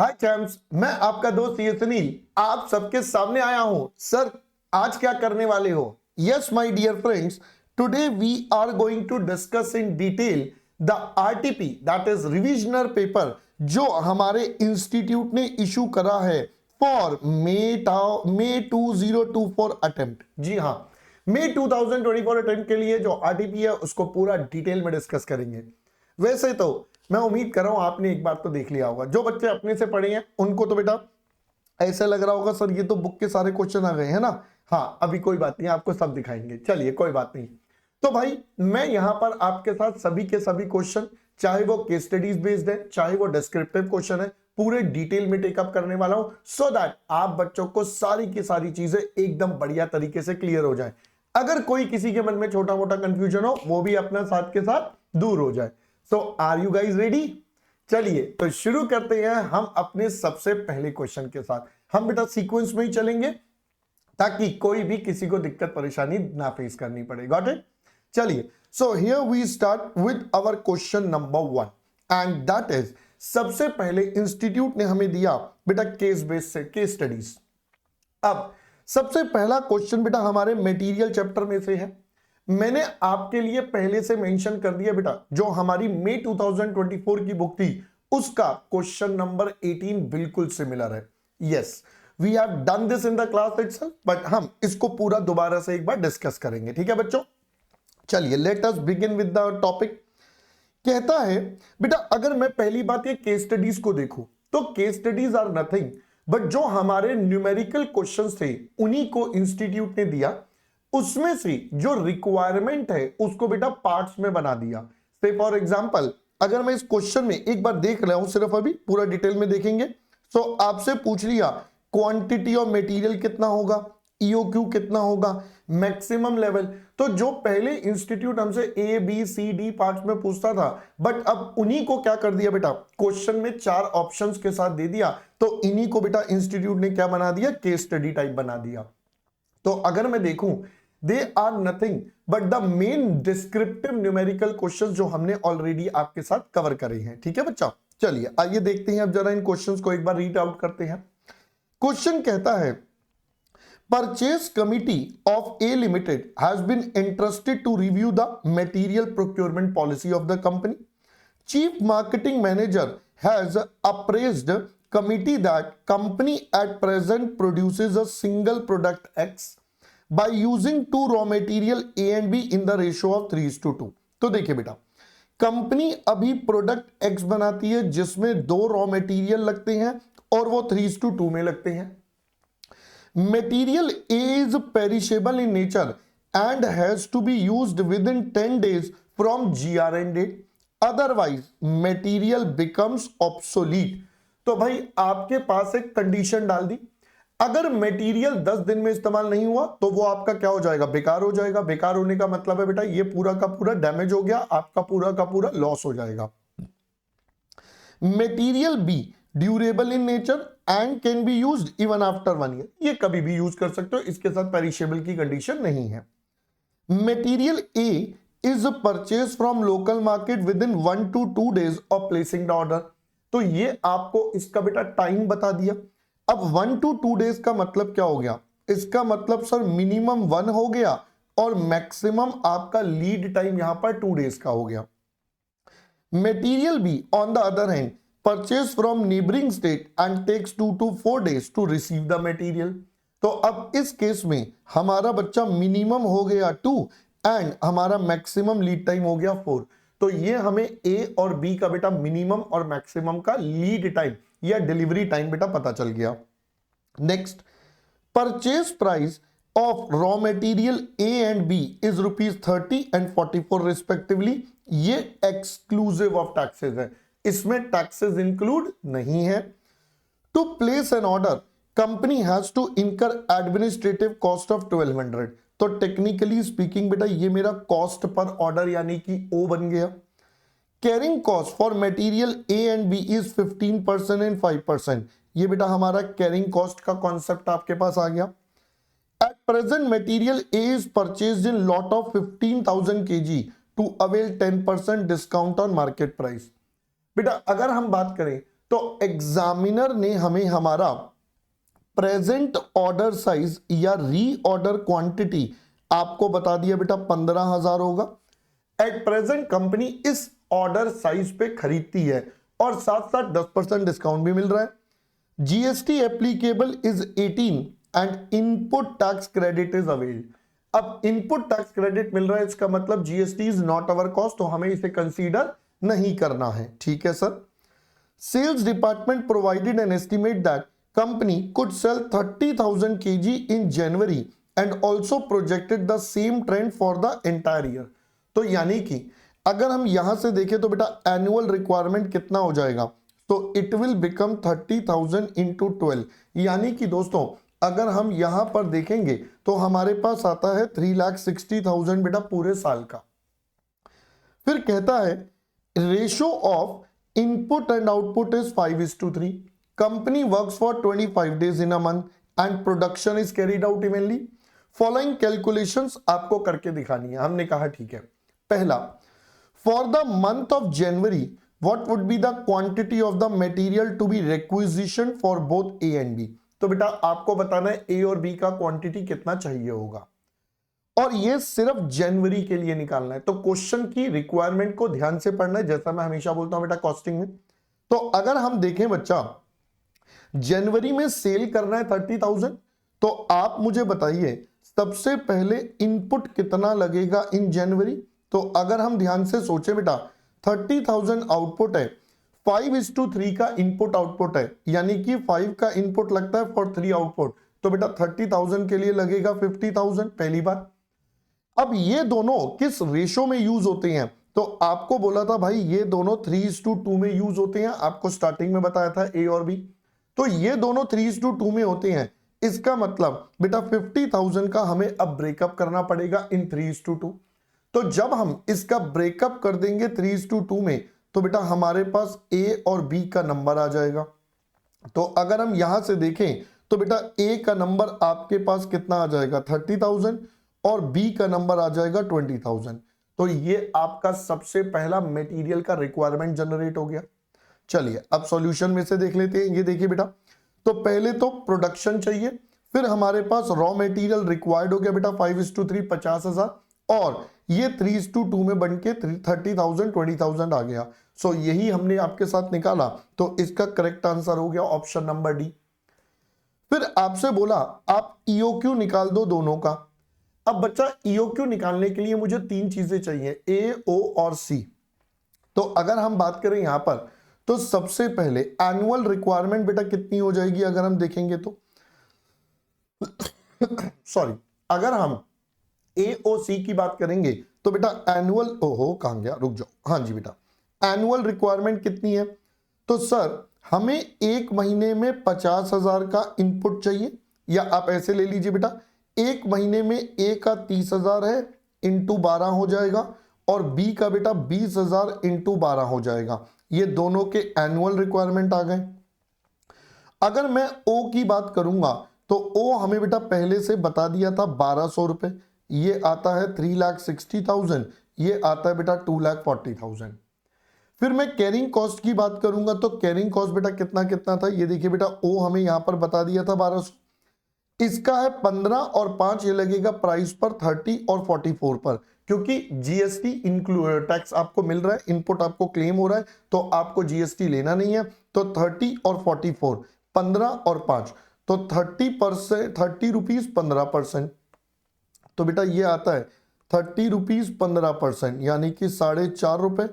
हाय champs, मैं आपका दोस्त ये सुनील आप सबके सामने आया हूं। सर, आज क्या करने वाले हो? Yes my dear friends, today we are going to discuss in detail the RTP, that is revisionary paper, जो हमारे इंस्टीट्यूट ने इशू करा है फॉर मे 2024 अटेम्प्ट। जी हाँ, मई 2024 अटेम्प्ट के लिए जो आरटीपी है उसको पूरा डिटेल में डिस्कस करेंगे। वैसे तो मैं उम्मीद कर रहा हूं आपने एक बार तो देख लिया होगा। जो बच्चे अपने से पढ़े हैं उनको तो बेटा ऐसा लग रहा होगा सर ये तो बुक के सारे क्वेश्चन आ गए हैं ना। हाँ, अभी कोई बात नहीं, आपको सब दिखाएंगे। चलिए कोई बात नहीं। तो भाई मैं यहां पर आपके साथ सभी के सभी क्वेश्चन, चाहे वो केस स्टडीज बेस्ड है चाहे वो डिस्क्रिप्टिव क्वेश्चन है, पूरे डिटेल में टेकअप करने वाला हूं, सो दैट आप बच्चों को सारी की सारी चीजें एकदम बढ़िया तरीके से क्लियर हो जाए। अगर कोई किसी के मन में छोटा मोटा कंफ्यूजन हो वो भी अपना साथ के साथ दूर हो जाए। सो आर यू गाइज रेडी? चलिए तो शुरू करते हैं हम अपने सबसे पहले क्वेश्चन के साथ। हम बेटा सीक्वेंस में ही चलेंगे ताकि कोई भी किसी को दिक्कत परेशानी ना फेस करनी पड़े। Got it? चलिए, so here we start with our question number 1 and that is, सबसे पहले इंस्टीट्यूट ने हमें दिया बेटा केस बेस्ड से केस स्टडीज। अब सबसे पहला क्वेश्चन बेटा हमारे मटेरियल चैप्टर में से है। मैंने आपके लिए पहले से मेंशन कर दिया बेटा, जो हमारी मई 2024 की बुक थी उसका क्वेश्चन नंबर 18 बिल्कुल सिमिलर है। Yes, we have done this in the class itself, but हम इसको पूरा दोबारा से एक बार डिस्कस करेंगे। ठीक है बच्चों, चलिए let us begin with the topic. कहता है बेटा, अगर मैं पहली बात ये केस स्टडीज को देखूं तो case studies are nothing but जो हमारे न्यूमेरिकल क्वेश्चंस थे उन्हीं को इंस्टीट्यूट ने दिया, उसमें से जो रिक्वायरमेंट है उसको बेटा पार्ट्स में बना दिया। से फॉर एग्जांपल, अगर मैं इस क्वेश्चन में एक बार देख रहा हूं, सिर्फ अभी पूरा डिटेल में देखेंगे। सो आपसे पूछ लिया क्वांटिटी ऑफ मटेरियल कितना होगा, ईओक्यू कितना होगा, मैक्सिमम लेवल। तो जो पहले इंस्टीट्यूट हमसे A B C D parts में पूछता था, बट अब उन्हीं को क्या कर दिया बेटा, क्वेश्चन में 4 ऑप्शंस के साथ दे दिया। तो इन्हीं को बेटा इंस्टीट्यूट ने क्या बना दिया, केस स्टडी टाइप बना दिया। तो अगर मैं देखूं, they are nothing but the main descriptive numerical questions जो हमने ऑलरेडी आपके साथ कवर करे हैं। ठीक है बच्चा, चलिए आइए देखते हैं अब जरा इन क्वेश्चंस को एक बार रीड आउट करते हैं। क्वेश्चन कहता है, purchase committee of A limited has been interested to review the material procurement policy of the company. Chief marketing manager has appraised committee that company at present produces a single product X by using 2 raw material A and B in the ratio of 3:2। तो देखिए बेटा, company अभी product X बनाती है जिसमें 2 raw material लगते हैं और वो 3:2 में लगते हैं। Material A is perishable in nature and has to be used within 10 days from GRN date, otherwise material becomes obsolete। तो भाई आपके पास एक कंडीशन डाल दी, अगर मटेरियल 10 दिन में इस्तेमाल नहीं हुआ तो वो आपका क्या हो जाएगा, बेकार हो जाएगा। बेकार होने का मतलब है बेटा ये पूरा का पूरा डैमेज हो गया, आपका पूरा का पूरा लॉस हो जाएगा। Material B durable in nature and can be used even after 1 year, ये कभी भी यूज कर सकते हो, इसके साथ पेरिशेबल की कंडीशन नहीं है। Material A is purchase from local market with in 1 to 2 days of placing the order. तो ये आपको इसका बेटा टाइम बता दिया। अब 1 to 2 days का मतलब क्या हो गया, इसका मतलब सर मिनिमम 1 हो गया और मैक्सिमम आपका लीड टाइम यहां पर 2 days का हो गया। Material B on the other hand purchase from neighbouring state and takes 2 to 4 days to receive the material. तो अब इस केस में हमारा बच्चा मिनिमम हो गया 2 एंड हमारा मैक्सिमम लीड टाइम हो गया 4। तो ये हमें ए और बी का बेटा मिनिमम और मैक्सिमम का लीड टाइम या डिलीवरी टाइम बेटा पता चल गया। Next, purchase price of raw material A and B is ₹30 and 44 respectively. ये एक्सक्लूसिव ऑफ टैक्सेस है, इसमें टैक्सेस इंक्लूड नहीं है। To place an order company has to incur administrative cost of 1200। तो टेक्निकली स्पीकिंग बेटा ये मेरा कॉस्ट पर ऑर्डर यानी कि ओ बन गया। Carrying cost for material A and B is 15% and 5%। ये बेटा हमारा कैरिंग कॉस्ट का कॉन्सेप्ट आपके पास आ गया। At present material A is purchased in lot of 15,000 kg to avail 10% discount on market price. बेटा अगर हम बात करें तो एग्जामिनर ने हमें हमारा प्रेजेंट ऑर्डर साइज या रीऑर्डर क्वांटिटी आपको बता दिया बेटा 15,000 होगा। एट प्रेजेंट कंपनी इस ऑर्डर साइज पे खरीदती है और साथ साथ 10% डिस्काउंट भी मिल रहा है। GST applicable is 18 and input tax credit is availed. अब इनपुट टैक्स क्रेडिट मिल रहा है, इसका मतलब GST is not our cost, तो हमें इसे कंसीडर नहीं करना है। ठीक है sir. Sales department provided an estimate that company could sell 30,000 kg in January and also projected the same trend for the entire year। तो यानी कि अगर हम यहां से देखें तो बेटा एनुअल रिक्वायरमेंट कितना हो जाएगा, तो इट विल बिकम 30,000 इंटू 12, यानी कि दोस्तों अगर हम यहां पर देखेंगे तो हमारे पास आता है 3,60,000 बेटा पूरे साल का। फिर कहता है ratio of input and output is 5:3। Company works for 25 days in a month and production is carried out evenly। Following calculations आपको करके दिखानी है। हमने कहा ठीक है। पहला, for the month of January what would be the quantity of the material to be requisitioned for both A and B। तो बेटा आपको बताना है A और B का क्वांटिटी कितना चाहिए होगा और ये सिर्फ जनवरी के लिए निकालना है। तो क्वेश्चन की रिक्वायरमेंट को ध्यान से पढ़ना है, जैसा मैं हमेशा बोलता हूं बेटा कॉस्टिंग में। तो अगर हम देखें बच्चा जनवरी में सेल करना है 30,000, तो आप मुझे बताइए सबसे पहले इनपुट कितना लगेगा इन जनवरी। तो अगर हम ध्यान से सोचे बेटा 30,000 आउटपुट है, 5:3 का इनपुट आउटपुट है, यानी कि 5 का इनपुट लगता है फॉर 3 आउटपुट, तो बेटा 30,000 के लिए लगेगा 50,000। पहली बात। अब ये दोनों किस रेशो में यूज होते हैं, तो आपको बोला था भाई ये दोनों 3:2 में यूज होते हैं, आपको स्टार्टिंग में बताया था ए और बी। तो ये दोनों 3:2 में होते हैं, इसका मतलब बेटा 50,000 का हमें अब ब्रेकअप करना पड़ेगा इन 3:2। तो जब हम इसका ब्रेकअप कर देंगे 3:2 में, तो बेटा हमारे पास ए और बी का नंबर आ जाएगा। तो अगर हम यहां से देखें तो बेटा ए का नंबर आपके पास कितना आ जाएगा 30,000 और बी का नंबर आ जाएगा 20,000। तो ये आपका सबसे पहला मटेरियल का रिक्वायरमेंट जनरेट हो गया। चलिए अब सॉल्यूशन में से देख लेते हैं। ये देखिए बेटा, तो पहले तो प्रोडक्शन चाहिए, फिर हमारे पास रॉ मटेरियल रिक्वायर्ड हो गया बेटा 5:3 50,000 और ये 3:2 में बनके 30,000 20,000 आ गया। सो यही हमने आपके साथ निकाला, तो इसका करेक्ट आंसर हो गया ऑप्शन नंबर डी। फिर आपसे बोला आप ईओक्यू निकाल दो दोनों का। अब बच्चा ईओक्यू निकालने के लिए मुझे 3 चीजें चाहिए, ए, ओ और सी। तो अगर हम बात करें यहां पर, तो सबसे पहले एनुअल रिक्वायरमेंट बेटा कितनी हो जाएगी अगर हम देखेंगे तो सॉरी, अगर हम एओसी की बात करेंगे तो बेटा एनुअल, ओहो कहां गया, रुक जाओ, हाँ जी बेटा, एनुअल रिक्वायरमेंट कितनी है, तो सर हमें एक महीने में 50,000 का इनपुट चाहिए, या आप ऐसे ले लीजिए बेटा एक महीने में ए का 30,000 है इंटू 12 हो जाएगा और बी का बेटा 20,000 इंटू 12 हो जाएगा। ये दोनों के एनुअल रिक्वायरमेंट आ गए। अगर मैं ओ की बात करूंगा तो ओ हमें बेटा पहले से बता दिया था 1,200 रुपए, ये आता है 3,60,000, ये आता है बेटा 2,40,000। फिर मैं कैरिंग कॉस्ट की बात करूंगा तो कैरिंग कॉस्ट बेटा कितना कितना था, ये देखिए बेटा ओ हमें यहां पर बता दिया था 1,200, इसका है 15 और 5 ये लगेगा प्राइस पर 30 और 44 पर, क्योंकि जीएसटी इंक्लूड टैक्स आपको मिल रहा है, इनपुट आपको क्लेम हो रहा है, तो आपको जीएसटी लेना नहीं है। तो 30 और 44, 15 और 5, तो 30%, 30 रुपीज 15%, तो बेटा ये आता है 30 रुपीज 15%, यानी कि 4.5 रुपए।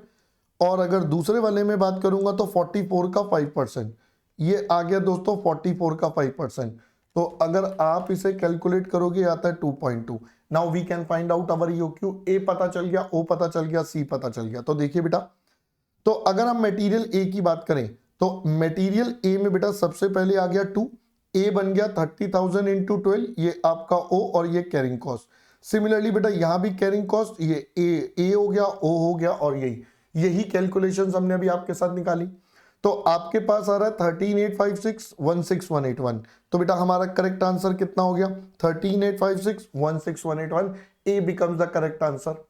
और अगर दूसरे वाले में बात करूंगा तो 44 का 5%, ये आ गया दोस्तों 44 का 5%। तो अगर आप इसे कैलकुलेट करोगे आता है 2.2। Now we can find out our EOQ. ए पता चल गया, ओ पता चल गया, सी पता चल गया। तो देखिए बेटा, तो अगर हम मटेरियल ए की बात करें तो मटेरियल ए में बेटा सबसे पहले आ गया 2, ए बन गया 30,000 इंटू 12, ये आपका ओ और ये कैरिंग कॉस्ट। सिमिलरली बेटा यहां भी कैरिंग कॉस्ट, ये ए हो गया, ओ हो गया, और यही कैलकुलेशंस हमने अभी आपके साथ निकाली। तो आपके पास आ रहा है 13,856 16,181। तो बेटा हमारा करेक्ट आंसर कितना हो गया 13,856 16,181। ए बिकम्स द करेक्ट आंसर।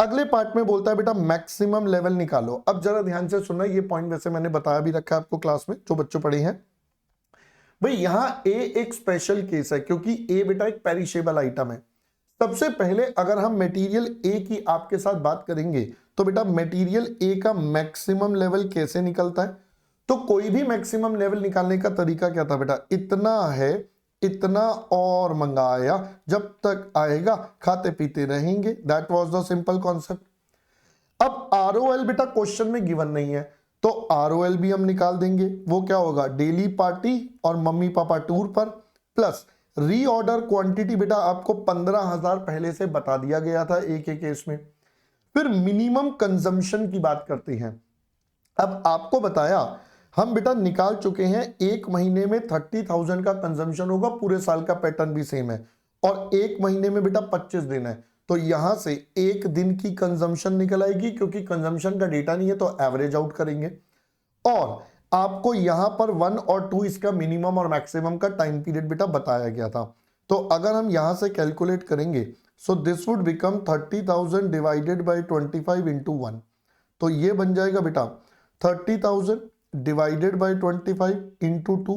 अगले पार्ट में बोलता है बेटा मैक्सिमम लेवल निकालो। अब जरा ध्यान से सुनना, ये पॉइंट वैसे मैंने बताया भी रखा है आपको क्लास में, जो बच्चों पढ़े हैं। भाई यहां ए एक स्पेशल केस है, क्योंकि ए बेटा एक पेरिशेबल आइटम है। सबसे पहले अगर हम मटेरियल ए की आपके साथ बात करेंगे तो बेटा मटेरियल ए का मैक्सिमम लेवल कैसे निकलता है? तो कोई भी मैक्सिमम लेवल निकालने का तरीका क्या था बेटा? इतना है, इतना और मंगाया, जब तक आएगा खाते पीते रहेंगे। That was the simple concept. अब आरओएल बेटा क्वेश्चन में गिवन नहीं है, तो आरओएल भी हम निकाल देंगे। वो क्या होगा? डेली पार्टी और मम्मी पापा टूर पर, प्लस रीऑर्डर क्वांटिटी बेटा आपको 15,000 पहले से बता दिया गया था एक एक केस में। फिर मिनिमम कंजम्पशन की बात करते हैं। अब आपको बताया हम बेटा निकाल चुके हैं, एक महीने में 30,000 का कंजम्पशन होगा, पूरे साल का पैटर्न भी सेम है, और एक महीने में बेटा 25 दिन है, तो यहां से एक दिन की कंजम्पशन निकल आएगी, क्योंकि कंजम्पशन का डेटा नहीं है तो एवरेज आउट करेंगे। और आपको यहां पर 1 और 2 इसका मिनिमम और मैक्सिमम का टाइम पीरियड बेटा बताया गया था। तो अगर हम यहां से कैलकुलेट करेंगे, so this would become 30,000 divided by 25 into 1, तो ये बन जाएगा बेटा 30,000 डिवाइडेड बाय 25 इंटू 2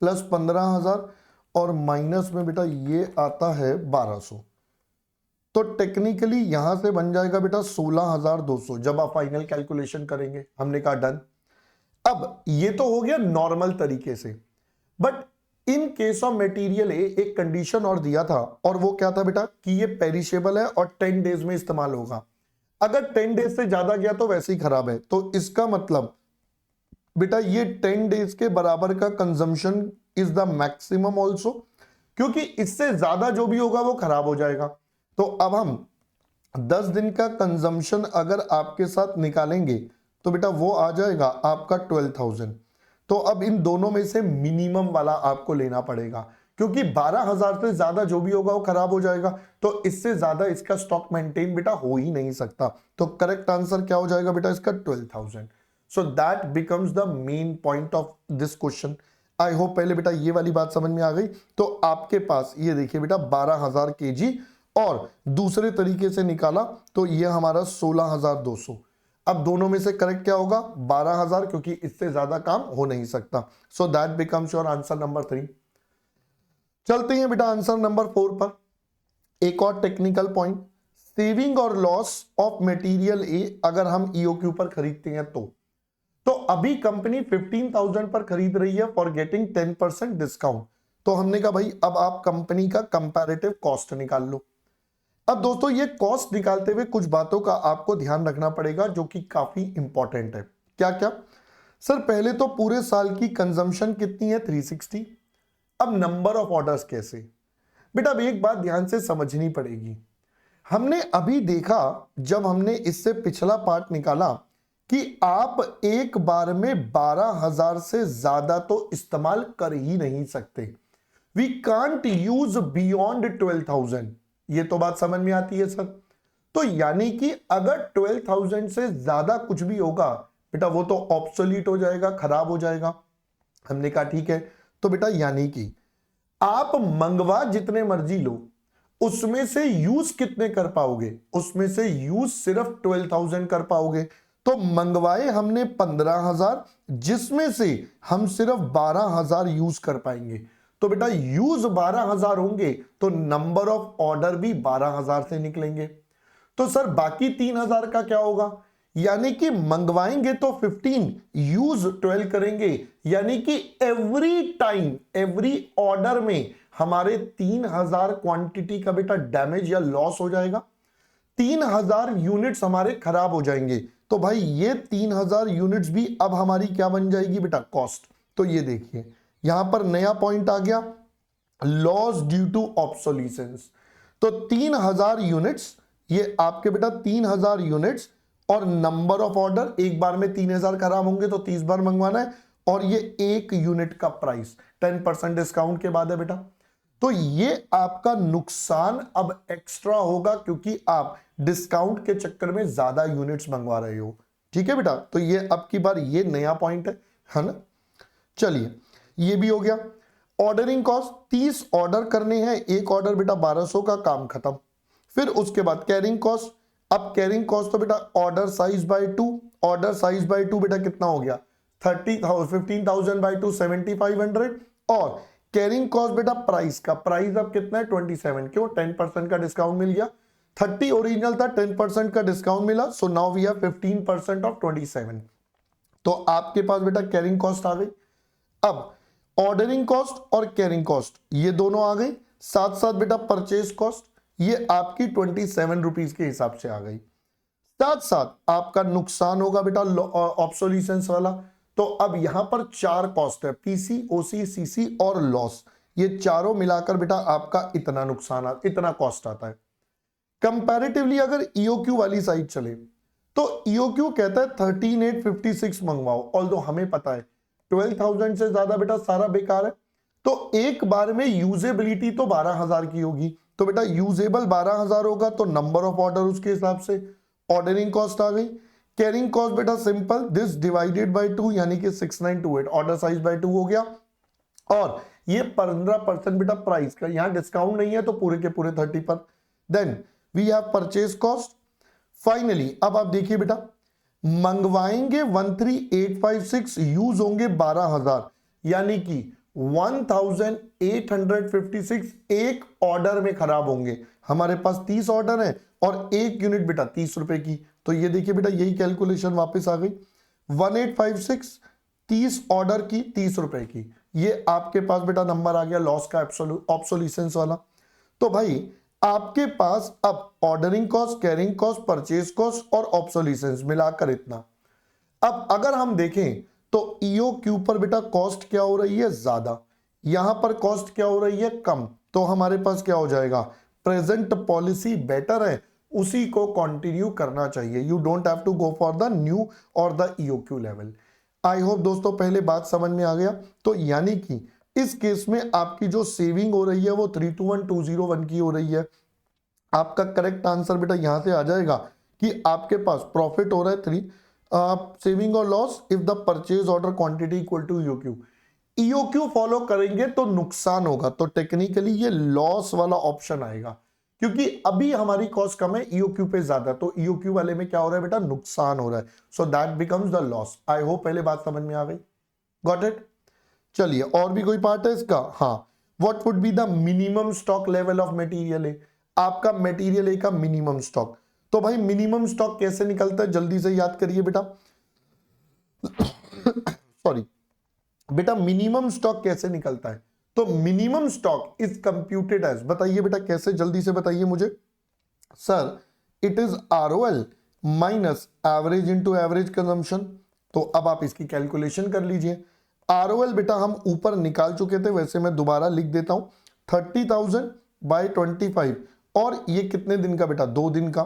प्लस 15,000 और माइनस में बेटा ये आता है 1200। तो टेक्निकली यहां से बन जाएगा बेटा 16,200 जब आप फाइनल कैलकुलेशन करेंगे। हमने कहा डन। अब ये तो हो गया नॉर्मल तरीके से, but in case of material A एक कंडीशन और दिया था, और वो क्या था बेटा कि ये पेरिशेबल है और 10 डेज में इस्तेमाल होगा। अगर 10 डेज से ज्यादा गया तो वैसे ही खराब है, तो इसका मतलब बेटा ये 10 डेज के बराबर का consumption is the maximum also, क्योंकि इससे ज्यादा जो भी होगा वो खराब हो जाएगा। तो अब हम 10 दिन का कंजम्पशन अगर आपके साथ निकालेंगे तो बेटा वो आ जाएगा आपका 12,000। तो अब इन दोनों में से मिनिमम वाला आपको लेना पड़ेगा, क्योंकि 12,000 से ज्यादा जो भी होगा वो खराब हो जाएगा, तो इससे ज्यादा इसका स्टॉक मेंटेन बेटा हो ही नहीं सकता। तो करेक्ट आंसर क्या हो जाएगा बेटा इसका? 12,000। So that becomes the main point of this question. I hope पहले बेटा ये वाली बात समझ में आ गई। तो आपके पास ये देखिए बेटा 12,000 kg, और दूसरे तरीके से निकाला तो ये हमारा 16,200। अब दोनों में से करेक्ट क्या होगा? 12,000, क्योंकि इससे ज्यादा काम हो नहीं सकता। So that becomes your answer number 3। चलते हैं बेटा आंसर नंबर 4 पर। एक और टेक्निकल पॉइंट, सेविंग और लॉस ऑफ मटेरियल ए अगर हम ईओक्यू पर खरीदते हैं तो अभी कंपनी 15,000 पर खरीद रही है फॉर गेटिंग 10% डिस्काउंट। तो हमने कहा भाई अब आप कंपनी का कंपैरेटिव कॉस्ट निकाल लो। अब दोस्तों ये कॉस्ट निकालते हुए कुछ बातों का आपको ध्यान रखना पड़ेगा, जो कि काफी इंपॉर्टेंट है। क्या क्या? सर पहले तो पूरे साल की कंजम्पशन कितनी है? 360। अब नंबर ऑफ ऑर्डर्स कैसे? बेटा अब एक बात ध्यान से समझनी पड़ेगी। हमने अभी देखा जब हमने इससे पिछला पार्ट निकाला कि आप एक बार में 12,000 से ज्यादा तो इस्तेमाल कर ही नहीं सकते। We can't use beyond 12,000। ये तो बात समझ में आती है सर। तो यानी कि अगर 12,000 से ज्यादा कुछ भी होगा बेटा वो तो ऑब्सोलीट हो जाएगा, खराब हो जाएगा। हमने कहा ठीक है। तो बेटा यानी कि आप मंगवा जितने मर्जी लो, उसमें से यूज कितने कर पाओगे? उसमें से यूज सिर्फ 12,000 कर पाओगे। तो मंगवाए हमने 15,000, जिसमें से हम सिर्फ 12,000 यूज कर पाएंगे। तो बेटा यूज 12,000 होंगे तो नंबर ऑफ ऑर्डर भी 12,000 से निकलेंगे। तो सर बाकी 3,000 का क्या होगा? यानी कि मंगवाएंगे तो 15, यूज 12 करेंगे, यानी कि एवरी टाइम एवरी ऑर्डर में हमारे 3,000 क्वांटिटी का बेटा डैमेज या लॉस हो जाएगा। 3,000 यूनिट्स हमारे खराब हो जाएंगे। तो भाई ये 3,000 यूनिट्स भी अब हमारी क्या बन जाएगी बेटा? कॉस्ट। तो ये देखिए यहां पर नया पॉइंट आ गया, लॉस ड्यू टू ऑब्सोलीसेंस। तो 3,000 यूनिट्स, ये आपके बेटा 3,000 यूनिट्स, और नंबर ऑफ ऑर्डर एक बार में 3,000 खराब होंगे तो 30 बार मंगवाना है, और ये एक यूनिट का प्राइस 10% डिस्काउंट के बाद है बेटा। तो ये आपका नुकसान अब एक्स्ट्रा होगा, क्योंकि आप डिस्काउंट के चक्कर में ज्यादा यूनिट्स मंगवा रहे हो। ठीक है बेटा। तो ये अब की बार ये नया पॉइंट है ना। चलिए ये भी हो गया। ऑर्डरिंग कॉस्ट, 30 ऑर्डर करने हैं, एक ऑर्डर बेटा 1,200 का, काम खत्म। फिर उसके बाद कैरिंग कॉस्ट, अब कैरिंग कॉस्ट तो बेटा order size by 2, order size by 2 बेटा कितना हो गया 15,000 बाय 2 7500, और कैरिंग कॉस्ट बेटा प्राइस का, प्राइस अब कितना है 27, क्यों 10% का डिस्काउंट मिल गया, 30 ओरिजिनल था 10% का डिस्काउंट मिला, so now we have 15% of 27। तो आपके पास बेटा कैरिंग कॉस्ट आ गई। अब ऑर्डरिंग कॉस्ट और कैरिंग कॉस्ट ये दोनों आ गई, साथ साथ बेटा परचेज कॉस्ट ये आपकी 27 रुपीज के हिसाब से आ गई, साथ साथ आपका नुकसान होगा बेटा ऑब्सोलीसेंस वाला। तो अब यहां पर 4 कॉस्ट है, पीसी, ओसी, सीसी और लॉस, ये चारों मिलाकर बेटा आपका इतना नुकसान इतना कॉस्ट आता है। कंपैरेटिवली अगर ईओक्यू वाली साइड चले तो ईओक्यू कहता है 13856 मंगवाओ, ऑल्दो हमें पता है 12,000 से ज्यादा बेटा सारा बेकार है, तो एक बार में यूजेबिलिटी तो 12,000 की होगी, तो बेटा यूजेबल 12,000 होगा तो नंबर ऑफ ऑर्डर उसके हिसाब से। ऑर्डरिंग कॉस्ट आ गई, कैरिंग कॉस्ट बेटा सिंपल दिस डिवाइडेड बाय 2 यानी कि 6928, ऑर्डर साइज बाय 2 हो गया, और ये 15% बेटा प्राइस का, यहां डिस्काउंट नहीं है तो पूरे के पूरे 30 पर। Then we have purchase cost. Finally अब आप देखिए बेटा मंगवाएंगे 13,856, यूज होंगे 12,000, यानी कि 1,856 एक ऑर्डर में खराब होंगे। हमारे पास 30 ऑर्डर है और एक यूनिट बेटा 30 रुपए की, तो ये देखिए बेटा यही कैलकुलेशन वापस आ गई, 1856 30 ऑर्डर की 30 रुपए की, ये आपके पास बेटा नंबर आ गया लॉस का ऑब्सोलीसेंस वाला। तो भाई आपके पास अब ordering cost, carrying cost, purchase cost और ऑब्सोलीसेंस मिलाकर इतना। अब अगर हम देखें तो ईओक्यू पर बेटा कॉस्ट क्या हो रही है ज्यादा, यहां पर कॉस्ट क्या हो रही है कम, तो हमारे पास क्या हो जाएगा प्रेजेंट पॉलिसी बेटर है, उसी को कंटिन्यू करना चाहिए, you don't have to go for the new और the EOQ level. I hope दोस्तों पहले बात समझ में आ गया। तो यानी कि इस केस में आपकी जो सेविंग हो रही है वो 321201 की हो रही है। आपका करेक्ट आंसर बेटा यहां से आ जाएगा कि आपके पास प्रॉफिट हो रहा है 3, सेविंग और loss if the purchase order quantity equal to EOQ. EOQ follow करेंगे तो नुकसान होगा, तो टेक्निकली ये लॉस वाला ऑप्शन आएगा, क्योंकि अभी हमारी कॉस्ट कम है ईओक्यू पे ज्यादा, तो ईओक्यू वाले में क्या हो रहा है बेटा नुकसान हो रहा है, so that becomes the loss. I hope पहले बात समझ में आ गई, गॉट इट। चलिए और भी कोई पार्ट है इसका, हाँ, what would be the minimum stock level of material A, आपका मटेरियल ए का मिनिमम स्टॉक। तो भाई मिनिमम स्टॉक कैसे निकलता है जल्दी से याद करिए बेटा सॉरी बेटा मिनिमम स्टॉक कैसे निकलता है, तो minimum stock is computed as, बताइए बेटा कैसे, जल्दी से बताइए मुझे। Sir it is ROL minus average into average consumption. तो अब आप इसकी कैलकुलेशन कर लीजिए। आरओएल बेटा हम ऊपर निकाल चुके थे, वैसे मैं दोबारा लिख देता हूं 30,000 बाय 25, और ये कितने दिन का बेटा 2 दिन का,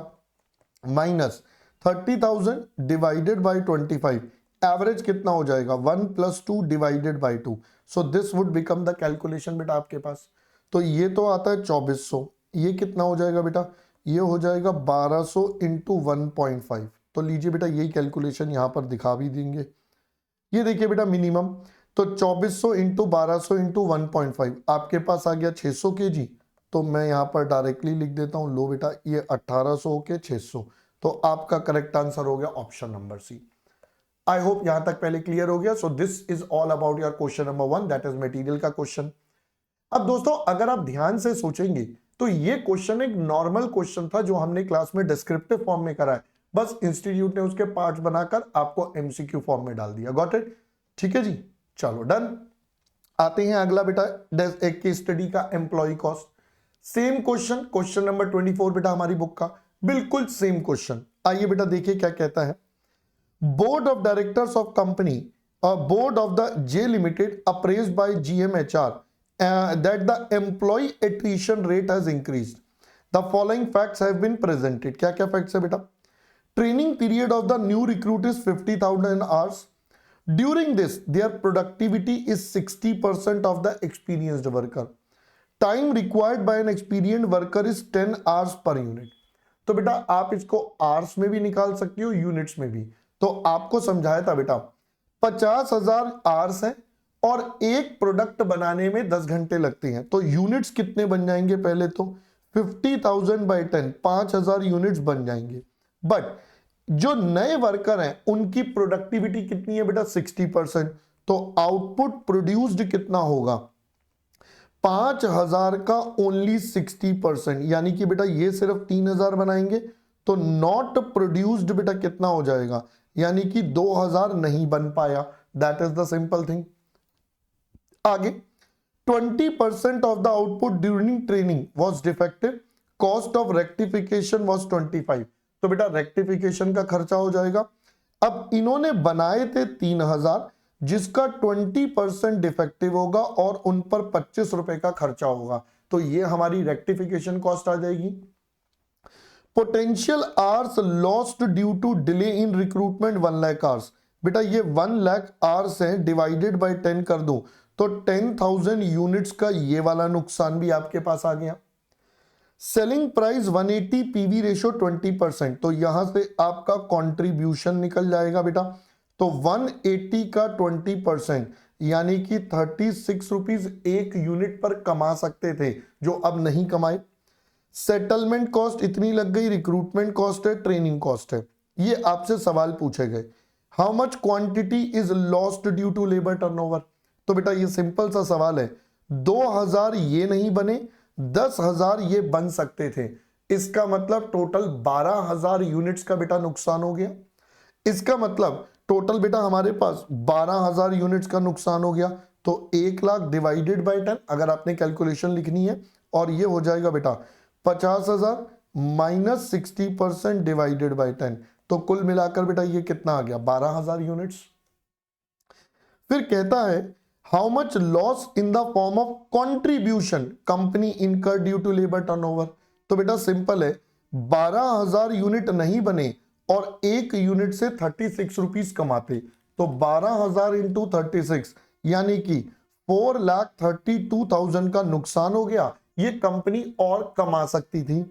माइनस 30,000 डिवाइडेड बाय 25, एवरेज कितना हो जाएगा 1 + 2 divided by 2, so this would become the calculation बेटा आपके पास। तो ये तो आता है 2400, ये कितना हो जाएगा बेटा, ये हो जाएगा 1200 इंटू 1.5, तो लीजिए बेटा यही कैलकुलेशन यहां पर दिखा भी देंगे। ये देखिए बेटा मिनिमम, तो 2400 इंटू 1200 इंटू 1.5 आपके पास आ गया 600 kg, तो मैं यहां पर डायरेक्टली लिख देता हूं, लो बेटा ये 1800 के 600, तो आपका करेक्ट आंसर हो गया option number C. I hope यहां तक पहले क्लियर हो गया। So this is all about your question number 1, that is material का क्वेश्चन। अब दोस्तों अगर आप ध्यान से सोचेंगे तो ये क्वेश्चन एक नॉर्मल क्वेश्चन था जो हमने क्लास में डिस्क्रिप्टिव फॉर्म में करा है, बस इंस्टीट्यूट ने उसके पार्ट्स बनाकर आपको एमसीक्यू फॉर्म में डाल दिया, गॉट इट, ठीक है जी। चलो डन। आते हैं अगला बेटा एक केस स्टडी का employ cost. Same question, question number 24 बेटा हमारी बुक का, बिल्कुल सेम क्वेश्चन। आइए बेटा देखिए क्या कहता है। Board of directors of company, board of the J limited appraised by GMHR that the employee attrition rate has increased. The following facts have been presented. क्या क्या facts है बेटा? Training period of the new recruit is 50,000 hours. During this, their productivity is 60% of the experienced worker. Time required by an experienced worker is 10 hours per unit. तो बेटा आप इसको hours में भी निकाल सकती हो, units में भी। तो आपको समझाया था बेटा 50,000 hours है और एक प्रोडक्ट बनाने में 10 घंटे लगते हैं, तो यूनिट्स कितने बन जाएंगे, पहले तो 50,000 बाय 10, 5,000 यूनिट्स बन जाएंगे। बट जो नए वर्कर हैं उनकी प्रोडक्टिविटी कितनी है बेटा 60%। तो आउटपुट प्रोड्यूस्ड कितना होगा 5000 का ओनली 60%, यानी कि बेटा ये सिर्फ 3000 बनाएंगे तो नॉट प्रोड्यूस्ड बेटा कितना हो जाएगा, यानी कि 2000 नहीं बन पाया। That is the simple thing. आगे 20% of the output during training was defective, cost of rectification was 25। तो बेटा रेक्टिफिकेशन का खर्चा हो जाएगा। अब इन्होंने बनाए थे 3000 जिसका 20% डिफेक्टिव होगा और उन पर 25 रुपए का खर्चा होगा, तो ये हमारी रेक्टिफिकेशन कॉस्ट आ जाएगी। Potential hours lost due to delay in recruitment 1 lakh hours. बेटा ये 1 लाख आवर्स हैं, डिवाइडेड बाय 10 कर दो तो 10,000 यूनिट्स का ये वाला नुकसान भी आपके पास आ गया। सेलिंग प्राइस 180, पीवी रेशियो 20%, तो यहां से आपका कंट्रीब्यूशन निकल जाएगा बेटा। तो 180 का 20% यानी कि 36 रुपीज एक यूनिट पर कमा सकते थे, जो अब नहीं कमाए। सेटलमेंट कॉस्ट इतनी लग गई, रिक्रूटमेंट कॉस्ट है, ट्रेनिंग कॉस्ट है। ये आपसे सवाल पूछे गए, how much quantity is lost due to labour turnover. तो बेटा ये सिंपल सा सवाल है, 2000 ये नहीं बने, 10,000 ये बन सकते थे। इसका मतलब टोटल 12,000 यूनिट्स का बेटा नुकसान हो गया। इसका मतलब टोटल बेटा हमारे पास 12,000 यूनिट्स का नुकसान हो गया। तो 1 लाख डिवाइडेड बाय 10 अगर आपने कैलकुलेशन लिखनी है, और ये हो जाएगा बेटा 50,000 माइनस 60% डिवाइडेड बाय 10, तो कुल मिलाकर बेटा ये कितना आ गया 12,000 यूनिट्स। फिर कहता है how much loss in the form of contribution company इनकर ड्यू टू लेबर टर्नओवर। तो बेटा सिंपल है, 12,000 यूनिट नहीं बने और एक यूनिट से 36 रुपीस कमाते, तो 12,000 इंटू 36 यानी कि 4,32,000 का नुकसान हो गया। ये कंपनी और कमा सकती थी।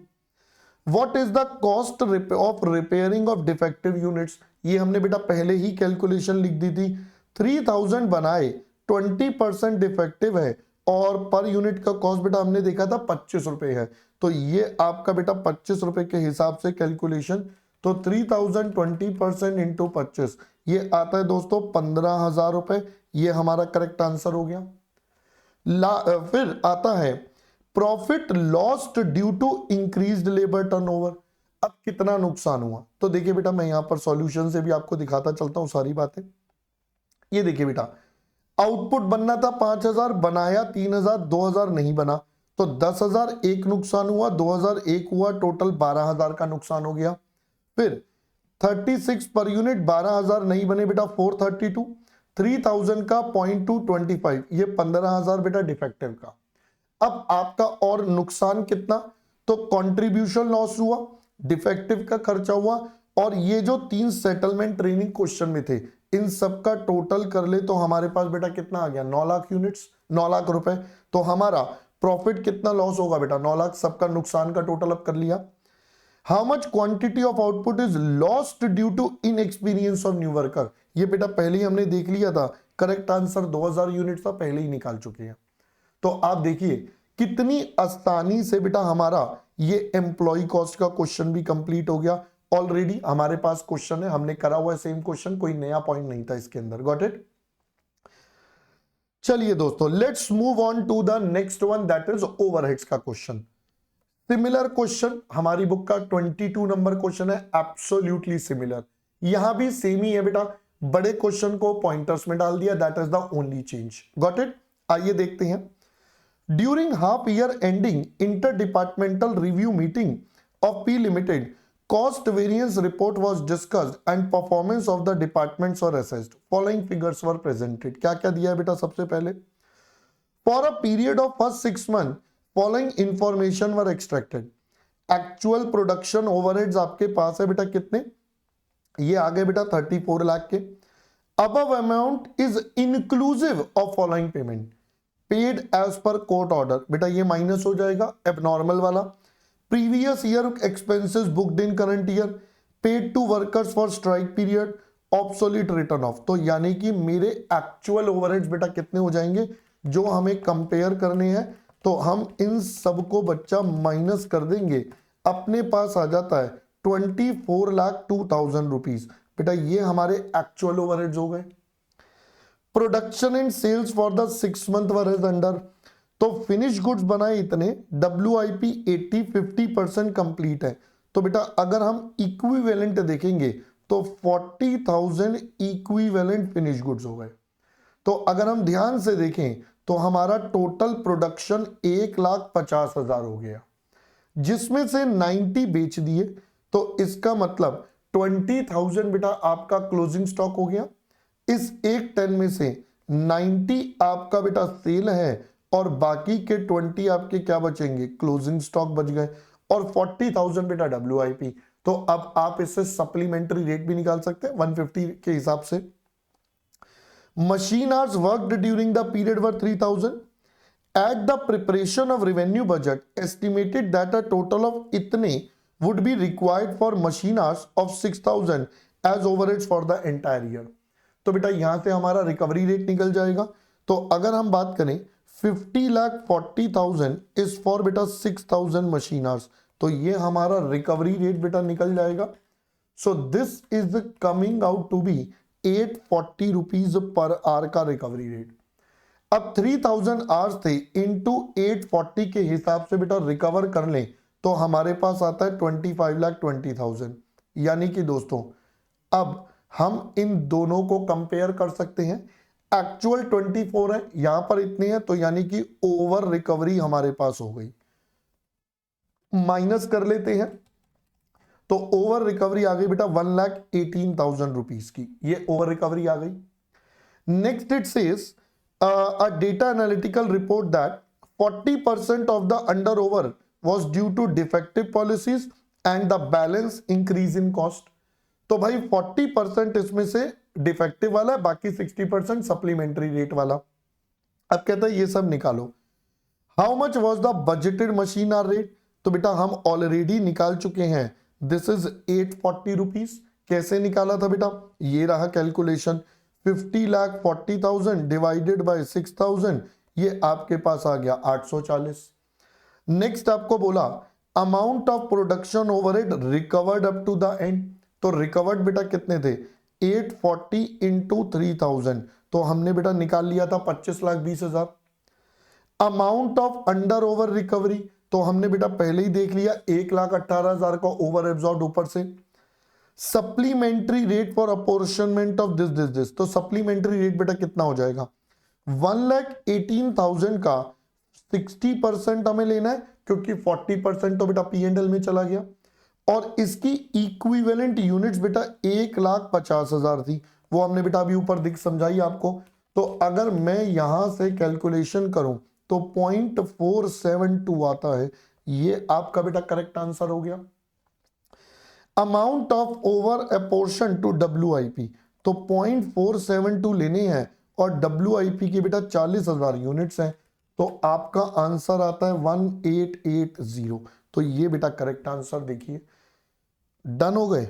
What is the cost of repairing of defective units? ये हमने बेटा पहले ही कैलकुलेशन लिख दी थी। 3000 बनाए, 20% डिफेक्टिव है और पर यूनिट का कॉस्ट बेटा हमने देखा था 25 रुपए है, तो ये आपका बेटा 25 रुपए के हिसाब से कैलकुलेशन, तो 3000 20% इंटू 25 ये आता है दोस्तों 15,000 रुपए। ये हमारा करेक्ट आंसर हो गया। फिर आता है profit lost due to increased labour turnover. अब कितना नुकसान हुआ, तो देखिए बेटा मैं यहां पर सॉल्यूशन से भी आपको दिखाता चलता हूं सारी बातें। ये देखिए बेटा आउटपुट बनना था 5,000, बनाया 3,000, 2,000 नहीं बना, तो 10,000 एक नुकसान हुआ, 2,000 एक हुआ, टोटल 12,000 का नुकसान हो गया। फिर 36 पर यूनिट 12,000 नहीं बने बेटा 432, 3,000 का 0.225 ये 15,000 बेटा डिफेक्टिव का। अब आपका और नुकसान कितना, तो कंट्रीब्यूशन लॉस हुआ, डिफेक्टिव का खर्चा हुआ, और ये जो 3 सेटलमेंट ट्रेनिंग क्वेश्चन में थे इन सब का टोटल कर ले तो हमारे पास बेटा कितना आ गया 9 लाख यूनिट्स, 9 लाख रुपए। तो हमारा प्रॉफिट कितना लॉस होगा बेटा 9 लाख, सबका नुकसान का टोटल अब कर लिया। How much quantity of output is lost due to inexperience of new worker. ये बेटा पहले ही हमने देख लिया था, करेक्ट आंसर 2000 यूनिट था, पहले ही निकाल चुके हैं। तो आप देखिए कितनी आसानी से बेटा हमारा ये एम्प्लॉय कॉस्ट का क्वेश्चन भी कंप्लीट हो गया। ऑलरेडी हमारे पास क्वेश्चन है, हमने करा हुआ है सेम क्वेश्चन, कोई नया पॉइंट नहीं था इसके अंदर। Got it. चलिए दोस्तों let's move on to the next one, that is overheads का क्वेश्चन। सिमिलर क्वेश्चन हमारी बुक का 22 नंबर क्वेश्चन है, एब्सोल्युटली सिमिलर। यहां भी सेम ही है बेटा, बड़े क्वेश्चन को पॉइंटर्स में डाल दिया, that is the only change. Got it. आइए देखते हैं। During half year ending interdepartmental review meeting of P Limited, cost variance report was discussed and performance of the departments were assessed. Following figures were presented. क्या क्या दिया है बेटा सबसे पहले, for a period of first 6 months following information were extracted. Actual production overheads आपके पास है बेटा कितने, ये आ गए बेटा 34 लाख के। Above amount is inclusive of following payment. Paid as per court order, बेटा ये माइनस हो जाएगा एबनॉर्मल वाला। Previous year expenses booked in current year, paid to workers for strike period, obsolete written off. तो यानी कि मेरे एक्चुअल ओवरहेड्स बेटा कितने हो जाएंगे जो हमें कंपेयर करने हैं, तो हम इन सब को बच्चा माइनस कर देंगे, अपने पास आ जाता है 24,02,000 रुपीज। बेटा ये हमारे एक्चुअल ओवरहेड्स हो गए। Production and sales for the 6 month were is under, तो फिनिश गुड्स बनाए इतने, WIP 50% कंप्लीट है। तो बेटा अगर हम इक्विवेलेंट देखेंगे तो 40,000 इक्विवेलेंट फिनिश गुड्स हो गए। तो अगर हम ध्यान से देखें तो हमारा टोटल प्रोडक्शन 1,50,000 हो गया, जिसमें से 90 बेच दिए। तो इसका मतलब 20,000 बेटा आपका क्लोजिंग स्टॉक हो गया। इस 110 में से 90 आपका बेटा सेल है और बाकी के 20 आपके क्या बचेंगे, क्लोजिंग स्टॉक बच गए, और 40,000 बेटा WIP। तो अब आप इससे सप्लीमेंट्री रेट भी निकाल सकते हैं 150 के हिसाब से। Machine hours worked during the period were 3,000। At the preparation of revenue budget, estimated that a total of इतने would be required for machine hours of 6,000 as overheads for the entire year। तो बेटा यहां से हमारा recovery rate निकल जाएगा। तो अगर हम बात करें 50,40,000 इज फॉर बेटा 6,000 मशीन आवर्स, तो ये हमारा रिकवरी रेट बेटा निकल जाएगा। So this is coming out to be 840 rupees per hour का रिकवरी रेट। अब 3,000 आवर्स थे इंटू 840 के हिसाब से बेटा रिकवर कर लें तो हमारे पास आता है 25,20,000। यानी कि दोस्तों अब हम इन दोनों को कंपेयर कर सकते हैं। एक्चुअल 24 है, यहां पर इतने हैं, तो यानी कि ओवर रिकवरी हमारे पास हो गई। माइनस कर लेते हैं तो ओवर रिकवरी आ गई बेटा 1,18,000 रुपीज की, ये ओवर रिकवरी आ गई। Next it says a data analytical report that 40% of the under over was due to defective policies and the balance increase in cost। तो भाई 40% इसमें से डिफेक्टिव वाला है, बाकी 60% सप्लीमेंट्री रेट वाला। अब कहता है ये सब निकालो। How much was the budgeted machine hour rate, तो बेटा हम ऑलरेडी निकाल चुके हैं, दिस इज 840 रुपीज। कैसे निकाला था बेटा, ये रहा कैलकुलेशन, 50,40,000 डिवाइडेड बाय 6,000, ये आपके पास आ गया 840। नेक्स्ट आपको बोला amount of production overhead recovered up to the end, तो रिकवर्ड बेटा कितने थे, 840 इंटू 3,000, तो हमने बेटा निकाल लिया था 25,20,000। Amount of under over recovery, तो हमने बेटा पहले ही देख लिया 1,18,000 का ओवर एब्जॉर्ब ऊपर से। Supplementary rate for apportionment of this, तो सप्लीमेंट्री रेट बेटा कितना हो जाएगा, 1,18,000 का 60% हमें लेना है, क्योंकि 40% तो बेटा P&L में चला गया, और इसकी इक्विवेलेंट यूनिट्स बेटा 1,50,000 थी, वो हमने बेटा अभी ऊपर दिख समझाई आपको। तो अगर मैं यहां से कैलकुलेशन करूं तो 0.472 आता है, ये आपका बेटा करेक्ट आंसर हो गया। Amount of over apportion to WIP, तो 0.472 लेने हैं और WIP की बेटा 40,000 यूनिट्स हैं, तो आपका आंसर आता है 1880। तो ये बेटा करेक्ट आंसर देखिए। डन हो गए,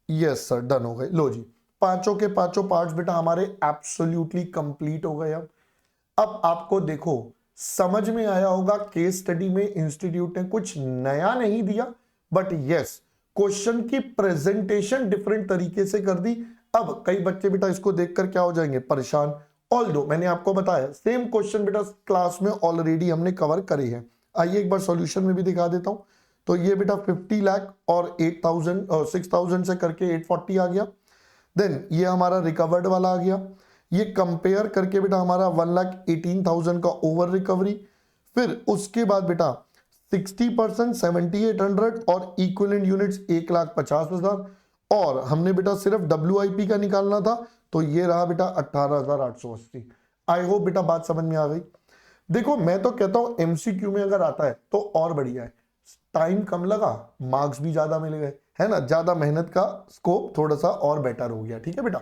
यस सर डन हो गए। लो जी, पांचों के पांचों पार्ट्स बेटा हमारे एब्सोल्युटली कंप्लीट हो गए। अब आपको देखो समझ में आया होगा, केस स्टडी में इंस्टीट्यूट ने कुछ नया नहीं दिया, बट यस क्वेश्चन की प्रेजेंटेशन डिफरेंट तरीके से कर दी। अब कई बच्चे बेटा इसको देखकर क्या हो जाएंगे, परेशान। ऑल्दो मैंने आपको बताया सेम क्वेश्चन बेटा क्लास में ऑलरेडी हमने कवर करे हैं। आइए एक बार सॉल्यूशन में भी दिखा देता हूं। तो ये बेटा 50 लाख और 8,000 और 6,000 से करके 840 आ गया। देन ये हमारा रिकवर्ड वाला आ गया। ये कंपेयर करके बेटा हमारा 1,18,000 का ओवर रिकवरी। फिर उसके बाद बेटा 60% 7,800 और इक्विवेलेंट यूनिट्स 1,50,000, और हमने बेटा सिर्फ WIP का निकालना था, तो ये रहा बेटा 18,880। आई होप बेटा बात समझ में आ गई। देखो मैं तो कहता हूं MCQ में अगर आता है तो और बढ़िया है, टाइम कम लगा, मार्क्स भी ज्यादा मिल गए, है ना, ज्यादा मेहनत का स्कोप थोड़ा सा और बेटर हो गया। ठीक है बेटा,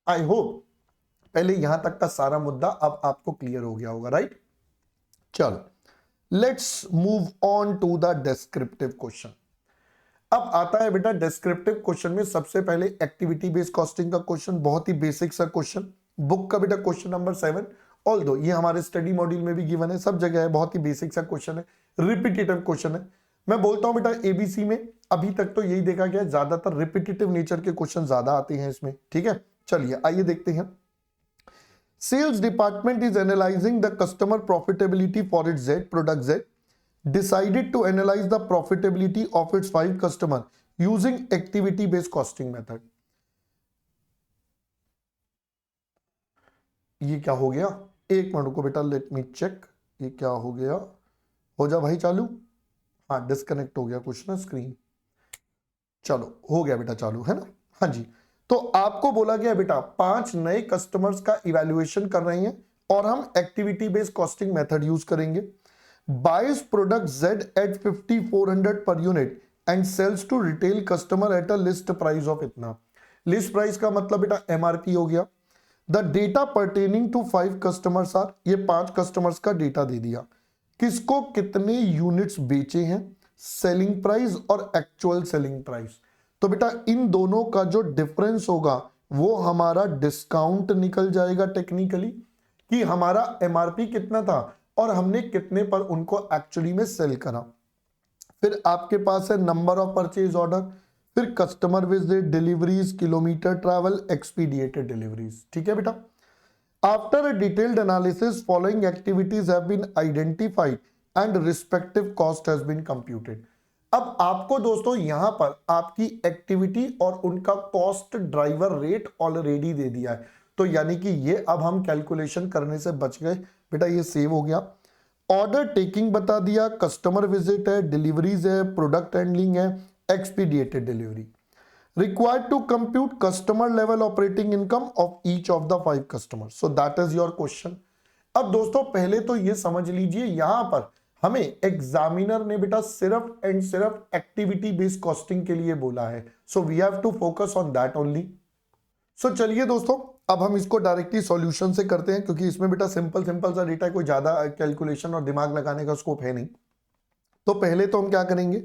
आई होप पहले यहां तक का सारा मुद्दा अब आपको क्लियर हो गया होगा, राइट। चलो let's move on to the descriptive question. अब आता है बेटा डिस्क्रिप्टिव क्वेश्चन में सबसे पहले एक्टिविटी बेस्ड कॉस्टिंग का क्वेश्चन, बहुत ही बेसिक सा क्वेश्चन, बुक का बेटा क्वेश्चन नंबर 7। ऑल्दो ये हमारे स्टडी मॉड्यूल में भी गिवन है, सब जगह है, बहुत ही बेसिक सा क्वेश्चन है, रिपीटेटिव क्वेश्चन है। मैं बोलता हूं बेटा एबीसी में अभी तक तो यही देखा गया, ज्यादातर रिपीटेटिव नेचर के क्वेश्चन ज्यादा आते हैं इसमें, ठीक है। चलिए आइए देखते हैं। Sales department is analysing the customer profitability for its Z product Z, decided to analyze the profitability of its 5 customer using activity based costing method। ये क्या हो गया, एक मिनट रुको बेटा, लेट मी चेक, ये क्या हो गया, हो जा भाई चालू, हाँ डिस्कनेक्ट हो गया कुछ ना स्क्रीन, चलो हो गया बेटा चालू, है ना। हाँ जी, तो आपको बोला गया बेटा 5 नए कस्टमर्स का इवैल्यूएशन कर रहे हैं और हम activity based costing method use करेंगे। buys product Z at 5400 per unit and sells to retail customer at a list price of इतना। लिस्ट प्राइस का मतलब बेटा MRP हो गया। The data pertaining to 5 customers are, ये 5 कस्टमर्स का data दे दिया, किसको कितने यूनिट्स बेचे हैं, सेलिंग प्राइस और एक्चुअल सेलिंग प्राइस। तो बेटा इन दोनों का जो डिफरेंस होगा वो हमारा डिस्काउंट निकल जाएगा टेक्निकली, कि हमारा MRP कितना था और हमने कितने पर उनको एक्चुअली में सेल करा। फिर आपके पास है नंबर ऑफ परचेज ऑर्डर, फिर customer visit, deliveries, kilometre travel, expedited deliveries, ठीक है बेटा। After a detailed analysis following activities have been identified and respective cost has been computed. अब आपको दोस्तों यहां पर आपकी एक्टिविटी और उनका कॉस्ट ड्राइवर रेट ऑलरेडी दे दिया है, तो यानी कि ये अब हम कैलकुलेशन करने से बच गए बेटा, ये सेव हो गया। ऑर्डर टेकिंग बता दिया, कस्टमर विजिट है, डिलीवरीज है, प्रोडक्ट हैंडलिंग है, expedited delivery. Required to compute customer level operating income of each of the 5 customer, so that is your question. अब दोस्तों पहले तो ये समझ लीजिए यहां पर हमें एग्जामिनर ने बेटा सिर्फ एंड सिर्फ एक्टिविटी बेस्ड कॉस्टिंग के लिए बोला है, so we have to focus on that only. So चलिए दोस्तों अब हम इसको डायरेक्टली सॉल्यूशन से करते हैं, क्योंकि इसमें बेटा सिंपल सा डेटा है, कोई ज्यादा कैलकुलेशन और दिमाग लगाने का स्कोप है नहीं। तो पहले तो हम क्या करेंगे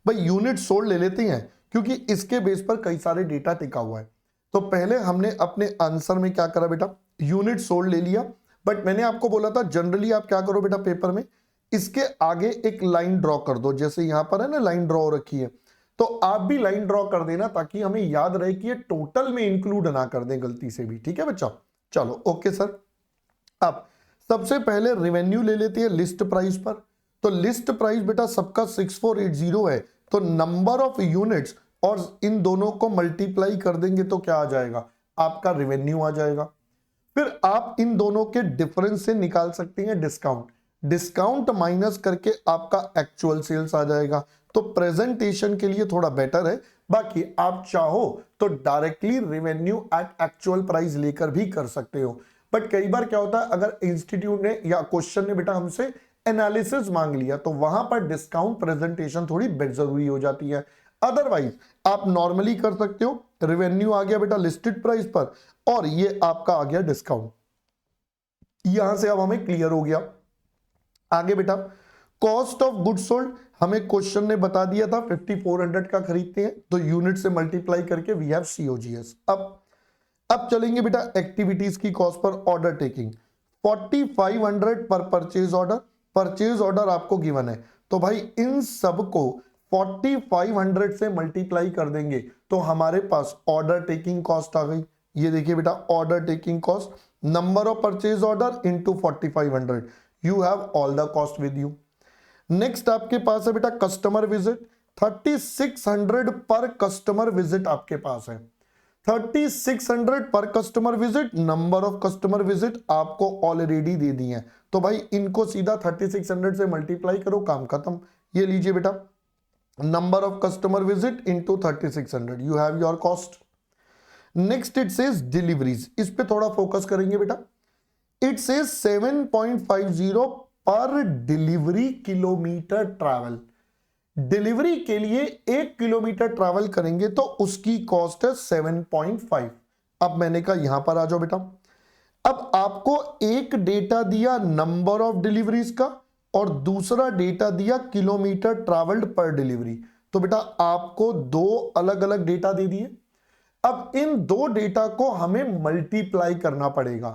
भाई, यूनिट सोल्ड ले लेते हैं, क्योंकि इसके बेस पर कई सारे डेटा टिका हुआ है। तो पहले हमने अपने आंसर में क्या करा बेटा, यूनिट सोल्ड ले लिया, बट मैंने आपको बोला था जनरली आप क्या करो बेटा, पेपर में इसके आगे एक लाइन ड्रॉ कर दो, जैसे यहां पर है ना लाइन ड्रॉ रखी है, तो आप भी लाइन ड्रॉ कर देना ताकि हमें याद रहे कि ये टोटल में इंक्लूड ना कर दें गलती से भी, ठीक है बच्चा। चलो ओके सर। अब सबसे पहले रेवेन्यू ले लेते हैं लिस्ट प्राइस पर। तो लिस्ट प्राइस बेटा सबका 6480 है, तो नंबर ऑफ यूनिट्स और इन दोनों को मल्टीप्लाई कर देंगे तो क्या आ जाएगा, आपका रेवेन्यू आ जाएगा। फिर आप इन दोनों के डिफरेंस से निकाल सकते हैं डिस्काउंट, डिस्काउंट माइनस करके आपका एक्चुअल सेल्स आ जाएगा। तो प्रेजेंटेशन के लिए थोड़ा बेटर है, बाकी आप चाहो तो directly revenue at actual price लेकर भी कर सकते हो। बट कई बार क्या होता है, अगर इंस्टीट्यूट ने या क्वेश्चन ने बेटा हमसे एनालिसिस मांग लिया तो वहां पर डिस्काउंट प्रेजेंटेशन थोड़ी जरूरी हो जाती है। अदरवाइज आप नॉर्मली कर सकते हो, रेवेन्यू आ गया बेटा लिस्टेड प्राइस पर और ये आपका आ गया डिस्काउंट। यहां से अब हमें क्लियर हो गया। आगे बेटा कॉस्ट ऑफ गुड सोल्ड हमें क्वेश्चन ने बता दिया था 5400 का खरीदते हैं, तो यूनिट से मल्टीप्लाई करके वी हैव COGS। अब चलेंगे बेटा एक्टिविटीज की कॉस्ट पर। ऑर्डर टेकिंग 4500 पर परचेज ऑर्डर, परचेज ऑर्डर आपको गिवन है, तो भाई इन सब को 4500 से मल्टीप्लाई कर देंगे तो हमारे पास ऑर्डर टेकिंग कॉस्ट आ गई। ये देखिए बेटा order taking cost, number of purchase order into 4500, you have all the cost with you. Next आपके पास है बेटा कस्टमर विजिट, 3600 पर कस्टमर विजिट आपके पास है, 3600 पर customer visit, number of customer visit आपको ऑलरेडी दे दी है, तो भाई इनको सीधा 3600 से मल्टीप्लाई करो, काम खत्म। ये लीजिए बेटा number of customer visit into 3600, you have your cost. Next it says deliveries, इस पे थोड़ा फोकस करेंगे बेटा। इट सेज 7.50 पर डिलीवरी किलोमीटर ट्रैवल, डिलीवरी के लिए 1 किलोमीटर ट्रैवल करेंगे तो उसकी कॉस्ट है 7.5। अब मैंने कहा यहां पर आ जाओ बेटा, अब आपको एक डेटा दिया नंबर ऑफ डिलीवरीज का और दूसरा डेटा दिया किलोमीटर ट्रैवल्ड पर डिलीवरी, तो बेटा आपको दो अलग अलग डेटा दे दिए। अब इन दो डेटा को हमें मल्टीप्लाई करना पड़ेगा,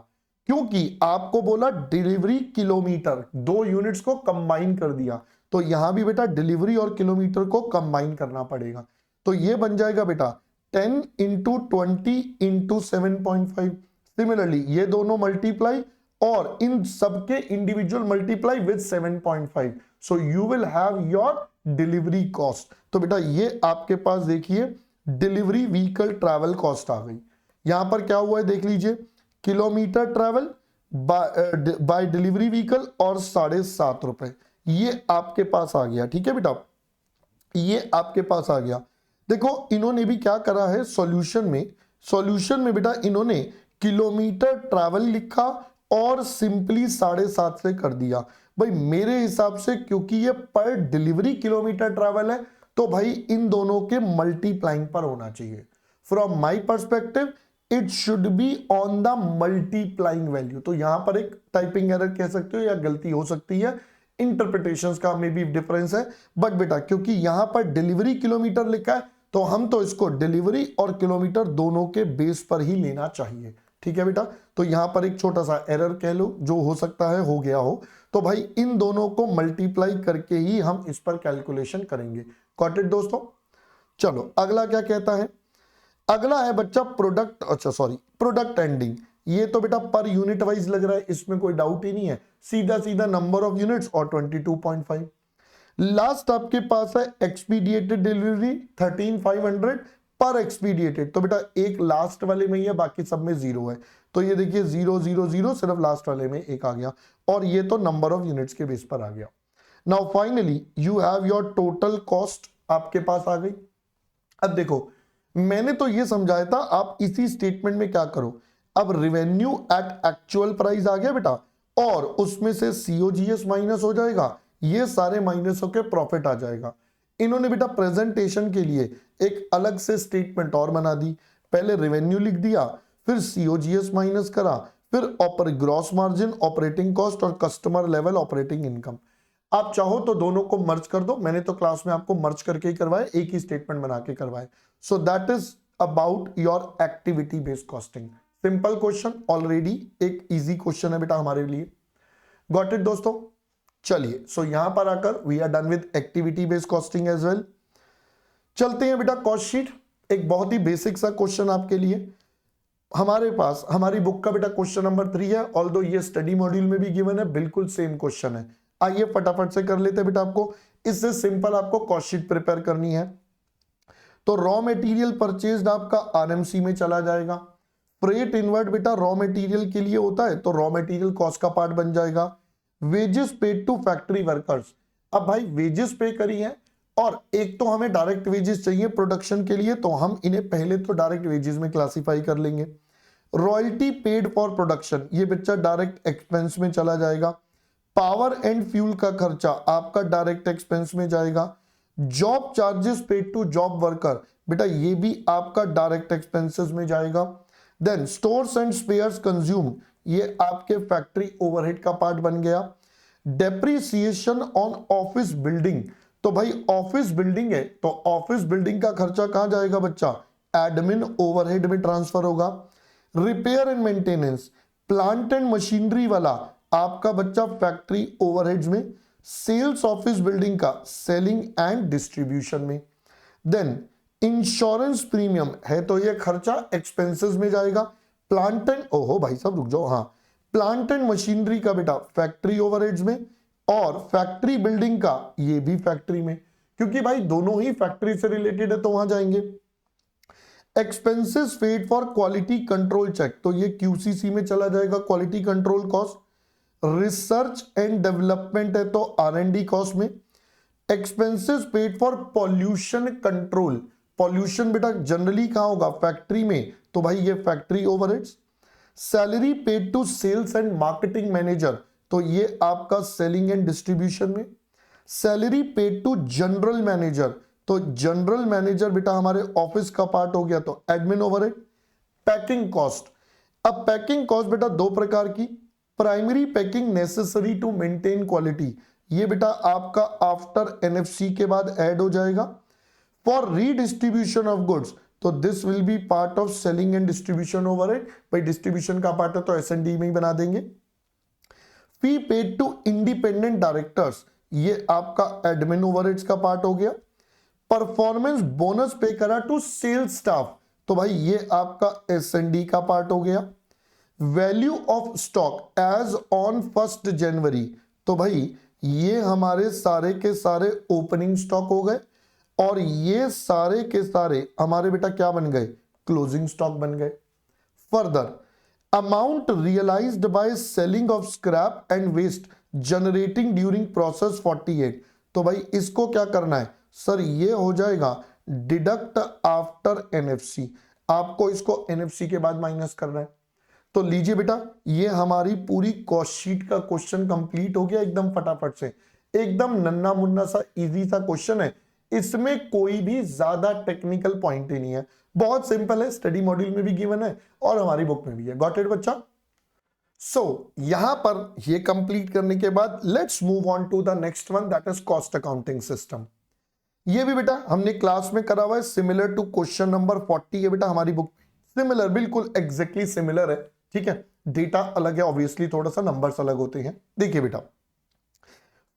क्योंकि आपको बोला डिलीवरी किलोमीटर, दो यूनिट्स को कंबाइन कर दिया, तो यहां भी बेटा डिलीवरी और किलोमीटर को कंबाइन करना पड़ेगा। तो ये बन जाएगा बेटा 10 इंटू 20 इंटू 7.5। सिमिलरली ये दोनों मल्टीप्लाई और इन सबके individual multiply with 7.5। So you will have your delivery cost. तो बेटा ये आपके पास देखिए डिलीवरी व्हीकल ट्रैवल कॉस्ट आ गई। यहां पर क्या हुआ है देख लीजिए, kilometre travel by delivery vehicle और 7.5 रुपए ये आपके पास आ गया। ठीक है बेटा, ये आपके पास आ गया। देखो इन्होंने भी क्या करा है सॉल्यूशन में बेटा इन्होंने किलोमीटर ट्रैवल लिखा और सिंपली 7.5 से कर दिया। भाई मेरे हिसाब से क्योंकि ये पर डिलीवरी किलोमीटर ट्रैवल है तो भाई इन दोनों के मल्टीप्लाइंग पर होना चाहिए। From my perspective it should be on the multiplying value. तो यहां पर एक टाइपिंग एरर कह सकते हो या गलती हो सकती है, इंटरप्रिटेशंस का मे बी डिफरेंस है। बट बेटा क्योंकि यहां पर डिलीवरी किलोमीटर लिखा है तो हम तो इसको डिलीवरी और किलोमीटर दोनों के बेस पर ही लेना चाहिए। ठीक है बेटा, तो यहां पर एक छोटा सा एरर कह लो जो हो सकता है हो गया हो। तो भाई इन दोनों को मल्टीप्लाई करके ही हम इस पर कैलकुलेशन करेंगे। गॉट इट दोस्तों। चलो अगला क्या कहता है, अगला है बच्चा प्रोडक्ट एंडिंग। ये तो बेटा पर यूनिट वाइज लग रहा है, इसमें कोई डाउट ही नहीं है, सीधा सीधा नंबर ऑफ यूनिट्स और 22.5। लास्ट आपके पास है एक्सपीडिएटेड डिलीवरी 13,500 पर एक्सपीडिएटेड। तो बेटा एक लास्ट वाले में ही है, बाकी सब में 0 है। तो ये देखिए 0 0 0 सिर्फ लास्ट वाले में एक आ गया और ये तो नंबर ऑफ यूनिट्स के बेस पर आ गया। Now finally you have your total cost आपके पास आ गई। अब देखो मैंने तो ये समझाया था, आप इसी स्टेटमेंट में क्या करो, अब रेवेन्यू एट एक्चुअल प्राइस आ गया बेटा और उसमें से सीओजीएस माइनस हो जाएगा, ये सारे माइनस होकर प्रॉफिट आ जाएगा। इन्होंने बेटा प्रेजेंटेशन के लिए एक अलग से स्टेटमेंट और बना दी, पहले रेवेन्यू लिख दिया, फिर सीओजीएस माइनस करा, फिर ग्रॉस मार्जिन, ऑपरेटिंग कॉस्ट और कस्टमर लेवल ऑपरेटिंग इनकम। आप चाहो तो दोनों को मर्ज कर दो, मैंने तो क्लास में आपको मर्ज करके ही करवाया, एक ही स्टेटमेंट बना के करवाए। सो that is about your activity based costing. Simple question, already एक इजी क्वेश्चन है बेटा हमारे लिए। गॉट इट दोस्तों। चलिए सो यहां पर आकर we are done with activity based costing as well. चलते हैं बेटा कॉस्ट शीट। एक बहुत ही बेसिक सा क्वेश्चन आपके लिए हमारे पास, हमारी बुक का बेटा क्वेश्चन नंबर 3 है, ऑल्दो ये स्टडी मॉड्यूल में भी गिवन है, बिल्कुल सेम क्वेश्चन है। आइए फटाफट से कर लेते हैं बेटा, आपको इससे सिंपल आपको कॉस्ट शीट प्रिपेयर करनी है। तो रॉ मटेरियल परचेज्ड आपका आरएमसी में चला जाएगा। फ्रेट इनवर्ट बेटा रॉ मटेरियल के लिए होता है तो रॉ मटेरियल कॉस्ट का पार्ट बन जाएगा। Wages paid to factory workers, अब भाई वेजेस पे करी है और एक तो हमें डायरेक्ट वेजेस चाहिए प्रोडक्शन के लिए, तो हम इन्हें पहले तो डायरेक्ट वेजेस में क्लासिफाई कर लेंगे। रॉयल्टी पेड फॉर प्रोडक्शन, ये बच्चा डायरेक्ट एक्सपेंस में चला जाएगा। पावर एंड फ्यूल का खर्चा आपका डायरेक्ट एक्सपेंस में जाएगा। Job charges paid to job worker, बेटा ये भी आपका डायरेक्ट एक्सपेंसेस में जाएगा। Then stores and spares consume, ये आपके फैक्ट्री ओवरहेड का पार्ट बन गया। डेप्रिसिएशन ऑन ऑफिस बिल्डिंग, तो भाई ऑफिस बिल्डिंग है तो ऑफिस बिल्डिंग का खर्चा कहां जाएगा बच्चा, एडमिन ओवरहेड में ट्रांसफर होगा। Repair and maintenance, plant and machinery वाला आपका बच्चा फैक्ट्री ओवरहेड्स में। सेल्स ऑफिस बिल्डिंग का सेलिंग एंड डिस्ट्रीब्यूशन में। देन इंश्योरेंस प्रीमियम है तो ये खर्चा एक्सपेंसेस में जाएगा। प्लांट एंड, ओहो भाई साहब रुक जाओ, हाँ प्लांट एंड मशीनरी का बेटा फैक्ट्री ओवरहेड्स में और फैक्ट्री बिल्डिंग का ये भी फैक्ट्री में, क्योंकि भाई दोनों ही फैक्ट्री से रिलेटेड है तो वहां जाएंगे। Expenses paid for quality control check, तो ये क्यूसीसी में चला जाएगा quality control cost. Research and development है तो आरएनडी कॉस्ट में। Expenses paid for pollution control, pollution बेटा जनरली कहां होगा, फैक्ट्री में, तो भाई ये factory overheads. Salary paid to sales and marketing manager, तो ये आपका सेलिंग एंड डिस्ट्रीब्यूशन में। Salary paid to general manager, तो जनरल मैनेजर बेटा हमारे ऑफिस का पार्ट हो गया तो एडमिन ओवरहेड। पैकिंग कॉस्ट, अब पैकिंग कॉस्ट बेटा दो प्रकार की, primary packing necessary to maintain quality, ये बेटा आपका आफ्टर एनएफसी के बाद ऐड हो जाएगा। फॉर रीडिस्ट्रीब्यूशन ऑफ गुड्स, तो this will be part of selling and distribution overhead, भाई डिस्ट्रीब्यूशन का पार्ट है तो एसएनडी में ही बना देंगे। Fee paid to independent directors, ये आपका एडमिन ओवरहेड्स का पार्ट हो गया। परफॉर्मेंस बोनस पे करा टू सेल्स स्टाफ, तो भाई ये आपका S&D का पार्ट हो गया। Value of stock as on 1 January, तो भाई ये हमारे सारे के सारे ओपनिंग स्टॉक हो गए और ये सारे के सारे हमारे बेटा क्या बन गए, क्लोजिंग स्टॉक बन गए। Further amount realised by selling of scrap and waste generating during process 48, तो भाई इसको क्या करना है सर, ये हो जाएगा डिडक्ट आफ्टर एनएफसी, आपको इसको एनएफसी के बाद माइनस करना है। तो लीजिए बेटा, ये हमारी पूरी कॉस्ट शीट का क्वेश्चन कंप्लीट हो गया एकदम फटाफट से। एकदम नन्ना मुन्ना सा इजी सा क्वेश्चन है, इसमें कोई भी ज्यादा टेक्निकल पॉइंट ही नहीं है, बहुत सिंपल है, स्टडी मॉड्यूल में भी गिवन है और हमारी बुक में भी है। गॉट इट बच्चा? सो यहां पर ये कंप्लीट करने के बाद let's move on to the next one, that is cost accounting system. ये भी बेटा हमने क्लास में करा हुआ है, सिमिलर टू क्वेश्चन नंबर 40 है बेटा हमारी बुक में, सिमिलर बिल्कुल एग्जैक्टली सिमिलर है, ठीक है। डेटा अलग है ऑब्वियसली, थोड़ा सा नंबर्स अलग होते हैं। देखिए बेटा,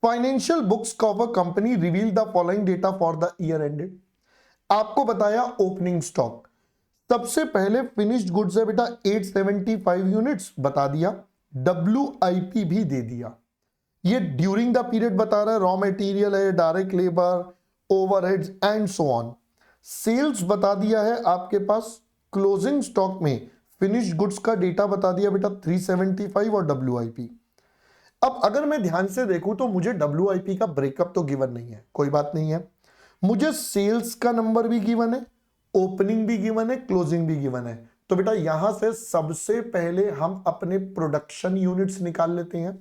financial books of a company reveal the following data for the year ended. आपको बताया ओपनिंग स्टॉक, सबसे पहले फिनिश्ड गुड्स है बेटा 875 यूनिट्स बता दिया, WIP भी दे दिया। ये ड्यूरिंग द पीरियड बता रहा है, रॉ मटेरियल है, direct labour, overheads and so on. Sales बता दिया है आपके पास, क्लोजिंग स्टॉक में फिनिश्ड गुड्स का डेटा बता दिया बेटा 375 और WIP। अब अगर मैं ध्यान से देखूं तो मुझे WIP का ब्रेकअप तो गिवन नहीं है, कोई बात नहीं है, मुझे सेल्स का नंबर भी गिवन है, ओपनिंग भी गिवन है, क्लोजिंग भी गिवन है। तो बेटा यहां से सबसे पहले हम अपने प्रोडक्शन यूनिट्स निकाल लेते हैं।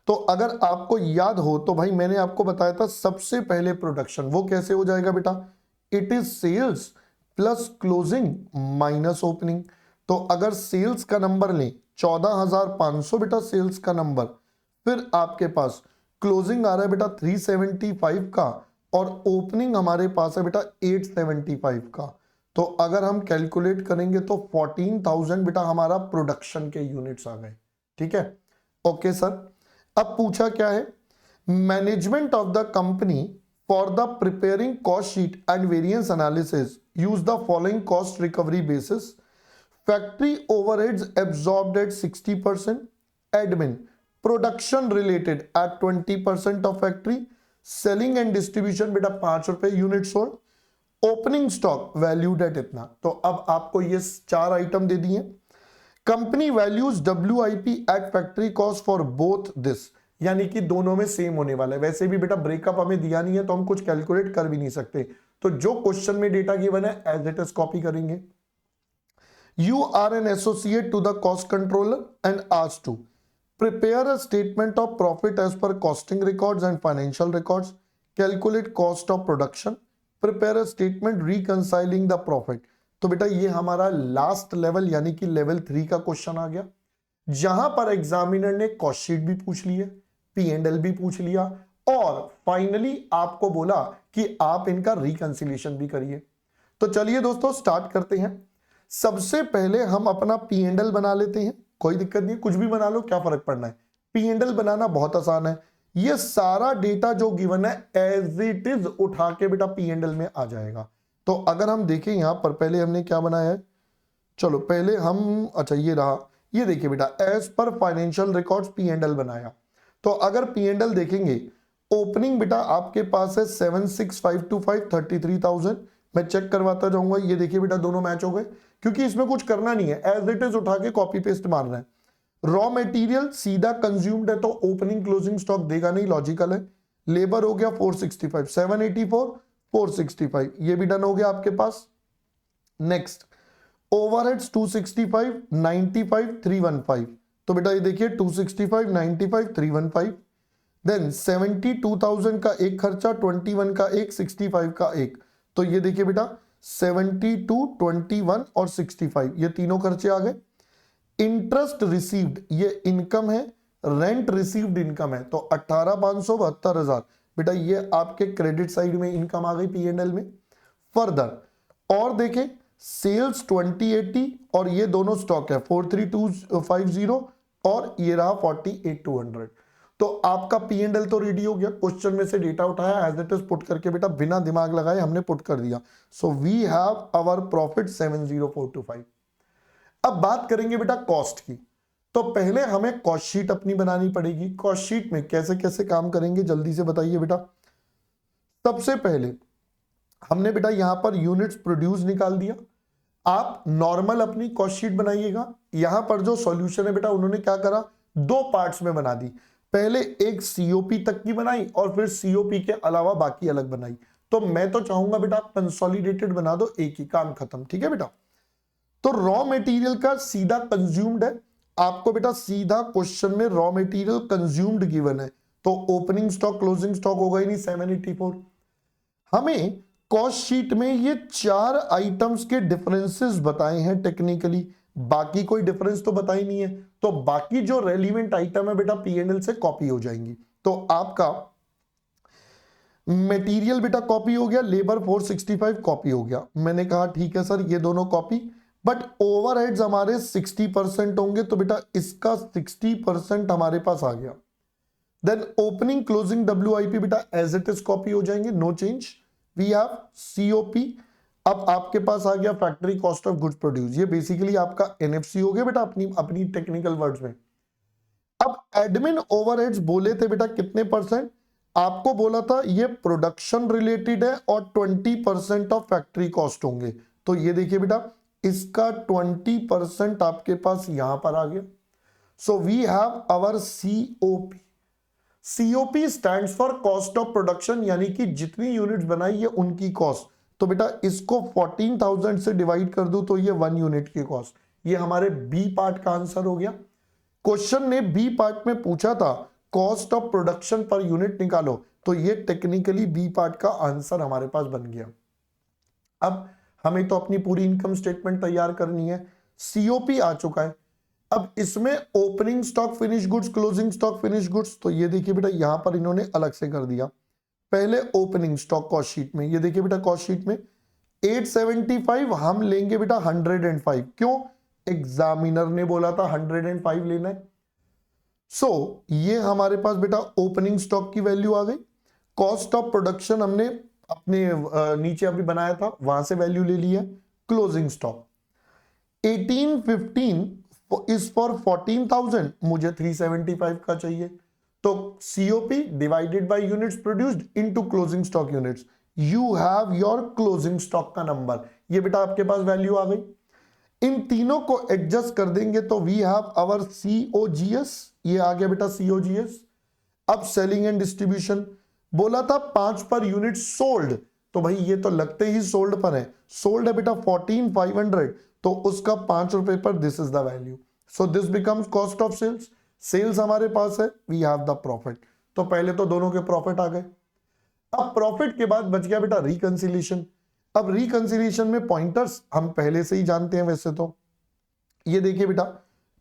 तो अगर आपको याद हो तो भाई मैंने आपको बताया था सबसे पहले प्रोडक्शन, वो कैसे हो जाएगा बेटा, it is sales plus closing minus opening. तो अगर सेल्स का नंबर लें 14,500 बेटा सेल्स का नंबर, फिर आपके पास क्लोजिंग आ रहा है बेटा 375 का और ओपनिंग हमारे पास है बेटा 875 का। तो अगर हम कैलकुलेट करेंगे तो 14,000 बेटा हमारा प्रोडक्शन के यूनिट्स आ गए, ठीक है। ओके सर, अब पूछा क्या है, management of the company for the preparing cost sheet and variance analysis use the following cost recovery basis. Factory overheads absorbed at 60%, admin production related at 20% of factory, selling and distribution बेटा 5 रुपए unit sold, opening stock valued at इतना। तो अब आपको ये 4 item दे दिए। Company values WIP at factory cost for both this, यानी कि दोनों में सेम होने वाला है। वैसे भी बेटा ब्रेकअप हमें दिया नहीं है तो हम कुछ कैलकुलेट कर भी नहीं सकते, तो जो क्वेश्चन में डेटा गिवन है एज इट इज कॉपी करेंगे। You are an associate to the cost controller and asked to prepare a statement of profit as per costing records and financial records, calculate cost of production, prepare a statement reconciling the profit। तो बेटा ये हमारा last level यानी कि level 3 का question आ गया, जहां पर एग्जामिनर ने कॉस्ट शीट भी पूछ ली है, P&L भी पूछ लिया और फाइनली आपको बोला कि आप इनका रिकंसिलिएशन भी करिए। तो चलिए दोस्तों स्टार्ट करते हैं। सबसे पहले हम अपना P&L बना लेते हैं, कोई दिक्कत नहीं, कुछ भी बना लो, क्या फर्क पड़ना है, P&L बनाना बहुत आसान है। ये सारा डेटा जो गिवन है एज इट इज उठा के बेटा P&L में आ जाएगा। तो अगर हम देखें यहां पर पहले हमने क्या बनाया है, चलो पहले हम, अच्छा ये रहा, ये देखिए बेटा as per financial records P&L बनाया। तो अगर P&L देखेंगे, ओपनिंग बेटा आपके पास है 76,525 33,000, मैं चेक करवाता जाऊंगा। ये देखिए बेटा दोनों मैच हो गए, क्योंकि इसमें कुछ करना नहीं है, एज इट इज उठा के कॉपी पेस्ट मारना है। रॉ मटेरियल सीधा कंज्यूम्ड है तो ओपनिंग क्लोजिंग स्टॉक देगा नहीं, लॉजिकल है। लेबर हो गया 465, 784 465, ये भी डन हो गया आपके पास। नेक्स्ट ओवरहेड्स 265 95 315, तो बेटा ये देखिए 265 95 315। देन 72,000 का एक खर्चा, 21 का एक, 65 का एक, तो ये देखिए बेटा 72 21 और 65 ये तीनों खर्चे आ गए। इंटरेस्ट रिसीव्ड ये इनकम है, रेंट रिसीव्ड इनकम है, तो 18,500 72,000 बेटा ये आपके क्रेडिट साइड में इनकम आ गई P&L में। फर्दर और देखें सेल्स 2080 और ये दोनों स्टॉक है 43250 और ये रहा 48,200। तो आपका पी एंड एल तो रेडी हो गया, क्वेश्चन में से डेटा उठाया, एज इट इज पुट करके बेटा बिना दिमाग लगाए हमने पुट कर दिया। So we have our profit 70425। अब बात करेंगे बेटा कॉस्ट की। तो पहले हमें कॉस्ट शीट अपनी बनानी पड़ेगी। कॉस्ट शीट में कैसे कैसे काम करेंगे जल्दी से बताइए बेटा। सबसे पहले हमने बेटा यहां पर यूनिट्स प्रोड्यूस निकाल दिया। आप नॉर्मल अपनी कॉस्ट शीट बनाइएगा। यहां पर जो सॉल्यूशन है बेटा उन्होंने क्या करा, दो पार्ट्स में बना दी। पहले एक सीओपी तक की बनाई और फिर सीओपी के अलावा बाकी अलग बनाई। तो मैं तो चाहूंगा बेटा कंसोलिडेटेड बना दो, एक ही काम खत्म। ठीक है बेटा। तो रॉ मटेरियल का सीधा कंज्यूम्ड है, आपको बेटा सीधा क्वेश्चन में रॉ मटेरियल कंज्यूम्ड गिवन है, तो ओपनिंग स्टॉक क्लोजिंग स्टॉक होगा ही नहीं 784। हमें कॉस्ट शीट में ये चार आइटम्स के डिफरेंसेस बताए हैं टेक्निकली, बाकी कोई डिफरेंस तो बताई नहीं है। तो बाकी जो रेलिवेंट आइटम है बेटा पी एंड एल से कॉपी हो जाएंगी। तो आपका मटेरियल बेटा कॉपी हो गया, लेबर 465 कॉपी हो गया। मैंने कहा ठीक है सर ये दोनों कॉपी, बट ओवरहेड्स हमारे 60% होंगे, तो बेटा इसका 60% हमारे पास आ गया। देन ओपनिंग क्लोजिंग WIP बेटा एज इट इज कॉपी हो जाएंगे, no change. We have COP। अब आपके पास आ गया factory cost of goods produce, ये बेसिकली आपका NFC हो गया बेटा अपनी टेक्निकल वर्ड्स में। अब एडमिन ओवरहेड्स बोले थे बेटा कितने %, आपको बोला था ये प्रोडक्शन रिलेटेड है और 20% ऑफ फैक्ट्री कॉस्ट होंगे। तो ये देखिए बेटा इसका 20% आपके पास यहां पर आ गया। So we have our COP। COP stands for cost of production, यानी कि जितनी यूनिट्स बनाई है उनकी कॉस्ट। तो बेटा इसको 14,000 से डिवाइड कर दूं तो ये 1 यूनिट की कॉस्ट। ये हमारे बी पार्ट का आंसर हो गया। क्वेश्चन ने बी पार्ट में पूछा था cost of production per unit निकालो, तो ये टेक्निकली बी पार्ट का आंसर हमारे पास बन गया। अब हमें तो अपनी पूरी इनकम स्टेटमेंट तैयार करनी है। COP आ चुका है। अब इसमें opening stock finish goods, closing stock finish goods, तो ये देखिए बेटा यहां पर इन्होंने अलग से कर दिया। पहले ओपनिंग स्टॉक कॉस्ट शीट में, ये देखिए बेटा कॉस्ट शीट में 875 हम लेंगे बेटा 105। क्यों, एग्जामिनर ने बोला था 105 लेना है। सो ये हमारे पास बेटा ओपनिंग स्टॉक की वैल्यू आ गई। कॉस्ट ऑफ प्रोडक्शन हमने अपने नीचे अभी बनाया था वहां से वैल्यू ले ली है। क्लोजिंग स्टॉक 1815 इज फॉर 14,000, मुझे 375 का चाहिए। तो COP divided by units produced into closing stock units, you have your closing stock का नंबर। ये बेटा आपके पास वैल्यू आ गई। इन तीनों को एडजस्ट कर देंगे तो वी हैव आवर COGS, ये आ गया बेटा COGS। अब सेलिंग एंड डिस्ट्रीब्यूशन बोला था 5 पर यूनिट सोल्ड, तो भाई ये तो लगते ही सोल्ड पर है। सोल्ड है बेटा 14,500, तो उसका 5 रुपए पर this is the value. So this becomes cost of sales. Sales हमारे पास है, वी हैव द प्रॉफिट। तो पहले तो दोनों के प्रॉफिट आ गए। अब प्रॉफिट के बाद बच गया बेटा रिकंसिलिएशन। अब रिकंसिलिएशन में पॉइंटर्स हम पहले से ही जानते हैं वैसे तो। ये देखिए बेटा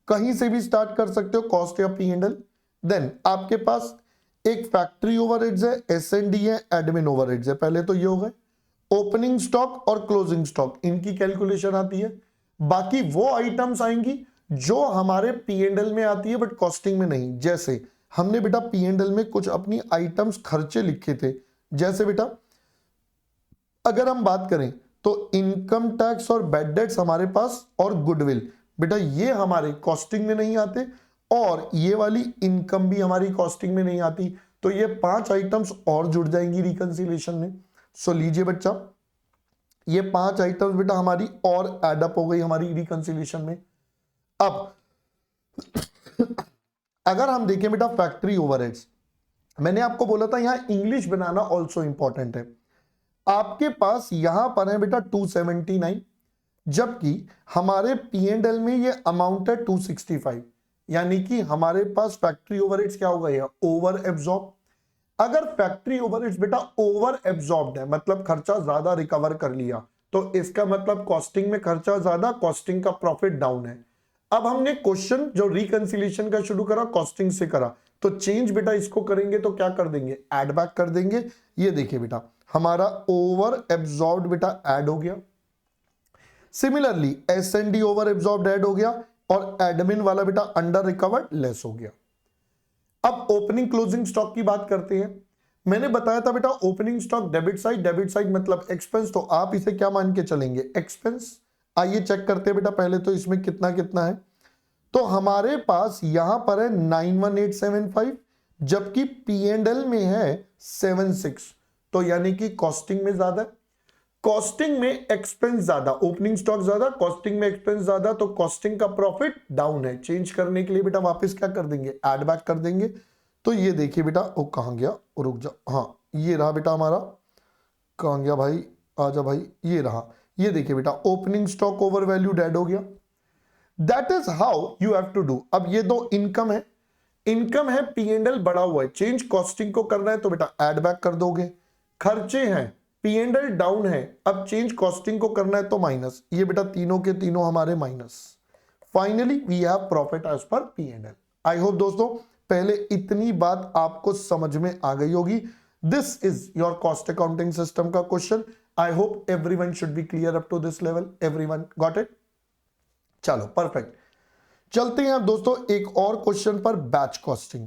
कहीं से भी स्टार्ट कर सकते हो, कॉस्ट या P&L। देन आपके पास एक फैक्ट्री ओवरहेड्स है, S&D है, एडमिन ओवरहेड्स है। पहले तो ये हो गए। ओपनिंग स्टॉक और क्लोजिंग स्टॉक इनकी कैलकुलेशन आती है। बाकी वो आइटम्स आएंगी जो हमारे P&L में आती है बट कॉस्टिंग में नहीं। जैसे हमने बेटा P&L में कुछ अपनी आइटम्स खर्चे लिखे थे, जैसे बेटा अगर हम बात करें तो इनकम टैक्स और बैड डेट्स हमारे पास और गुडविल, बेटा ये हमारे कॉस्टिंग में नहीं आते, और ये वाली इनकम भी हमारी कॉस्टिंग में नहीं आती। तो ये 5 आइटम्स और जुड़ जाएंगी रिकंसिलिएशन में। सो लीजिए बच्चा ये 5 आइटम्स बेटा हमारी और एडअप हो गई हमारी रिकंसिलिएशन में। अब अगर हम देखें बेटा फैक्ट्री ओवरहेड्स, मैंने आपको बोला था यहां इंग्लिश बनाना ऑल्सो इंपॉर्टेंट है। आपके पास यहां पर है बेटा 279, जबकि हमारे P&L में ये अमाउंट है 265, यानी कि हमारे पास फैक्ट्री ओवरहेड्स क्या हो गया, ओवर एब्जॉर्ब। अगर फैक्ट्री ओवरहेड्स बेटा ओवर एब्जॉर्ब्ड है, मतलब खर्चा ज्यादा रिकवर कर लिया, तो इसका मतलब कॉस्टिंग में खर्चा ज्यादा, कॉस्टिंग का प्रॉफिट डाउन है। अब हमने क्वेश्चन जो रिकंसिलिएशन का शुरू करा कॉस्टिंग से करा, तो चेंज बेटा इसको करेंगे तो क्या कर देंगे, एड बैक कर देंगे। ये देखिए बेटा हमारा ओवर एब्जॉर्ब्ड बेटा ऐड हो गया। Similarly S&D over absorbed add हो गया, और एडमिन वाला बेटा अंडर रिकवर्ड लेस हो गया। अब ओपनिंग क्लोजिंग स्टॉक की बात करते हैं। मैंने बताया था बेटा ओपनिंग स्टॉक डेबिट साइड मतलब एक्सपेंस, तो आप इसे क्या मान के चलेंगे, एक्सपेंस। आइए चेक करते हैं बेटा, पहले तो इसमें कितना कितना है। तो हमारे पास यहां पर है 91875, जबकि P&L में है 76, तो यानी कि कॉस्टिंग में ज्यादा, कॉस्टिंग में एक्सपेंस ज्यादा, ओपनिंग स्टॉक ज्यादा, कॉस्टिंग में एक्सपेंस ज्यादा, तो कॉस्टिंग का प्रॉफिट डाउन है। चेंज करने के लिए बेटा वापस क्या कर देंगे, ऐड बैक कर देंगे। तो ये देखिए बेटा, वो कहां गया, रुक जा, हाँ ये रहा बेटा हमारा, कहां गया भाई, आजा भाई, ये रहा। ये देखिए बेटा opening stock over value dead हो गया। That is how you have to do. अब ये दो इनकम है, इनकम है, P&L बढ़ा हुआ है, चेंज कॉस्टिंग को करना है तो बेटा ऐड बैक कर दोगे। खर्चे हैं, P&L डाउन है, अब चेंज कॉस्टिंग को करना है तो माइनस, ये बेटा तीनों के तीनों हमारे minus. Finally we have profit as per P&L। I hope दोस्तों पहले इतनी बात आपको समझ में आ गई होगी। This is your cost accounting system का question. I hope everyone should be clear up to this level. Everyone got it? चलो परफेक्ट, चलते हैं अब दोस्तों एक और क्वेश्चन पर, बैच कॉस्टिंग।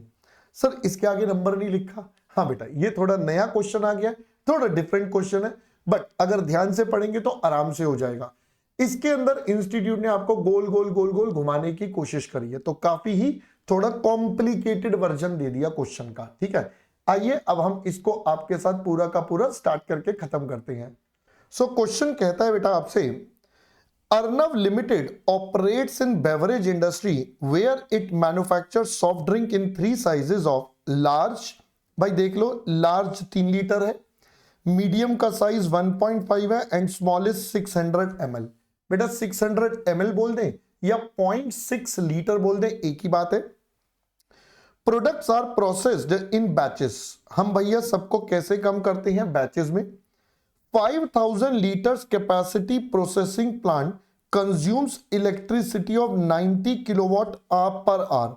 सर इसके आगे नंबर नहीं लिखा। हाँ बेटा ये थोड़ा नया क्वेश्चन आ गया, थोड़ा डिफरेंट क्वेश्चन है, बट अगर ध्यान से पढ़ेंगे तो आराम से हो जाएगा। इसके अंदर इंस्टीट्यूट ने आपको गोल गोल गोल गोल घुमाने की कोशिश करी है, तो काफी ही थोड़ा कॉम्प्लिकेटेड वर्जन दे दिया क्वेश्चन का, ठीक है। आइए अब हम इसको आपके साथ पूरा का पूरा स्टार्ट करके खत्म करते हैं। सो क्वेश्चन कहता है बेटा आपसे, Arnav Limited operates in beverage industry where it manufactures soft drink in 3 sizes of large, भाई देख लो large 3 लीटर है, मीडियम का साइज 1.5 है एंड स्मॉल इज 600 ml। बेटा 600 ml बोल दें या 0.6 लीटर बोल दें, एक ही बात है। Products are processed in batches, हम भैया सबको कैसे कम करते हैं, बैचेस में। 5000 liters capacity processing plant consumes electricity of 90 kilowatt hour per hour.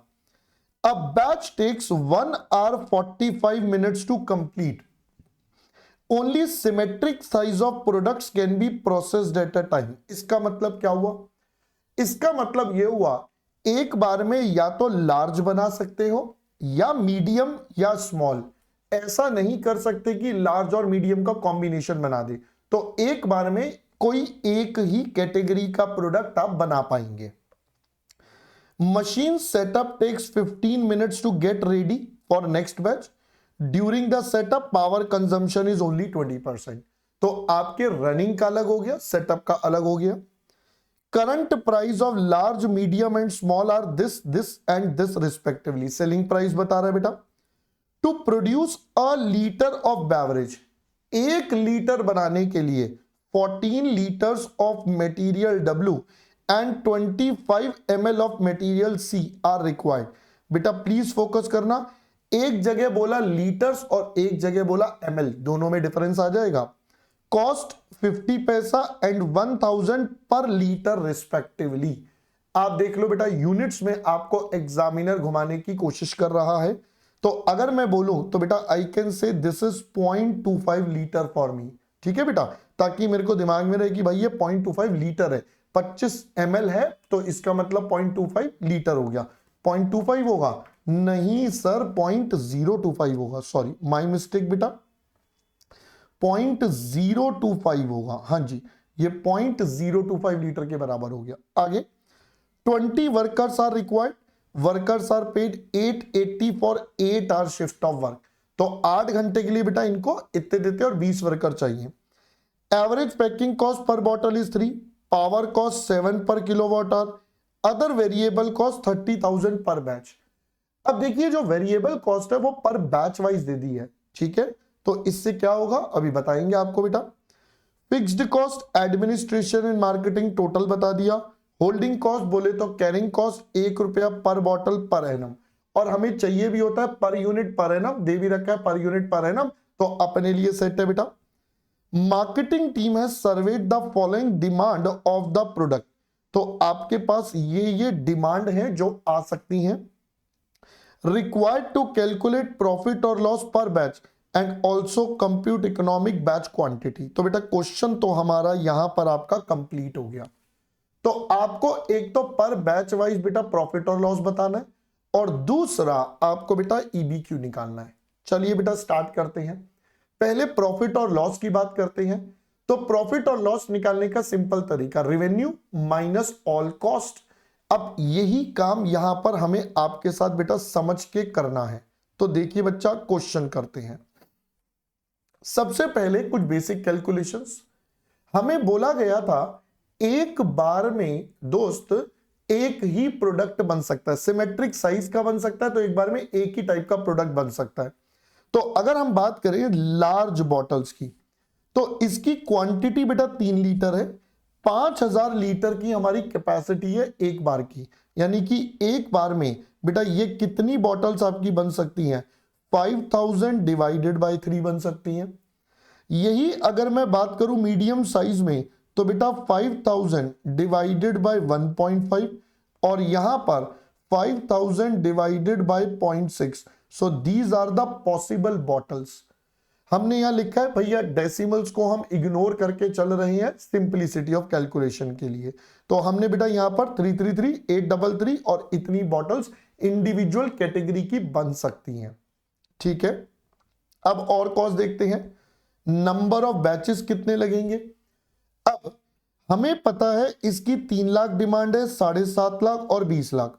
A batch takes 1 hour 45 minutes to complete. Only symmetric size of products can be processed at a time. इसका मतलब क्या हुआ, इसका मतलब यह हुआ एक बार में या तो लार्ज बना सकते हो या मीडियम या स्मॉल, ऐसा नहीं कर सकते कि लार्ज और मीडियम का कॉम्बिनेशन बना दे, तो एक बार में कोई एक ही कैटेगरी का प्रोडक्ट आप बना पाएंगे। Machine setup takes 15 minutes to get ready for next batch. During the setup power consumption is only 20%। तो आपके रनिंग का अलग हो गया, सेटअप का अलग हो गया। Current price of large medium and small are this this and this respectively. Selling price बता रहा है बेटा, to produce a litre of beverage, 1 litre बनाने के लिए 14 litres of material W and 25 ml of material C are required. बेटा please focus करना, एक जगह बोला लीटर्स और एक जगह बोला ml, दोनों में डिफरेंस आ जाएगा। कॉस्ट 50 पैसा एंड 1000 पर लीटर रिस्पेक्टिवली। आप देख लो बेटा यूनिट्स में आपको एग्जामिनर घुमाने की कोशिश कर रहा है, तो अगर मैं बोलूं तो बेटा I can say this is 0.25 litre for me, ठीक है बेटा, ताकि मेरे को दिमाग में रहे कि भाई ये 0.25 लीटर है, 25 ml है तो इसका मतलब 0.25 लीटर हो गया। 0.25 होगा नहीं सर, 0.025 होगा, सॉरी माय मिस्टेक बेटा, 0.025 होगा, हाँ जी ये 0.025 लीटर के बराबर हो गया। आगे 20 workers are required, workers are paid 880 for 8 hour shift of work. तो 8 घंटे के लिए बेटा इनको इतने देते और 20 वर्कर चाहिए। Average packing cost per bottle is 3, power cost 7 पर kilowatt hour, other variable cost 30,000 पर बैच। अब देखिए जो वेरिएबल कॉस्ट है वो पर बैच वाइज दे दी है, ठीक है, तो इससे क्या होगा अभी बताएंगे आपको बेटा। Fixed cost administration and marketing total बता दिया। होल्डिंग कॉस्ट बोले तो कैरिंग कॉस्ट 1 रुपया पर बॉटल पर एनम, और हमें चाहिए भी होता है पर यूनिट पर एनम, दे भी रखा है पर यूनिट पर एनम, तो अपने लिए सेट है बेटा। मार्केटिंग टीम है served the following demand of the product, तो आपके पास ये डिमांड है जो आ सकती हैं। रिक्वायर्ड टू कैलकुलेट प्रॉफिट और लॉस पर batch and also compute economic batch quantity. तो बेटा क्वेश्चन तो हमारा यहां पर आपका कंप्लीट हो गया। तो आपको एक तो पर बैच वाइज बेटा प्रॉफिट और लॉस बताना है, और दूसरा आपको बेटा EBQ निकालना है। चलिए बेटा स्टार्ट करते हैं। पहले प्रॉफिट और लॉस की बात करते हैं। तो प्रॉफिट और लॉस निकालने का सिंपल तरीका रेवेन्यू माइनस ऑल कॉस्ट। अब यही काम यहां पर हमें आपके साथ बेटा समझ के करना है। तो देखिए बच्चा क्वेश्चन करते हैं। सबसे पहले कुछ बेसिक कैलकुलेशंस। हमें बोला गया था एक बार में दोस्त एक ही प्रोडक्ट बन सकता है, सिमेट्रिक साइज का बन सकता है, तो एक बार में एक ही टाइप का प्रोडक्ट बन सकता है। तो अगर हम बात करें लार्ज बॉटल्स की, तो इसकी क्वांटिटी बेटा 3 लीटर है। 5000 लीटर की हमारी कैपेसिटी है एक बार की, यानी कि एक बार में बेटा ये कितनी बॉटल्स आपकी बन सकती हैं? 5000 डिवाइडेड बाय 3 बन सकती हैं। यही अगर मैं बात करूं मीडियम साइज में, तो बेटा 5000 डिवाइडेड बाय 1.5 और यहां पर 5000 divided by 0.6। So these are the possible bottles. हमने यहां लिखा है भैया डेसिमल्स को हम इग्नोर करके चल रहे हैं सिंपलिसिटी ऑफ कैलकुलेशन के लिए। तो हमने बेटा यहां पर 333, 833 और इतनी बॉटल्स इंडिविजुअल कैटेगरी की बन सकती हैं। ठीक है, अब और कॉस्ट देखते हैं। नंबर ऑफ बैचेस कितने लगेंगे? अब हमें पता है इसकी 3 लाख डिमांड है, 7.5 लाख और 20 लाख।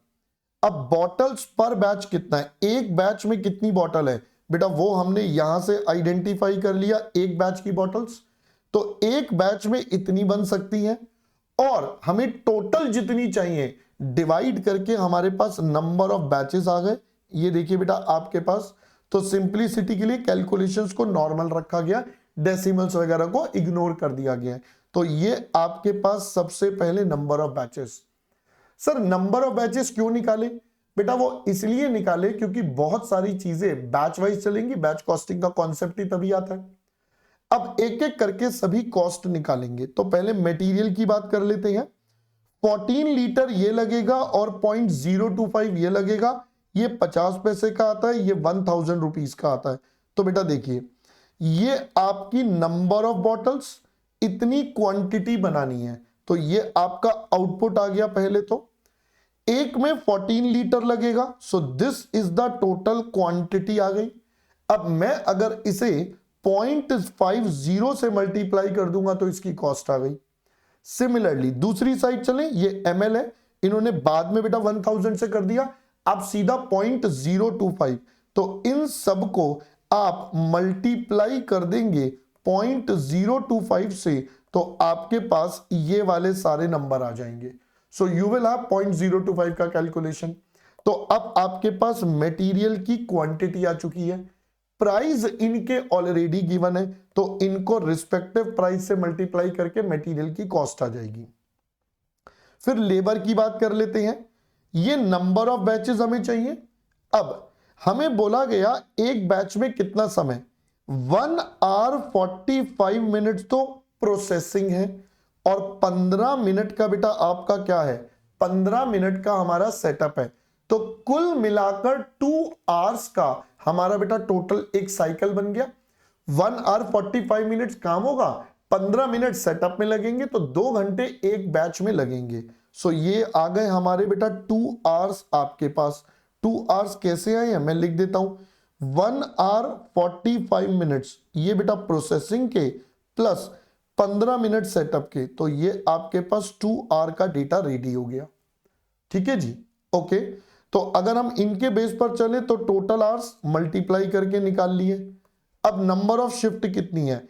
अब बॉटल्स पर बैच कितना है? एक बैच में कितनी बॉटल है बेटा, वो हमने यहां से आइडेंटिफाई कर लिया, एक बैच की बॉटल्स। तो एक बैच में इतनी बन सकती है और हमें टोटल जितनी चाहिए डिवाइड करके हमारे पास नंबर ऑफ बैचेस आ गए। ये देखिए बेटा आपके पास। तो सिंपलिसिटी के लिए कैलकुलेशंस को नॉर्मल रखा गया, डेसिमल्स वगैरह को इग्नोर कर दिया गया है। तो ये आपके पास सबसे पहले number of batches. Sir number of batches क्यों निकाले? बेटा वो इसलिए निकाले क्योंकि बहुत सारी चीजें बैच वाइज चलेंगी, बैच कॉस्टिंग का कॉन्सेप्ट ही तभी आता है। अब एक एक करके सभी कॉस्ट निकालेंगे। तो पहले मटेरियल की बात कर लेते हैं। 14 लीटर ये लगेगा और 0.025 ये लगेगा। ये 50 पैसे का आता है, ये 1000 रुपीज का आता है। तो बेटा देखिए ये आपकी नंबर ऑफ बॉटल्स, इतनी क्वांटिटी बनानी है, तो ये आपका आउटपुट आ गया। पहले तो एक में 14 लीटर लगेगा, so this is the total quantity आ गई। अब मैं अगर इसे 0.50 से मल्टीप्लाई कर दूंगा तो इसकी कॉस्ट आ गई। सिमिलरली दूसरी साइड चलें, ये ml है, इन्होंने बाद में बेटा 1000 से कर दिया, आप सीधा 0.025। तो इन सब को आप मल्टीप्लाई कर देंगे 0.025 से, तो आपके पास ये वाले सारे नंबर आ जाएंगे। सो यू विल हैव 0.025 का कैलकुलेशन। तो अब आपके पास मटेरियल की क्वांटिटी आ चुकी है, प्राइस इनके ऑलरेडी गिवन है, तो इनको रिस्पेक्टिव प्राइस से मल्टीप्लाई करके मटेरियल की कॉस्ट आ जाएगी। फिर लेबर की बात कर लेते हैं। ये नंबर ऑफ बैचेस हमें चाहिए। अब हमें बोला गया एक बैच में कितना समय, 1 आवर 45 मिनट तो प्रोसेसिंग है और 15 मिनट का बेटा आपका क्या है, 15 मिनट का हमारा सेटअप है। तो कुल मिलाकर 2 आवर्स का हमारा बेटा टोटल एक साइकिल बन गया। 1 आवर 45 मिनट काम होगा, 15 मिनट सेटअप में लगेंगे, तो 2 घंटे एक बैच में लगेंगे। सो ये आ गए हमारे बेटा 2 आवर्स आपके पास। 2 आवर्स कैसे आए हैं मैं लिख देता हूं। 1 आवर 45 मिनट्स ये बेटा प्रोसेसिंग के प्लस 15 मिनट सेटअप के, तो ये आपके पास 2 आवर का डेटा रेडी हो गया। ठीक है जी, ओके। तो अगर हम इनके बेस पर चले तो टोटल आवर्स मल्टीप्लाई करके निकाल लिए। अब नंबर ऑफ शिफ्ट कितनी है,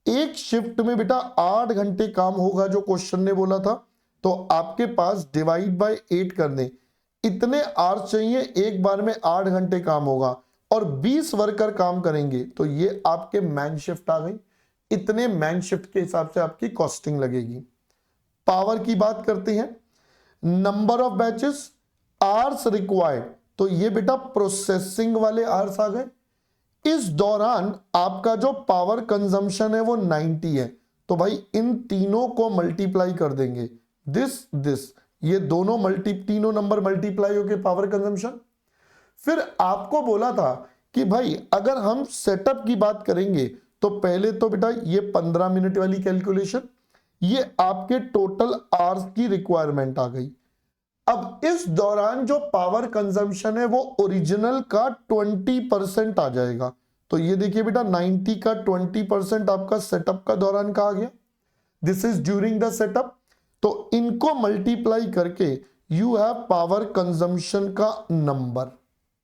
एक शिफ्ट में बेटा 8 घंटे काम होगा जो क्वेश्चन ने बोला था। तो आपके पास डिवाइड बाय 8 कर दें, इतने आवर्स चाहिए, एक बार में 8 घंटे काम होगा और 20 वर्कर काम करेंगे, तो ये आपके मैन शिफ्ट आ गई। इतने मैन शिफ्ट के हिसाब से आपकी कॉस्टिंग लगेगी। पावर की बात करते हैं, number of batches, hours required, तो ये बेटा प्रोसेसिंग वाले आवर्स आ गए। इस दौरान आपका जो पावर कंजम्पशन है वो 90 है, तो भाई इन तीनों को मल्टीप्लाई कर देंगे, दिस ये तीनों नंबर मल्टीप्लाई होके पावर कंजम्पशन। फिर आपको बोला था कि भाई अगर हम सेटअप की बात करेंगे तो पहले तो बेटा ये 15 मिनट वाली कैलकुलेशन, ये आपके टोटल आवर्स की रिक्वायरमेंट आ गई। अब इस दौरान जो पावर कंजम्पशन है वो ओरिजिनल का 20% आ जाएगा। तो ये देखिए बेटा 90 का 20% आपका सेटअप का दौरान का आ गया, this is during the setup. तो इनको मल्टीप्लाई करके यू हैव पावर कंजम्पशन का नंबर,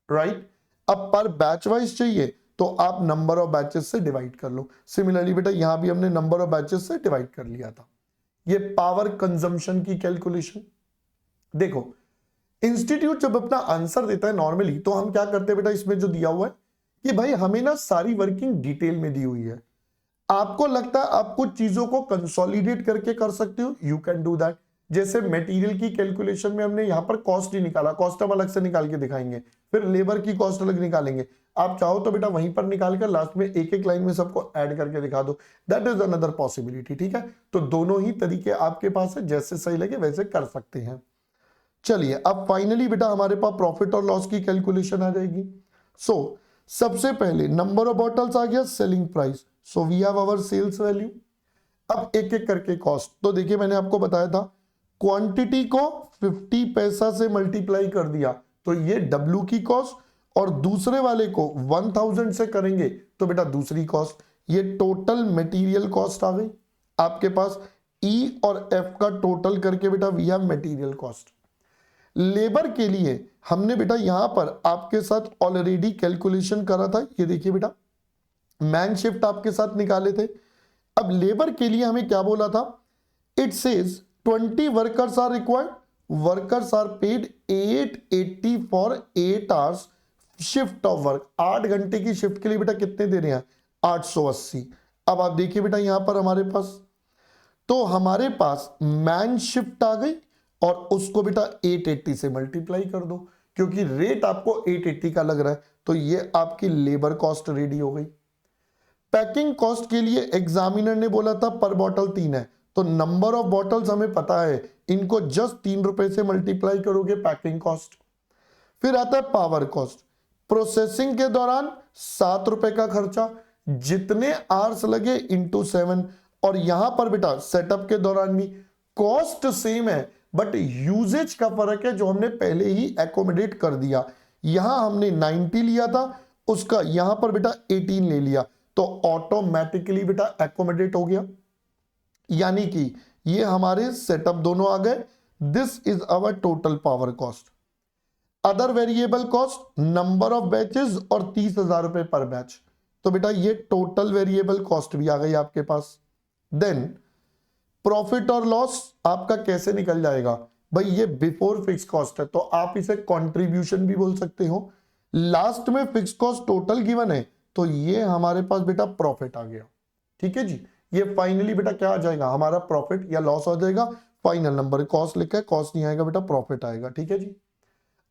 राइट। अब पर बैच वाइज चाहिए तो आप नंबर ऑफ बैचेस से डिवाइड कर लो। सिमिलरली बेटा यहां भी हमने नंबर ऑफ बैचेस से डिवाइड कर लिया था। ये पावर कंजम्पशन की कैलकुलेशन। देखो इंस्टीट्यूट जब अपना आंसर देता है नॉर्मली तो हम क्या करते हैं बेटा, इसमें जो दिया हुआ है कि भाई हमें ना सारी वर्किंग डिटेल में दी हुई है, आपको लगता है आप कुछ चीजों को कंसोलिडेट करके कर सकते हो, यू कैन डू दैट। जैसे मटेरियल की कैलकुलेशन में हमने यहां पर कॉस्ट ही निकाला, कॉस्ट हम अलग से निकाल के दिखाएंगे, फिर लेबर की कॉस्ट अलग निकालेंगे। आप चाहो तो बेटा वहीं पर निकाल कर लास्ट में एक एक लाइन में सबको ऐड करके दिखा दो, दैट इज अनदर पॉसिबिलिटी। ठीक है, तो दोनों ही तरीके आपके पास है, जैसे सही लगे वैसे कर सकते हैं। चलिए अब फाइनली बेटा हमारे पास प्रॉफिट और लॉस की कैलकुलेशन आ जाएगी। सो सबसे पहले नंबर ऑफ बॉटल्स आ गया, selling price, so we have our sales value. अब एक एक करके कॉस्ट, तो देखिए मैंने आपको बताया था क्वांटिटी को 50 पैसा से मल्टीप्लाई कर दिया तो ये W की कॉस्ट, और दूसरे वाले को 1000 से करेंगे तो बेटा दूसरी कॉस्ट, ये टोटल मटेरियल कॉस्ट आ गई आपके पास। E और F का टोटल करके बेटा we have material cost. Labour के लिए हमने बेटा यहां पर आपके साथ ऑलरेडी कैलकुलेशन करा था, ये देखिए बेटा मैन शिफ्ट आपके साथ निकाले थे। अब लेबर के लिए हमें क्या बोला था, it says 20 workers are required, workers are paid 880 for 8 hours shift of work. 8 घंटे की शिफ्ट के लिए बेटा कितने दे रहे हैं, 880। अब आप देखिए बेटा यहां पर हमारे पास, तो हमारे पास मैन शिफ्ट आ गई और उसको बेटा 880 से मल्टीप्लाई कर दो, क्योंकि रेट आपको 880 का लग रहा है तो ये आपकी लेबर कॉस्ट रेडी हो गई। पैकिंग कॉस्ट के लिए एग्जामिनर ने बोला था पर बॉटल 3 है, तो नंबर ऑफ बॉटल्स हमें पता है, इनको जस्ट 3 रुपए से मल्टीप्लाई करोगे पैकिंग कॉस्ट। फिर आता है पावर कॉस्ट, प्रोसेसिंग के दौरान 7 रुपए का खर्चा, जितने आवर्स लगे इंटू 7, और यहां पर बेटा सेटअप के दौरान भी कॉस्ट सेम है बट यूजेज का फर्क है, जो हमने पहले ही एकोमोडेट कर दिया। यहां हमने 90 लिया था, उसका यहां पर बेटा 18 ले लिया, तो ऑटोमेटिकली बेटा एकोमोडेट हो गया, यानी कि ये हमारे सेटअप दोनों आ गए। This is our total power cost. Other variable cost, number of batches और 30,000 रुपए पर बैच, तो बेटा ये टोटल वेरिएबल कॉस्ट भी आ गई आपके पास। देन प्रॉफिट और लॉस आपका कैसे निकल जाएगा, भाई ये बिफोर फिक्स कॉस्ट है तो आप इसे कंट्रीब्यूशन भी बोल सकते हो। लास्ट में फिक्स कॉस्ट टोटल गिवन है तो ये हमारे पास बेटा प्रॉफिट आ गया। ठीक है जी, ये फाइनली बेटा क्या आ जाएगा, हमारा प्रॉफिट या लॉस आ जाएगा। फाइनल नंबर कॉस्ट लिखा है, कॉस्ट नहीं आएगा बेटा प्रॉफिट आएगा। ठीक है जी,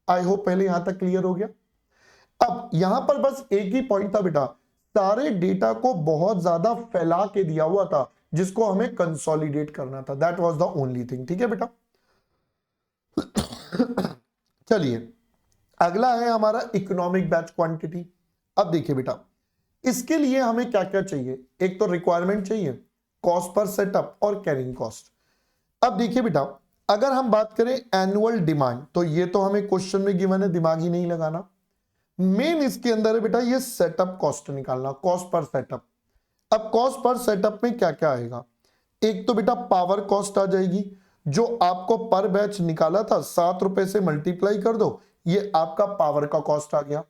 आई होप पहले यहां तक क्लियर हो गया। अब यहां पर बस एक ही पॉइंट था बेटा, सारे डेटा को बहुत ज्यादा फैला के दिया हुआ था जिसको हमें कंसोलिडेट करना था, that was the only thing. ठीक है बेटा, चलिए अगला है हमारा इकोनॉमिक बैच क्वांटिटी। अब देखिए बेटा इसके लिए हमें क्या क्या चाहिए, एक तो रिक्वायरमेंट चाहिए, कॉस्ट पर सेटअप और कैरिंग कॉस्ट। अब देखिए बेटा अगर हम बात करें एनुअल डिमांड तो ये तो हमें क्वेश्चन में गिवन है, दिमाग ही नहीं लगाना। मेन इसके अंदर है बेटा ये सेटअप कॉस्ट निकालना, कॉस्ट पर सेटअप। अब कॉस्ट पर सेटअप में क्या क्या आएगा, एक तो बेटा पावर कॉस्ट आ जाएगी, जो आपको पर बैच निकाला था 7 रुपए से मल्टीप्लाई कर दो, ये आपका पावर का कॉस्ट आ गया।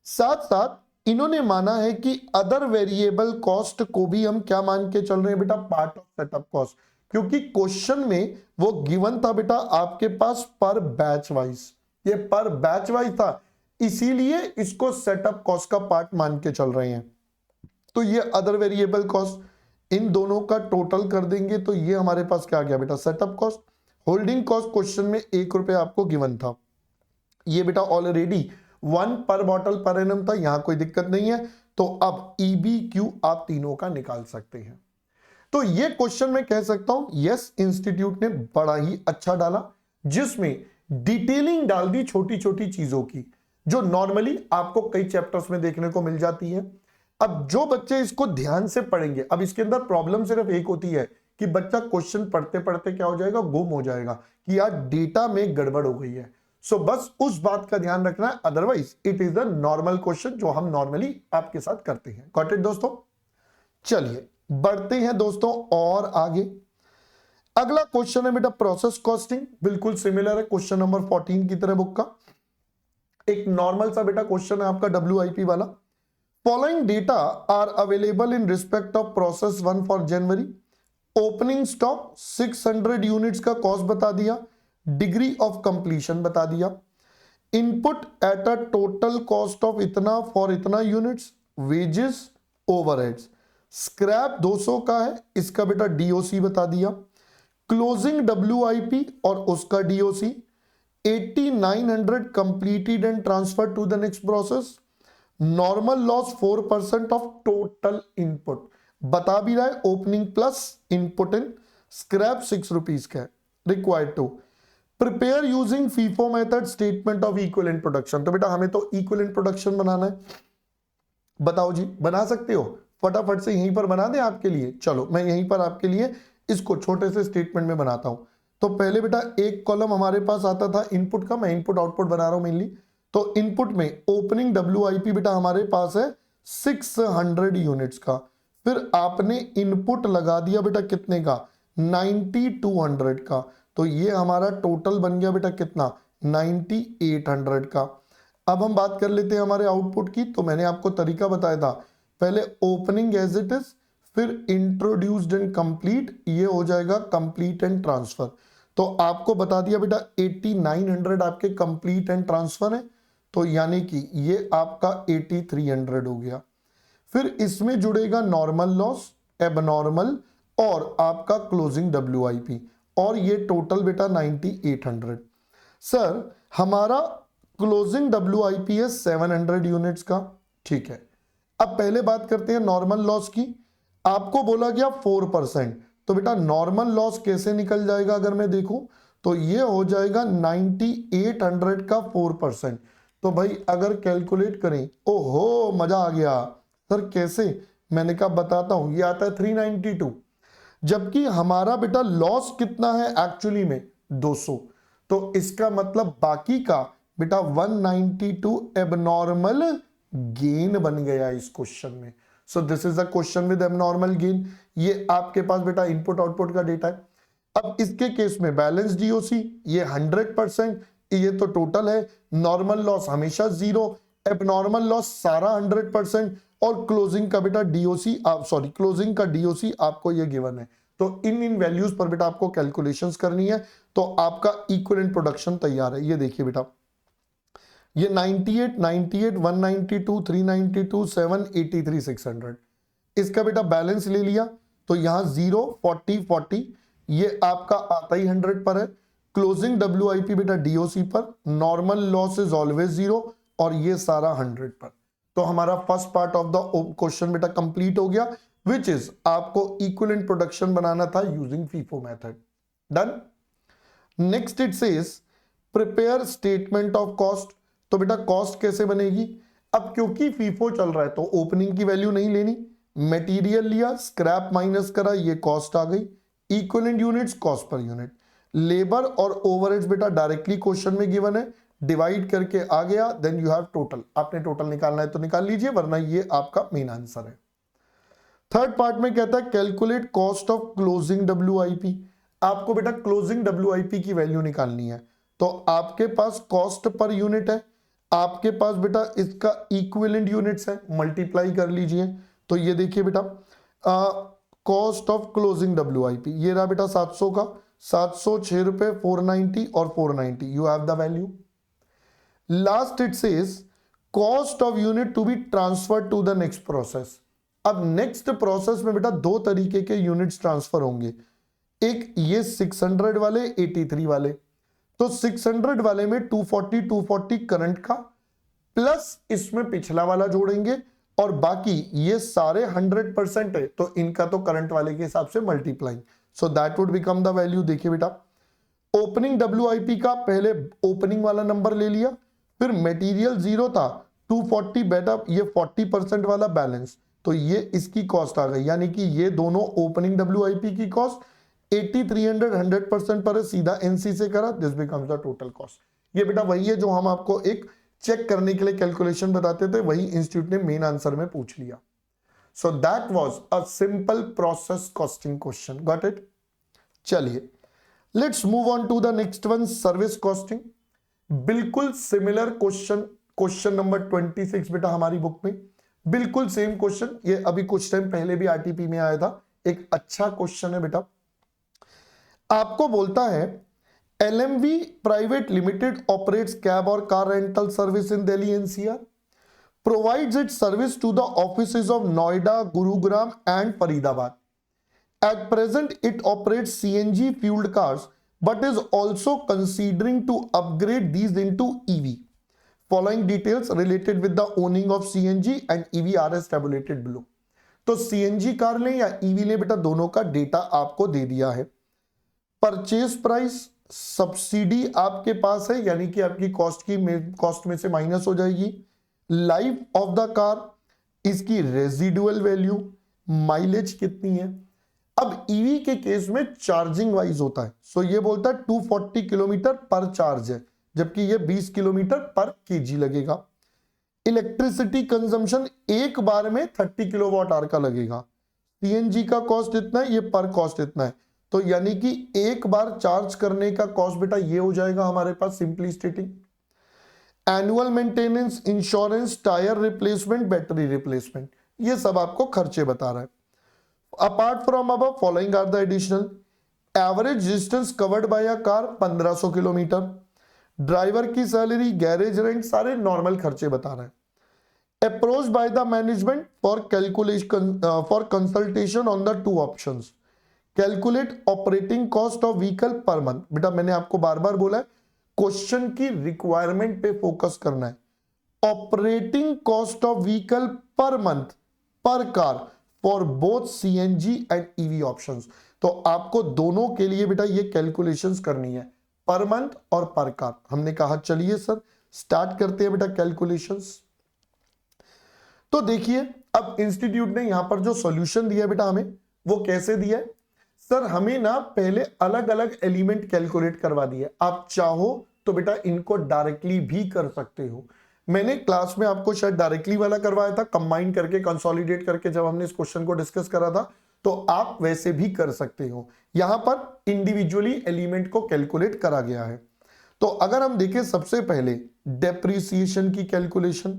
साथ साथ इन्होंने माना है कि अदर वेरिएबल कॉस्ट को भी हम क्या मान के चल रहे हैं बेटा, पार्ट ऑफ सेटअप कॉस्ट, क्योंकि क्वेश्चन में वो गिवन था बेटा आपके पास पर बैच वाइज, ये पर बैच वाइज था, इसीलिए इसको सेटअप कॉस्ट का पार्ट मान के चल रहे हैं। तो ये अदर वेरिएबल कॉस्ट इन दोनों का टोटल कर देंगे तो ये हमारे पास क्या आ गया बेटा, setup cost. Holding cost question में 1 रुपए आपको गिवन था, ये बेटा ऑलरेडी 1 पर बॉटल पर एनम था, यहां कोई दिक्कत नहीं है। तो अब EBQ आप तीनों का निकाल सकते हैं। तो ये क्वेश्चन मैं कह सकता हूं यस इंस्टीट्यूट ने बड़ा ही अच्छा डाला, जिसमें डिटेलिंग डाल दी छोटी छोटी चीजों की, जो नॉर्मली आपको कई चैप्टर्स में देखने को मिल जाती है। अब जो बच्चे इसको ध्यान से पढ़ेंगे, अब इसके अंदर प्रॉब्लम सिर्फ एक होती है कि बच्चा क्वेश्चन पढ़ते पढ़ते क्या हो जाएगा, गुम हो जाएगा कि यार डेटा में गड़बड़ हो गई है। सो बस उस बात का ध्यान रखना है, otherwise it is the normal question जो हम नॉर्मली आपके साथ करते हैं। गॉट इट दोस्तों? चलिए बढ़ते हैं दोस्तों और आगे। अगला क्वेश्चन है बेटा प्रोसेस कॉस्टिंग, बिल्कुल सिमिलर है क्वेश्चन नंबर 14 की तरह बुक का। एक नॉर्मल सा बेटा क्वेश्चन है आपका WIP वाला। Following data are available in respect of process 1 for January. Opening stock 600 units का कॉस्ट बता दिया, डिग्री ऑफ कंप्लीशन बता दिया, input at a total cost of इतना फॉर इतना यूनिट्स, वेजेस, ओवरहेड्स, स्क्रैप 200 का है, इसका बेटा DOC बता दिया, क्लोजिंग WIP और उसका DOC, 8900 completed and transfer to the next process, normal loss 4% of total input बता भी रहा है, opening plus input in, scrap 6 rupees का है, required to prepare using FIFO method statement of equivalent production. तो बेटा हमें तो इक्विवेलेंट प्रोडक्शन बनाना है, बताओ जी बना सकते हो? फटाफट से यहीं पर बना दें आपके लिए। चलो मैं यहीं पर आपके लिए इसको छोटे से स्टेटमेंट में बनाता हूं। तो पहले बेटा एक कॉलम हमारे पास आता था इनपुट का, मैं इनपुट आउटपुट बना रहा हूं मेनली। तो इनपुट में ओपनिंग WIP बेटा हमारे पास है 600 यूनिट्स का, फिर आपने इनपुट लगा दिया बेटा कितने का, 9200 का, तो ये हमारा टोटल बन गया बेटा कितना, 9800 का। अब हम बात कर लेते हैं हमारे आउटपुट की। तो मैंने आपको तरीका बताया था, पहले ओपनिंग एज इट इज, फिर इंट्रोड्यूस्ड एंड कंप्लीट, ये हो जाएगा कंप्लीट एंड ट्रांसफर। तो आपको बता दिया बेटा 8900 आपके कंप्लीट एंड ट्रांसफर है, तो यानी कि ये आपका 8300 हो गया। फिर इसमें जुड़ेगा नॉर्मल लॉस, एबनॉर्मल और आपका क्लोजिंग WIP, और ये टोटल बेटा 9800। सर हमारा क्लोजिंग WIP है 700 यूनिट्स का, ठीक है। अब पहले बात करते हैं नॉर्मल लॉस की। आपको बोला गया 4%, तो बेटा नॉर्मल लॉस कैसे निकल जाएगा अगर मैं देखूं, तो ये हो जाएगा 9800 का 4%। तो भाई अगर कैलकुलेट करें, ओहो मजा आ गया सर कैसे, मैंने कहा बताता हूं, ये आता है 392, जबकि हमारा बेटा लॉस कितना है एक्चुअली में 200, तो इसका मतलब बाकी का बेटा 192 एबनॉर्मल गेन बन गया इस क्वेश्चन में। सो this is the question with abnormal gain. ये आपके पास बेटा इनपुट आउटपुट का डेटा है। अब इसके केस में बैलेंस DOC ये 100%, ये तो टोटल है, नॉर्मल लॉस हमेशा 0, एबनॉर्मल लॉस सारा 100%, और क्लोजिंग का बेटा DOC क्लोजिंग का DOC आपको ये गिवन है। तो इन वैल्यूज पर बेटा आपको कैलकुलेशंस करनी है, तो आपका इक्विवेलेंट प्रोडक्शन तैयार है। ये देखिए बेटा, ये 98, 98, 192, 392, 783, 600, इसका बेटा बैलेंस ले लिया, तो यहां 0, 40, 40, ये आपका आता ही 100 पर है। क्लोजिंग WIP बेटा DOC पर, नॉर्मल लॉस इज ऑलवेज 0, और ये सारा 100 पर। तो हमारा first part of the question बेटा कंप्लीट हो गया, विच इज आपको इक्विवेलेंट प्रोडक्शन बनाना था using FIFO method. Done. Next it says prepare statement of cost. तो बेटा कॉस्ट कैसे बनेगी, अब क्योंकि फीफो चल रहा है तो ओपनिंग की वैल्यू नहीं लेनी, मटेरियल लिया, स्क्रैप माइनस करा, ये कॉस्ट आ गई, equivalent units cost per unit, labour और ओवरहेड्स बेटा डायरेक्टली क्वेश्चन में गिवन है, डिवाइड करके आ गया, देन यू हैव टोटल। आपने टोटल निकालना है तो निकाल लीजिए, वरना ये आपका मेन आंसर है। थर्ड पार्ट में कहता है calculate cost of closing WIP। आपको बेटा क्लोजिंग WIP की वैल्यू निकालनी है, तो आपके पास कॉस्ट पर यूनिट है, आपके पास बेटा इसका इक्विवेलेंट यूनिट्स है, मल्टीप्लाई कर लीजिए। तो ये देखिए बेटा कॉस्ट ऑफ क्लोजिंग WIP ये रहा बेटा 700 का, 706 रुपए, 490 और 490, you have the value. Last it says cost of unit to be transfer to the next process. अब नेक्स्ट प्रोसेस में बेटा दो तरीके के यूनिट्स ट्रांसफर होंगे, एक ये 600 वाले, 83 वाले। तो 600 वाले में 240 करंट का, प्लस इसमें पिछला वाला जोड़ेंगे, और बाकी ये सारे 100% है, तो इनका तो करंट वाले के हिसाब से multiplying, so that would become the value. देखिए बेटा ओपनिंग WIP का पहले ओपनिंग वाला नंबर ले लिया, फिर मटेरियल 0 था, 240 बेटा ये 40% वाला बैलेंस, तो ये इसकी कॉस्ट आ गई, यानी कि ये दोनों ओपनिंग WIP की कॉस्ट 8300 100% पर है, सीधा NC से करा, this becomes the total cost. ये बेटा वही है जो हम आपको एक चेक करने के लिए कैलकुलेशन बताते थे, वही इंस्टीट्यूट ने मेन आंसर में पूछ लिया। So that was a simple process costing question, got it. चलिए let's move on to the next one, service costing. बिल्कुल सिमिलर क्वेश्चन, क्वेश्चन नंबर 26 बेटा हमारी बुक में, बिल्कुल सेम क्वेश्चन। ये अभी कुछ टाइम पहले भी RTP में आया था, एक अच्छा क्वेश्चन है बेटा। आपको बोलता है LMV private limited operates cab और car rental service in Delhi NCR, provides its service to the offices of Noida, Gurugram and Faridabad. At present, it operates CNG fueled cars, but is also considering to upgrade these into EV. Following details related with the owning of CNG and EV are as tabulated below. तो CNG car लें या EV लें बेटा, दोनों का data आपको दे दिया है। परचेज प्राइस, सब्सिडी आपके पास है, यानी कि आपकी कॉस्ट में से माइनस हो जाएगी। लाइफ ऑफ द कार, इसकी रेजिडुअल वैल्यू, माइलेज कितनी है। अब ईवी के केस में चार्जिंग वाइज होता है, सो ये बोलता है 240 किलोमीटर पर चार्ज है, जबकि ये 20 किलोमीटर पर केजी लगेगा। इलेक्ट्रिसिटी कंजम्पशन एक बार में 30 किलोवाट आवर का लगेगा। सीएनजी का कॉस्ट इतना है, ये पर कॉस्ट इतना है, तो यानी कि एक बार चार्ज करने का कॉस्ट बेटा ये हो जाएगा हमारे पास, simply stating. Annual maintenance, insurance, tyre replacement, battery replacement, ये सब आपको खर्चे बता रहा है। Apart from above following are the additional. Average distance covered by a car 1500 kilometre, driver की सैलरी, गैरेज रेंट, सारे नॉर्मल खर्चे बता रहे हैं। Approach by the management for calculation for consultation on the two options. Calculate operating cost of vehicle per month. बेटा मैंने आपको बार बार बोला है, क्वेश्चन की रिक्वायरमेंट पे फोकस करना है। Operating cost of vehicle per month per car for both CNG and EV options. तो आपको दोनों के लिए बेटा ये कैलकुलेशंस करनी है, पर मंथ और पर कार। हमने कहा चलिए सर स्टार्ट करते हैं बेटा कैलकुलेशंस। तो देखिए अब इंस्टीट्यूट ने यहां पर जो सॉल्यूशन दिया बेटा हमें, वो कैसे दिया है सर, हमें ना पहले अलग अलग एलिमेंट कैलकुलेट करवा दिए। आप चाहो तो बेटा इनको डायरेक्टली भी कर सकते हो। मैंने क्लास में आपको शायद डायरेक्टली वाला करवाया था, कंबाइन करके कंसोलिडेट करके, जब हमने इस क्वेश्चन को डिस्कस करा था, तो आप वैसे भी कर सकते हो। यहां पर इंडिविजुअली एलिमेंट को कैलकुलेट करा गया है। तो अगर हम देखें सबसे पहले डेप्रिसिएशन की कैलकुलेशन,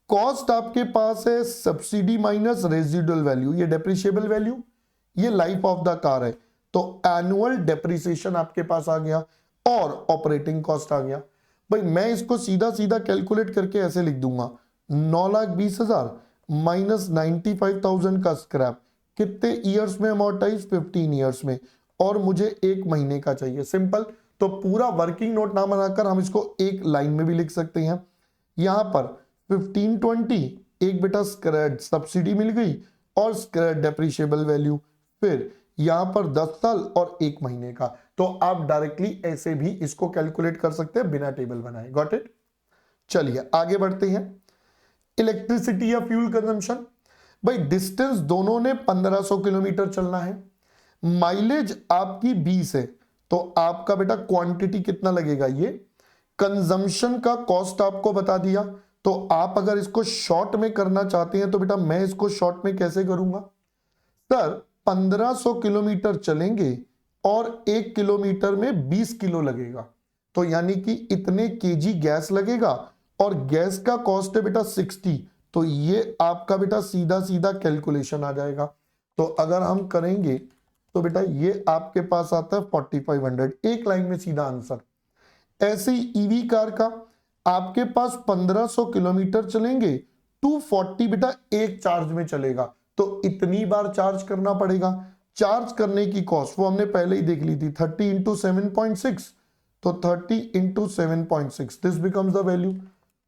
कॉस्ट आपके पास है सब्सिडी माइनस रेजिडुअल वैल्यू, ये डेप्रिशिएबल वैल्यू, ये लाइफ ऑफ द कार है, तो एनुअल डेप्रिसिएशन आपके पास आ गया और ऑपरेटिंग कॉस्ट आ गया। भाई मैं इसको सीधा सीधा कैलकुलेट करके ऐसे लिख दूंगा, 9,20,000 माइनस 95,000 का स्क्रैप, कितने ईयर्स में अमोर्टाइज, 15 ईयर्स में, और मुझे एक महीने का चाहिए। सिंपल। तो पूरा वर्किंग नोट ना बनाकर हम इसको एक लाइन में भी लिख सकते हैं। यहां पर 1520 एक बेटा सब्सिडी मिल गई और डेप्रिशिएबल वैल्यू, फिर यहां पर 10 साल और 1 महीने का। तो आप डायरेक्टली ऐसे भी इसको कैलकुलेट कर सकते हैं बिना टेबल बनाए। Got it. चलिए आगे बढ़ते हैं। इलेक्ट्रिसिटी या फ्यूल कंजम्पशन, भाई डिस्टेंस दोनों ने 1500 किलोमीटर चलना है, माइलेज आपकी 20 है, तो आपका बेटा क्वांटिटी कितना लगेगा, ये कंजम्पशन का कॉस्ट आपको बता दिया। तो आप अगर इसको शॉर्ट में करना चाहते हैं तो बेटा मैं इसको शॉर्ट में कैसे करूंगा सर, 1500 किलोमीटर चलेंगे और 1 किलोमीटर में 20 किलो लगेगा, तो यानी कि इतने केजी गैस लगेगा और गैस का कॉस्ट है बेटा 60, तो ये आपका बेटा सीधा सीधा कैलकुलेशन आ जाएगा। तो अगर हम करेंगे तो बेटा ये आपके पास आता है 4500, एक लाइन में सीधा आंसर। ऐसे ईवी कार का आपके पास 1500 किलोमीटर चलेंगे, 240 बेटा एक चार्ज में चलेगा, तो इतनी बार चार्ज करना पड़ेगा। चार्ज करने की कॉस्ट वो हमने पहले ही देख ली थी, 30 इंटू 7.6, तो 30 into 7.6, this becomes the value.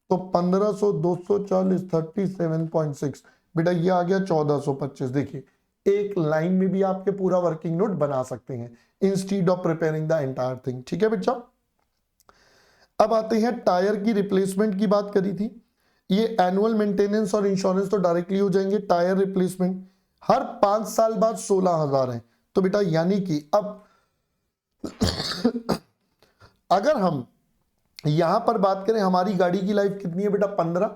तो 1500 240 37.6 बेटा ये आ गया 1425। देखिए एक लाइन में भी आपके पूरा वर्किंग नोट बना सकते हैं instead of preparing the entire thing. ठीक है बच्चा। अब आते हैं टायर की रिप्लेसमेंट की बात करी थी, ये एनुअल मेंटेनेंस और इंश्योरेंस तो डायरेक्टली हो जाएंगे। टायर रिप्लेसमेंट हर 5 साल बाद 16,000 है। तो बेटा यानी कि अब अगर हम यहां पर बात करें, हमारी गाड़ी की लाइफ कितनी है बेटा 15,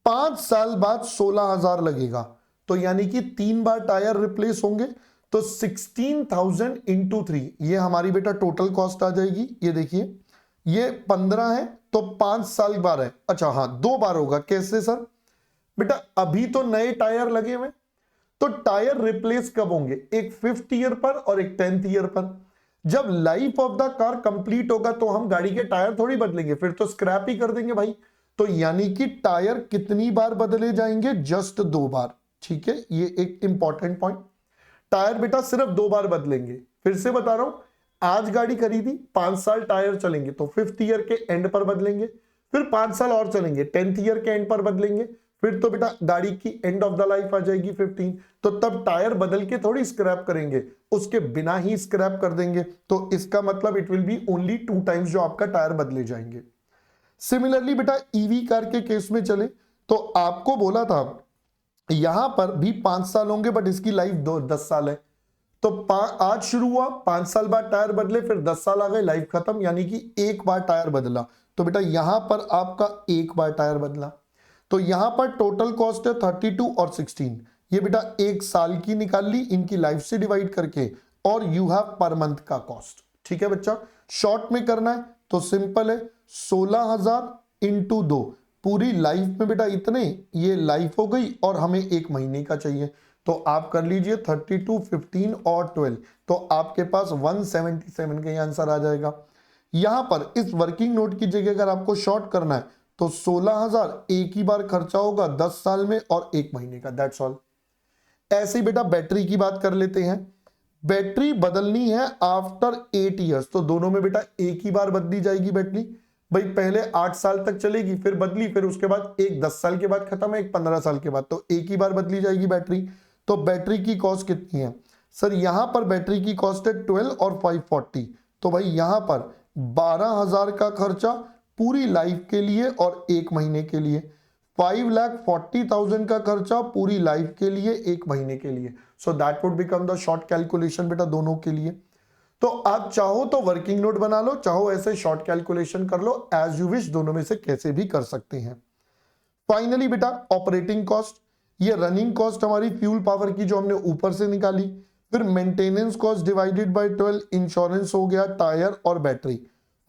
5 साल बाद 16,000 लगेगा, तो यानी कि 3 बार टायर रिप्लेस होंगे, तो 16,000 इंटू 3 ये हमारी बेटा टोटल कॉस्ट आ जाएगी। ये देखिए ये 15 है तो 5 साल बार है। अच्छा हाँ 2 बार होगा, कैसे सर? बेटा अभी तो नए टायर लगे हुए, तो टायर रिप्लेस कब होंगे? एक 5th ईयर पर और एक 10th ईयर पर। जब life of the car complete होगा तो हम गाड़ी के टायर थोड़ी बदलेंगे, फिर तो स्क्रैप ही कर देंगे भाई। तो यानी कि टायर कितनी बार बदले जाएंगे? जस्ट 2 बार। ठीक है, ये एक इंपॉर्टेंट पॉइंट। टायर बेटा सिर्फ 2 बार बदलेंगे। फिर से बता रहा हूं, आज गाड़ी खरीदी 5 साल टायर चलेंगे तो 5th ईयर के एंड पर बदलेंगे, फिर 5 साल और चलेंगे 10th ईयर के एंड पर बदलेंगे, फिर तो बेटा गाड़ी की एंड ऑफ द लाइफ आ जाएगी 15, तो तब टायर बदल के थोड़ी स्क्रैप करेंगे, उसके बिना ही स्क्रैप कर देंगे। तो इसका मतलब it will be only 2 times जो आपका टायर बदले जाएंगे। सिमिलरली बेटा ईवी कार के केस में चले तो आपको बोला था यहां पर भी 5 साल होंगे बट इसकी लाइफ 10 साल है। तो आज शुरू हुआ, 5 साल बाद टायर बदले, फिर 10 साल आ गए, लाइफ खत्म, यानी कि एक बार टायर बदला। तो बेटा यहां पर आपका एक बार टायर बदला, तो यहां पर टोटल कॉस्ट है 32 और 16। ये बेटा एक साल की निकाल ली इनकी लाइफ से डिवाइड करके, और यू हैव पर मंथ का कॉस्ट। ठीक है बच्चा, शॉर्ट में करना है तो सिंपल है, 16,000 इंटू 2, पूरी लाइफ में बेटा इतने, ये लाइफ हो गई और हमें एक महीने का चाहिए, तो आप कर लीजिए 32, 15 और 12, तो आपके पास 177 का आंसर आ जाएगा। यहां पर इस वर्किंग नोट की जगह अगर आपको शॉर्ट करना है तो 16,000 एक ही बार खर्चा होगा 10 साल में और एक महीने का, दैट्स ऑल। ऐसे ही बेटा बैटरी की बात कर लेते हैं। बैटरी बदलनी है आफ्टर 8 ईयर्स, तो दोनों में बेटा एक ही बार बदली जाएगी बैटरी। भाई पहले 8 साल तक चलेगी, फिर बदली, फिर उसके बाद एक 10 साल के बाद खत्म है, एक 15 साल के बाद, तो एक ही बार बदली जाएगी बैटरी। तो बैटरी की कॉस्ट कितनी है सर? यहां पर बैटरी की कॉस्ट है 12 और 540, तो भाई यहां पर 12,000 का खर्चा पूरी लाइफ के लिए और एक महीने के लिए, 5,40,000 का खर्चा पूरी लाइफ के लिए एक महीने के लिए। So that would become the short calculation बेटा दोनों के लिए। तो आप चाहो तो वर्किंग नोट बना लो, चाहो ऐसे शॉर्ट कैलकुलेशन कर लो, एज यू विश, दोनों में से कैसे भी कर सकते हैं। फाइनली बेटा ऑपरेटिंग कॉस्ट, ये रनिंग कॉस्ट हमारी फ्यूल पावर की जो हमने ऊपर से निकाली, फिर maintenance cost divided by 12, insurance हो गया, टायर और बैटरी,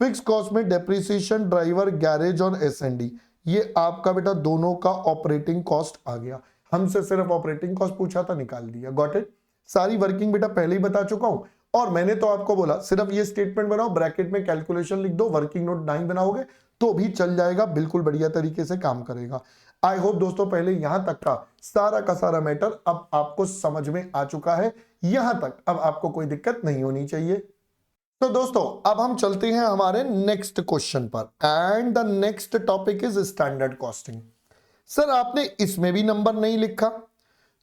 फिक्स कॉस्ट में डेप्रिसिएशन, ड्राइवर, गैरेज और एसएनडी, ये आपका बेटा दोनों का ऑपरेटिंग कॉस्ट आ गया। हमसे सिर्फ ऑपरेटिंग कॉस्ट पूछा था, निकाल दिया, गॉट इट। सारी वर्किंग बेटा पहले ही बता चुका हूं, और मैंने तो आपको बोला सिर्फ ये स्टेटमेंट बनाओ, ब्रैकेट में कैलकुलेशन लिख दो, वर्किंग नोट नहीं बनाओगे तो भी चल जाएगा, बिल्कुल बढ़िया तरीके से काम करेगा। आई होप दोस्तों पहले यहां तक का सारा मैटर अब आपको समझ में आ चुका है, यहां तक अब आपको कोई दिक्कत नहीं होनी चाहिए। तो दोस्तों अब हम चलते हैं हमारे नेक्स्ट क्वेश्चन पर, and the next topic is standard costing. Sir आपने इसमें भी नंबर नहीं लिखा,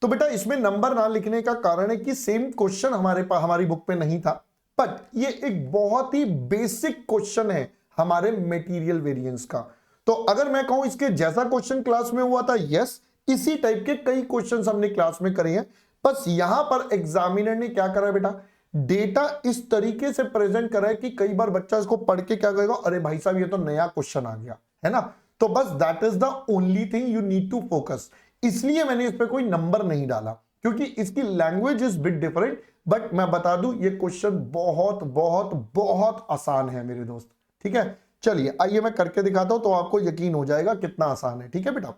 तो बेटा इसमें नंबर ना लिखने का कारण है कि सेम क्वेश्चन हमारे पास हमारी बुक में नहीं था, बट ये एक बहुत ही बेसिक क्वेश्चन है हमारे मटेरियल वेरिएंस का। तो अगर मैं कहूं इसके जैसा क्वेश्चन क्लास में हुआ था, यस, इसी टाइप के कई क्वेश्चंस हमने क्लास में करे हैं, बस यहां पर एग्जामिनर ने क्या करा बेटा, डेटा इस तरीके से प्रेजेंट करा है कि कई बार बच्चा इसको पढ़ के क्या कहेगा, अरे भाई साहब ये तो नया क्वेश्चन आ गया है ना। तो बस that is the only thing you need to focus, इसलिए मैंने इस पे कोई नंबर नहीं डाला, क्योंकि इसकी language is bit different. But मैं बता दूं ये क्वेश्चन बहुत बहुत बहुत आसान है मेरे दोस्त, ठीक है। चलिए आइए मैं करके दिखाता हूं तो आपको यकीन हो जाएगा कितना आसान है, ठीक है बेटा।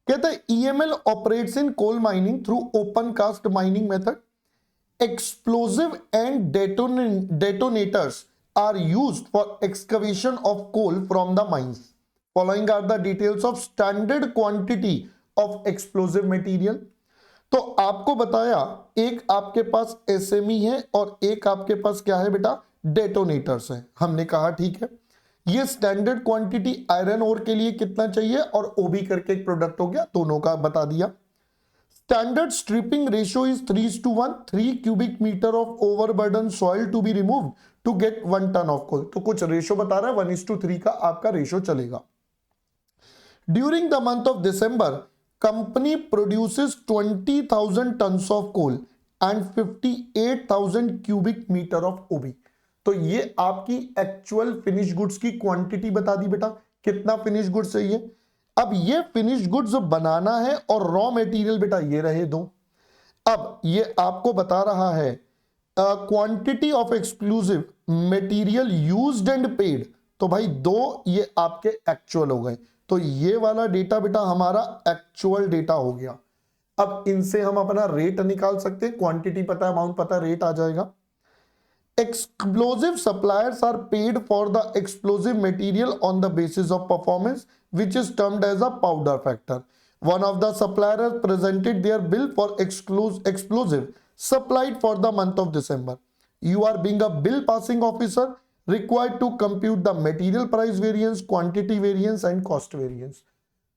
कहता है EML operates in coal mining through open cast mining method, explosive and detonators are used for excavation of coal from the mines. Following are the details of standard quantity of explosive material. तो आपको बताया एक आपके पास SME है और एक आपके पास क्या है बेटा, डेटोनेटर्स है। हमने कहा ठीक है, ये स्टैंडर्ड क्वांटिटी आयरन ओर के लिए कितना चाहिए और ओबी करके एक प्रोडक्ट हो गया, दोनों का बता दिया। Standard stripping ratio is 3:1, 3 cubic meter of overburden soil to be removed to get 1 ton of coal। तो कुछ रेशो बता रहा है, 1:3 का आपका रेशो चलेगा। During the month of December company produces 20,000 tons of coal and 58,000 cubic metre of OB. तो ये आपकी एक्चुअल फिनिश गुड्स की क्वांटिटी बता दी बेटा, कितना फिनिश गुड्स चाहिए। अब ये फिनिश गुड्स बनाना है और रॉ मटेरियल बेटा ये रहे दो। अब ये आपको बता रहा है quantity of exclusive material used and paid, तो भाई दो ये आपके एक्चुअल हो गए। तो ये वाला डेटा बेटा हमारा एक्चुअल डेटा हो गया। अब इनसे हम अपना रेट निकाल सकते हैं, क्वांटिटी पता है, अमाउंट पता है, रेट आ जाएगा। Explosive suppliers are paid for the explosive material on the basis of performance which is termed as a powder factor. One of the suppliers presented their bill for explosive supplied for the month of December. You are being a bill passing officer required to compute the material price variance, quantity variance and cost variance.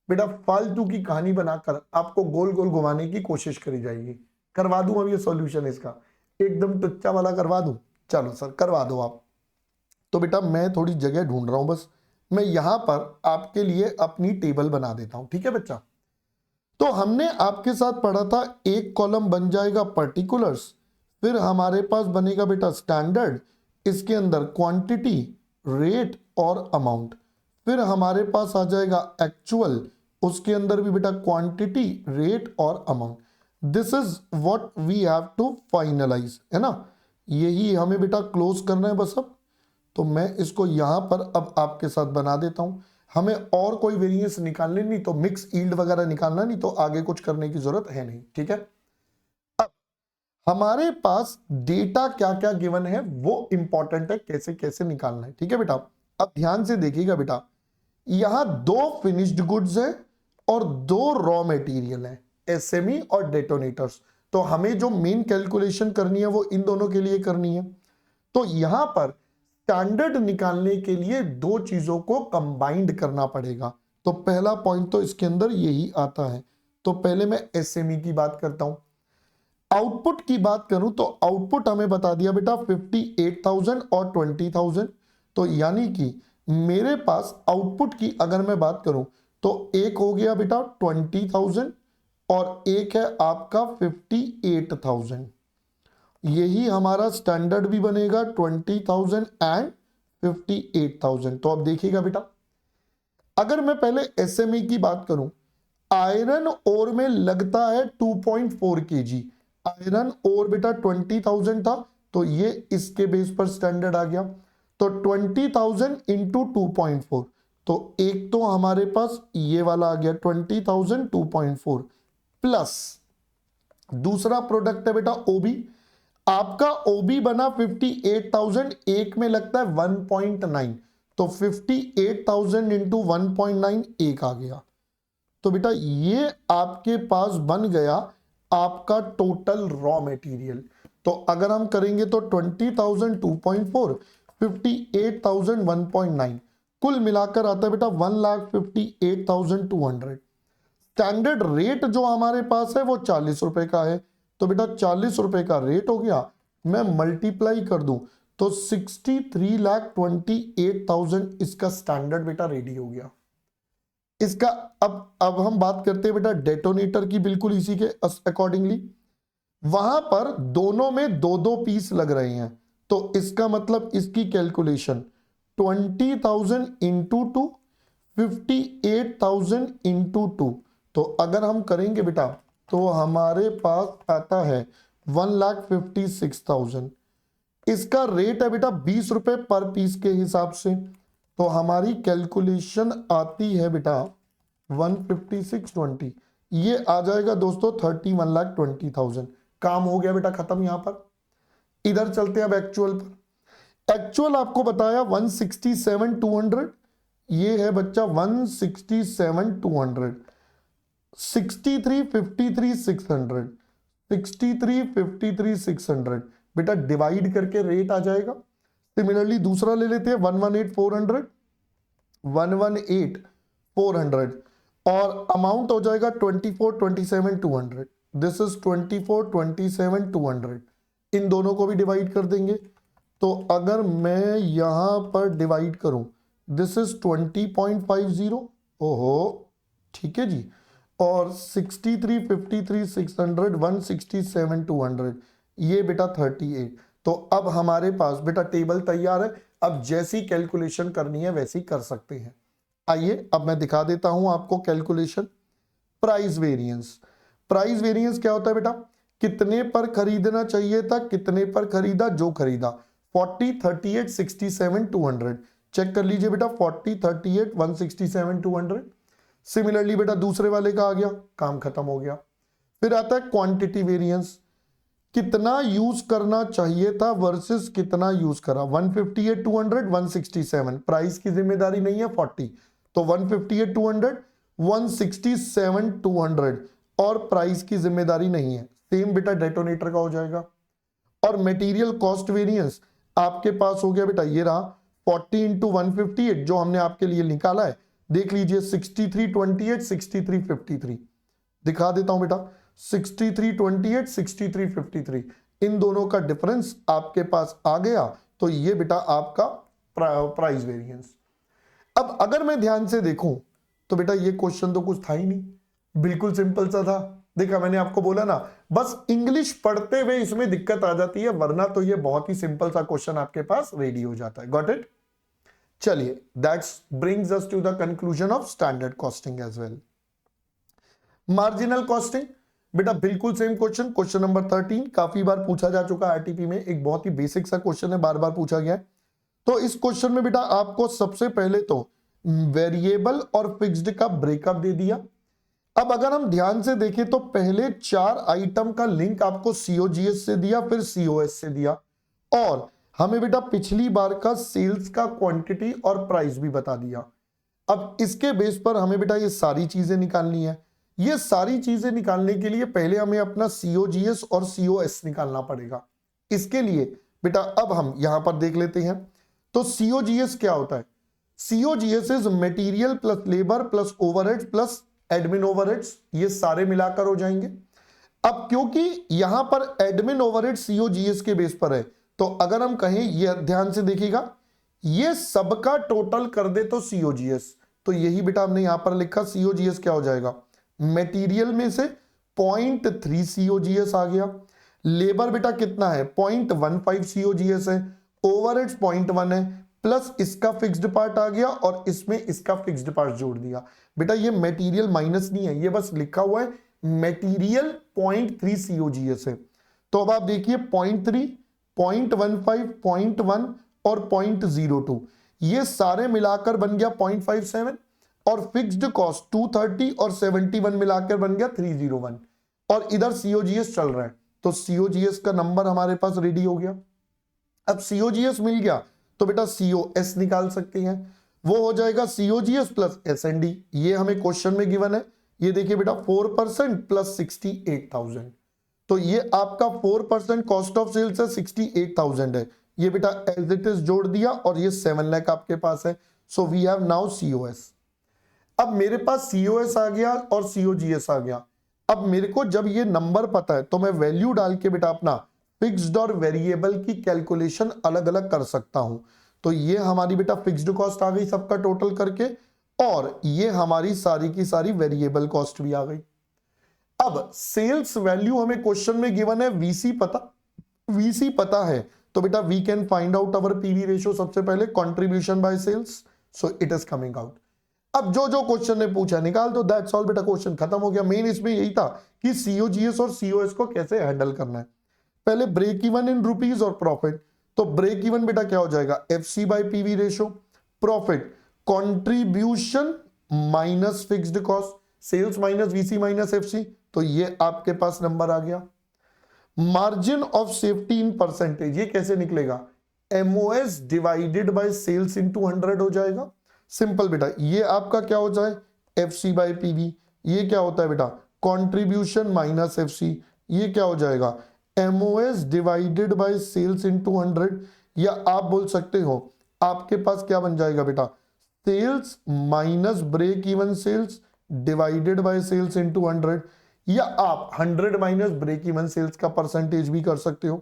बेटा फालतू की कहानी बनाकर आपको गोल गोल घुमाने की कोशिश करी जाएगी। करवा दूं अब ये सॉल्यूशन इसका, एकदम टुच्चा वाला करवा दूं? चलो सर करवा दो आप। तो बेटा मैं थोड़ी जगह ढूंढ रहा हूं, बस मैं यहां पर आपके लिए अपनी टेबल बना देता हूं, ठीक है बच्चा। तो हमने आपके साथ पढ़ा था एक कॉलम बन जाएगा पर्टिकुलर्स, फिर हमारे पास बनेगा बेटा स्टैंडर्ड, इसके अंदर क्वांटिटी, रेट और अमाउंट, फिर हमारे पास आ जाएगा एक्चुअल, उसके अंदर भी बेटा क्वांटिटी, रेट और amount. This is what we have to finalise, है ना, यही हमें बेटा क्लोज करना है बस अब। तो मैं इसको यहां पर अब आपके साथ बना देता हूं। हमें और कोई वेरिएंस निकालने नहीं, तो मिक्स यील्ड वगैरह निकालना नहीं, तो आगे कुछ करने की जरूरत है नहीं, ठीक है। अब हमारे पास डेटा क्या क्या गिवन है वो इंपॉर्टेंट है, कैसे कैसे निकालना है, ठीक है बेटा। अब ध्यान से देखिएगा बेटा, यहां दो फिनिश्ड गुड्स है और दो रॉ मटेरियल है, एसएमई और डेटोनेटर्स। तो हमें जो मेन कैलकुलेशन करनी है वो इन दोनों के लिए करनी है। तो यहां पर स्टैंडर्ड निकालने के लिए दो चीजों को कंबाइंड करना पड़ेगा। तो पहला पॉइंट तो इसके अंदर यही आता है। तो पहले मैं एसएमई की बात करता हूं। आउटपुट की बात करूं तो आउटपुट हमें बता दिया बेटा 58,000 और 20,000। तो यानी कि मेरे पास आउटपुट की अगर मैं बात करूं तो एक हो गया बेटा 20,000 और एक है आपका 58,000। यही हमारा स्टैंडर्ड भी बनेगा 20,000 एंड 58,000। तो अब देखिएगा बेटा, अगर मैं पहले एसएमई की बात करूं, आयरन ओर में लगता है 2.4 kg। आयरन ओर बेटा 20,000 था, तो ये इसके बेस पर स्टैंडर्ड आ गया। तो 20,000 इंटू 2.4, तो एक तो हमारे पास ये वाला आ गया 20,000 2.4 प्लस दूसरा प्रोडक्ट है बेटा ओबी। आपका ओबी बना 58,000, एक में लगता है 1.9, तो 58,000 इंटू 1.9 एक आ गया। तो बेटा ये आपके पास बन गया आपका टोटल रॉ मटेरियल। तो अगर हम करेंगे तो 20,000 2.4, 58,000 1.9, कुल मिलाकर आता है बेटा 1,58,200। स्टैंडर्ड रेट जो हमारे पास है वो 40 रुपए का है, तो बेटा 40 रुपए का रेट हो गया। मैं मल्टीप्लाई कर दूं तो 63,28,000 इसका स्टैंडर्ड बेटा रेडी हो गया। इसका अब हम बात करते हैं बेटा डेटोनेटर की, बिल्कुल इसी के अकॉर्डिंगली। वहां पर दोनों में दो दो पीस लग रहे हैं, तो इसका मतलब इसकी कैलकुलेशन 20,000 इंटू 2, 58,000 इंटू 2। तो अगर हम करेंगे बेटा तो हमारे पास आता है 1,56,000। इसका रेट है बेटा 20 रुपए पर पीस के हिसाब से। तो हमारी कैलकुलेशन आती है बेटा 15620, ये आ जाएगा दोस्तों 31,20,000। काम हो गया बेटा खत्म। यहां पर इधर चलते हैं अब एक्चुअल पर। एक्चुअल आपको बताया 167,200, ये है बच्चा 167,200। 63,53,600, 63,53,600 बेटा डिवाइड करके रेट आ जाएगा। सिमिलरली दूसरा ले लेते हैं 118,400, 118,400 और अमाउंट हो जाएगा 24,27,200। This is 24,27,200। इन दोनों को भी डिवाइड कर देंगे। तो अगर मैं यहां पर डिवाइड करूं, दिस इज 20.50, ओहो ठीक है जी। और 63, 53, 600, 167, 200, ये बेटा 38। तो अब हमारे पास बेटा टेबल तैयार है। अब जैसी कैलकुलेशन करनी है वैसी कर सकते हैं। आइए अब मैं दिखा देता हूं आपको calculation. Price variance, price variance क्या होता है बेटा? कितने पर खरीदना चाहिए था, कितने पर खरीदा, जो खरीदा। 40, 38, 67, 200। चेक कर लीजिए बेटा, 40, 38, 167, 200। सिमिलरली बेटा दूसरे वाले का आ गया, काम खत्म हो गया। फिर आता है क्वांटिटी वेरिएंस, कितना यूज करना चाहिए था वर्सेस कितना यूज करा। 158, 200, 167। प्राइस की जिम्मेदारी नहीं है 40, तो 158, 200, 167, 200 और प्राइस की जिम्मेदारी नहीं है। सेम बेटा डेटोनेटर का हो जाएगा। और मटेरियल कॉस्ट वेरिएंस आपके पास हो गया बेटा, ये रहा 40 इंटू 158 जो हमने आपके लिए निकाला है। देख लीजिए 6328, 6353। दिखा देता हूं बेटा, 6328, 6353, इन दोनों का डिफरेंस आपके पास आ गया। तो ये बेटा आपका प्राइस वेरिएंस। अब अगर मैं ध्यान से देखूं तो बेटा ये क्वेश्चन तो कुछ था ही नहीं, बिल्कुल सिंपल सा था। देखा, मैंने आपको बोला ना, बस इंग्लिश पढ़ते हुए इसमें दिक्कत आ जाती है, वरना तो ये बहुत ही सिंपल सा क्वेश्चन आपके पास रेडी हो जाता है। Got it? चलिए, that's brings us to the conclusion of standard costing as well. Marginal costing बेटा बिल्कुल सेम क्वेश्चन, क्वेश्चन नंबर 13 काफी बार पूछा जा चुका है आरटीपी में, एक बहुत ही बेसिक सा क्वेश्चन है, बार बार पूछा गया है। तो इस क्वेश्चन में बेटा आपको सबसे पहले तो वेरिएबल और फिक्स्ड का ब्रेकअप दे दिया। अब अगर हम ध्यान से देखें तो पहले 4 आइटम का लिंक आपको सीओजीएस से दिया, फिर सीओएस से दिया, और हमें बेटा पिछली बार का सेल्स का क्वांटिटी और प्राइस भी बता दिया। अब इसके बेस पर हमें बेटा ये सारी चीजें निकालनी है। ये सारी चीजें निकालने के लिए पहले हमें अपना सीओजीएस और सीओएस निकालना पड़ेगा। इसके लिए बेटा अब हम यहां पर देख लेते हैं। तो सीओजीएस क्या होता है? COGS is material plus labour plus overheads plus admin overheads, ये सारे मिलाकर हो जाएंगे। अब क्योंकि यहां पर एडमिन ओवरहेड सीओजीएस के बेस पर है, तो अगर हम कहें, ये ध्यान से देखिएगा, ये सबका टोटल कर दे तो सीओजीएस, तो यही बेटा हमने यहां पर लिखा। सीओजीएस क्या हो जाएगा? मटेरियल में से 0.3 सीओजीएस आ गया, लेबर बेटा कितना है 0.15 सीओजीएस है, ओवरहेड्स 0.1 है, प्लस इसका फिक्स्ड पार्ट आ गया और इसमें इसका फिक्स्ड पार्ट जोड़ दिया। बेटा ये मटेरियल माइनस नहीं है, ये बस लिखा हुआ है मटेरियल 0.3 सीओजीएस है। तो अब आप देखिए 0.3, 0.15, 0.1 और 0.02, ये सारे मिलाकर बन गया 0.57, और फिक्स्ड कॉस्ट 230 और 71 मिलाकर बन गया 301, और इधर सीओजीएस चल रहा है, तो सीओजीएस का नंबर हमारे पास रेडी हो गया। अब सीओजीएस मिल गया तो बेटा सीओएस निकाल सकते हैं, वो हो जाएगा सीओजीएस प्लस एसएनडी, ये हमें क्वेश्चन में गिवन है। ये देखिए बेटा 4% प्लस 68,000, तो ये आपका 4% कॉस्ट ऑफ सेल्स है, 68,000 है, ये बेटा एज इट इज जोड़ दिया, और ये 7 लाख आपके पास है। So we have now COS. अब मेरे पास सीओएस आ गया और सीओजीएस आ गया। अब मेरे को जब ये नंबर पता है तो मैं वैल्यू डाल के बेटा अपना फिक्स्ड और वेरिएबल की कैलकुलेशन अलग अलग कर सकता हूं। तो ये हमारी बेटा फिक्स्ड कॉस्ट आ गई सबका टोटल करके, और ये हमारी सारी की सारी वेरिएबल कॉस्ट भी आ गई। अब सेल्स वैल्यू हमें क्वेश्चन में गिवन है, वीसी पता है, तो बेटा we can find out our PV ratio. सबसे पहले contribution by sales, so it is coming out. अब जो जो क्वेश्चन ने पूछा निकाल दो, दैट्स ऑल बेटा, क्वेश्चन खत्म हो गया। मेन इसमें यही था कि सीओजीएस और सीओएस को कैसे हैंडल करना है। पहले ब्रेक इवन इन रुपीज और प्रॉफिट, तो ब्रेक इवन बेटा क्या हो जाएगा, FC by PV ratio, profit contribution minus fixed cost, sales minus VC minus FC, तो ये आपके पास नंबर आ गया। Margin of safety in percentage, ये कैसे निकलेगा, MOS divided by sales into 100 हो जाएगा। सिंपल बेटा, ये आपका क्या हो जाए, एफसी बाय पीवी, ये क्या होता है बेटा, कंट्रीब्यूशन माइनस एफसी, ये क्या हो जाएगा, MOS divided by sales into 100, या आप बोल सकते हो आपके पास क्या बन जाएगा बेटा, sales minus break even sales divided by sales into 100, या आप 100 माइनस ब्रेक इवन सेल्स का परसेंटेज भी कर सकते हो।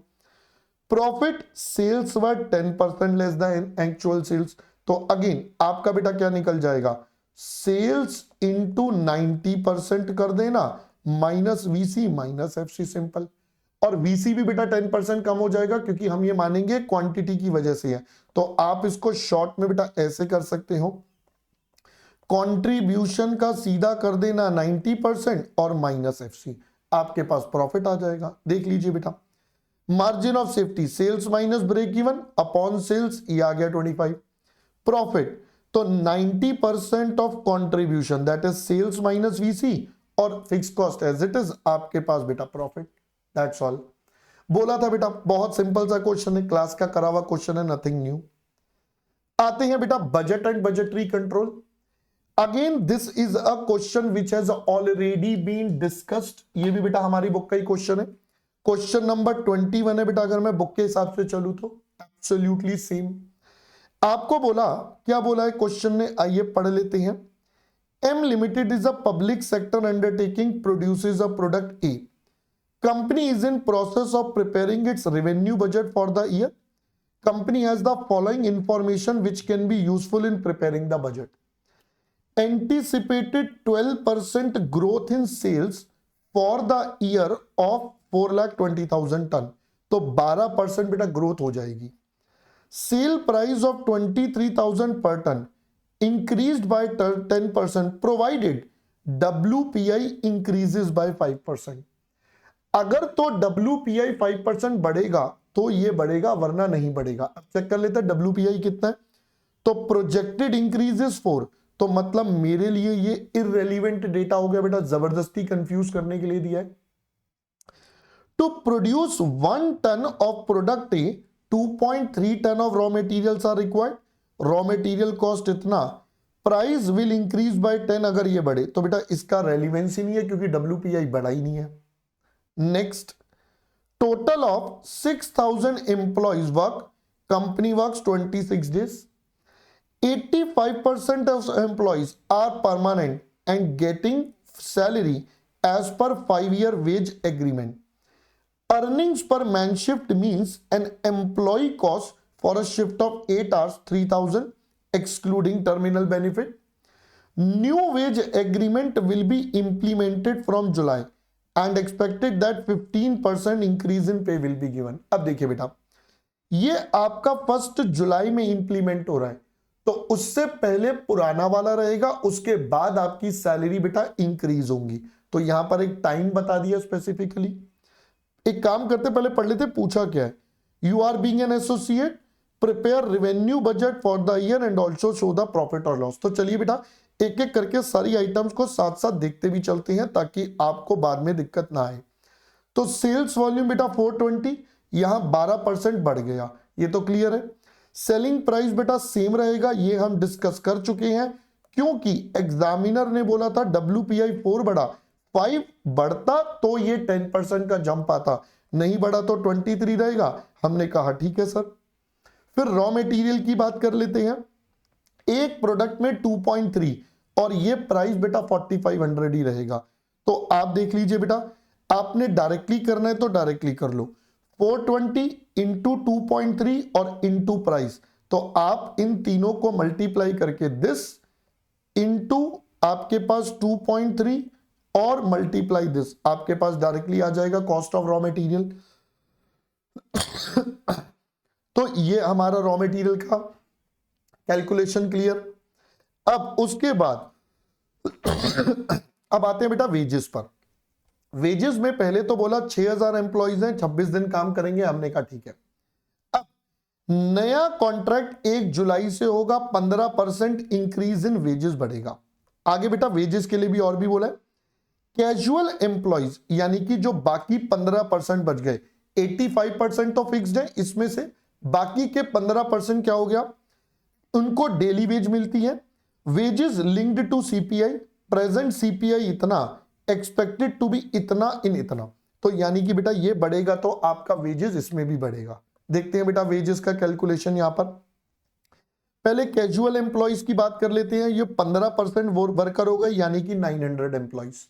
Profit sales were 10% less than actual sales, तो अगेन आपका बेटा क्या निकल जाएगा, सेल्स इंटू 90% कर देना minus VC minus FC, simple. और वीसी भी बेटा 10% कम हो जाएगा क्योंकि हम ये मानेंगे क्वांटिटी की वजह से है। तो आप इसको शॉर्ट में बेटा ऐसे कर सकते हो, कंट्रीब्यूशन का सीधा कर देना 90% और माइनस एफसी, आपके पास प्रॉफिट आ जाएगा। देख लीजिए बेटा, margin of safety sales minus break even upon sales, ये आ गया 25। प्रॉफिट तो 90% of contribution that is sales minus VC और fix cost as it is, आपके पास बेटा प्रॉफिट। That's all. बोला था बेटा बहुत सिंपल सा क्वेश्चन है, क्लास का करा हुआ क्वेश्चन है, नथिंग न्यू। आते हैं बेटा budget and budgetary control. Again this is a question which has already been discussed. ये भी बेटा हमारी बुक का ही क्वेश्चन है, क्वेश्चन नंबर 21 है बेटा, अगर मैं बुक के हिसाब से चलूं तो एब्सोल्युटली सेम। आपको बोला, क्या बोला है क्वेश्चन ने, आइए पढ़ लेते हैं। M limited is a public sector undertaking, produces a product A, company is in process of preparing its revenue budget for the year. Company has the following information which can be useful in preparing the budget. Anticipated 12% growth in sales for the year of 4,20,000 ton, तो 12% बेटा growth हो जाएगी। Sale price of 23,000 per ton increased by 10% provided WPI increases by 5%। अगर तो WPI 5% बढ़ेगा तो ये बढ़ेगा, वरना नहीं बढ़ेगा। अब चेक कर लेते हैं WPI कितना है, तो प्रोजेक्टेड इंक्रीजेस 4, तो मतलब मेरे लिए ये इररेलेवेंट डेटा हो गया बेटा, जबरदस्ती कंफ्यूज करने के लिए दिया है। To produce 1 ton of product A 2.3 ton of raw materials are required, raw material cost इतना, प्राइस विल इंक्रीज बाय 10 अगर ये बढ़े, तो बेटा इसका रेलिवेंस ही नहीं है क्योंकि WPI बढ़ा ही नहीं है। Next, total of 6,000 employees work, company works 26 days. 85% of employees are permanent and getting salary as per 5-year wage agreement. Earnings per man shift means an employee cost for a shift of 8 hours 3,000 excluding terminal benefit. New wage agreement will be implemented from July and expected that 15% increase in pay will be given। अब देखिए बेटा, ये आपका 1 जुलाई में implement हो रहा है, तो उससे पहले पुराना वाला रहेगा, उसके बाद आपकी सैलरी बेटा इंक्रीज होंगी। तो यहां पर एक टाइम बता दिया स्पेसिफिकली। एक काम करते पहले पढ़ लेते, पूछा क्या है। You are being an associate, prepare revenue budget for the year and also show the profit और लॉस। तो चलिए बेटा एक एक करके सारी आइटम्स को साथ साथ देखते भी चलते हैं ताकि आपको बाद में दिक्कत ना आए। तो सेल्स वॉल्यूम बेटा 420, यहां 12% बढ़ गया, ये तो क्लियर है। सेलिंग प्राइस बेटा सेम रहेगा, ये हम डिस्कस कर चुके हैं, क्योंकि एग्जामिनर ने बोला था WPI 4 बढ़ा, 5 बढ़ता तो ये 10% का जंप आता, नहीं बढ़ा तो 23 रहेगा। हमने कहा ठीक है सर। फिर रॉ मटेरियल की बात कर लेते हैं। एक प्रोडक्ट में 2.3 और ये प्राइस बेटा 4500 ही रहेगा। तो आप देख लीजिए बेटा, आपने डायरेक्टली करना है तो डायरेक्टली कर लो, 420 इंटू 2.3 और इंटू प्राइस, तो आप इन तीनों को मल्टीप्लाई करके दिस इंटू आपके पास 2.3 और मल्टीप्लाई दिस, आपके पास डायरेक्टली आ जाएगा कॉस्ट ऑफ रॉ मटेरियल। तो ये हमारा रॉ मटेरियल का कैलकुलेशन क्लियर। अब उसके बाद अब आते हैं बेटा वेजेस पर। वेजेस में पहले तो बोला 6000 एम्प्लॉइज हैं, 26 दिन काम करेंगे, हमने कहा ठीक है। अब नया कॉन्ट्रैक्ट 1 जुलाई से होगा, 15% इंक्रीज इन वेजेस बढ़ेगा। आगे बेटा वेजेस के लिए भी और भी बोला है। कैजुअल एम्प्लॉइज यानी कि जो बाकी 15% बच गए, 85% तो फिक्स्ड है, इसमें से बाकी के 15% क्या हो गया, उनको डेली वेज मिलती है। Wages linked to CPI, present CPI इतना, एक्सपेक्टेड टू बी इतना इन इतना, तो यानी कि बेटा ये बढ़ेगा तो आपका वेजेस इसमें भी बढ़ेगा। देखते हैं बेटा वेजेस का कैलकुलेशन यहां पर। पहले कैजुअल एम्प्लॉइज की बात कर लेते हैं। ये 15% वर्कर हो गए यानी कि 900 एम्प्लॉइज।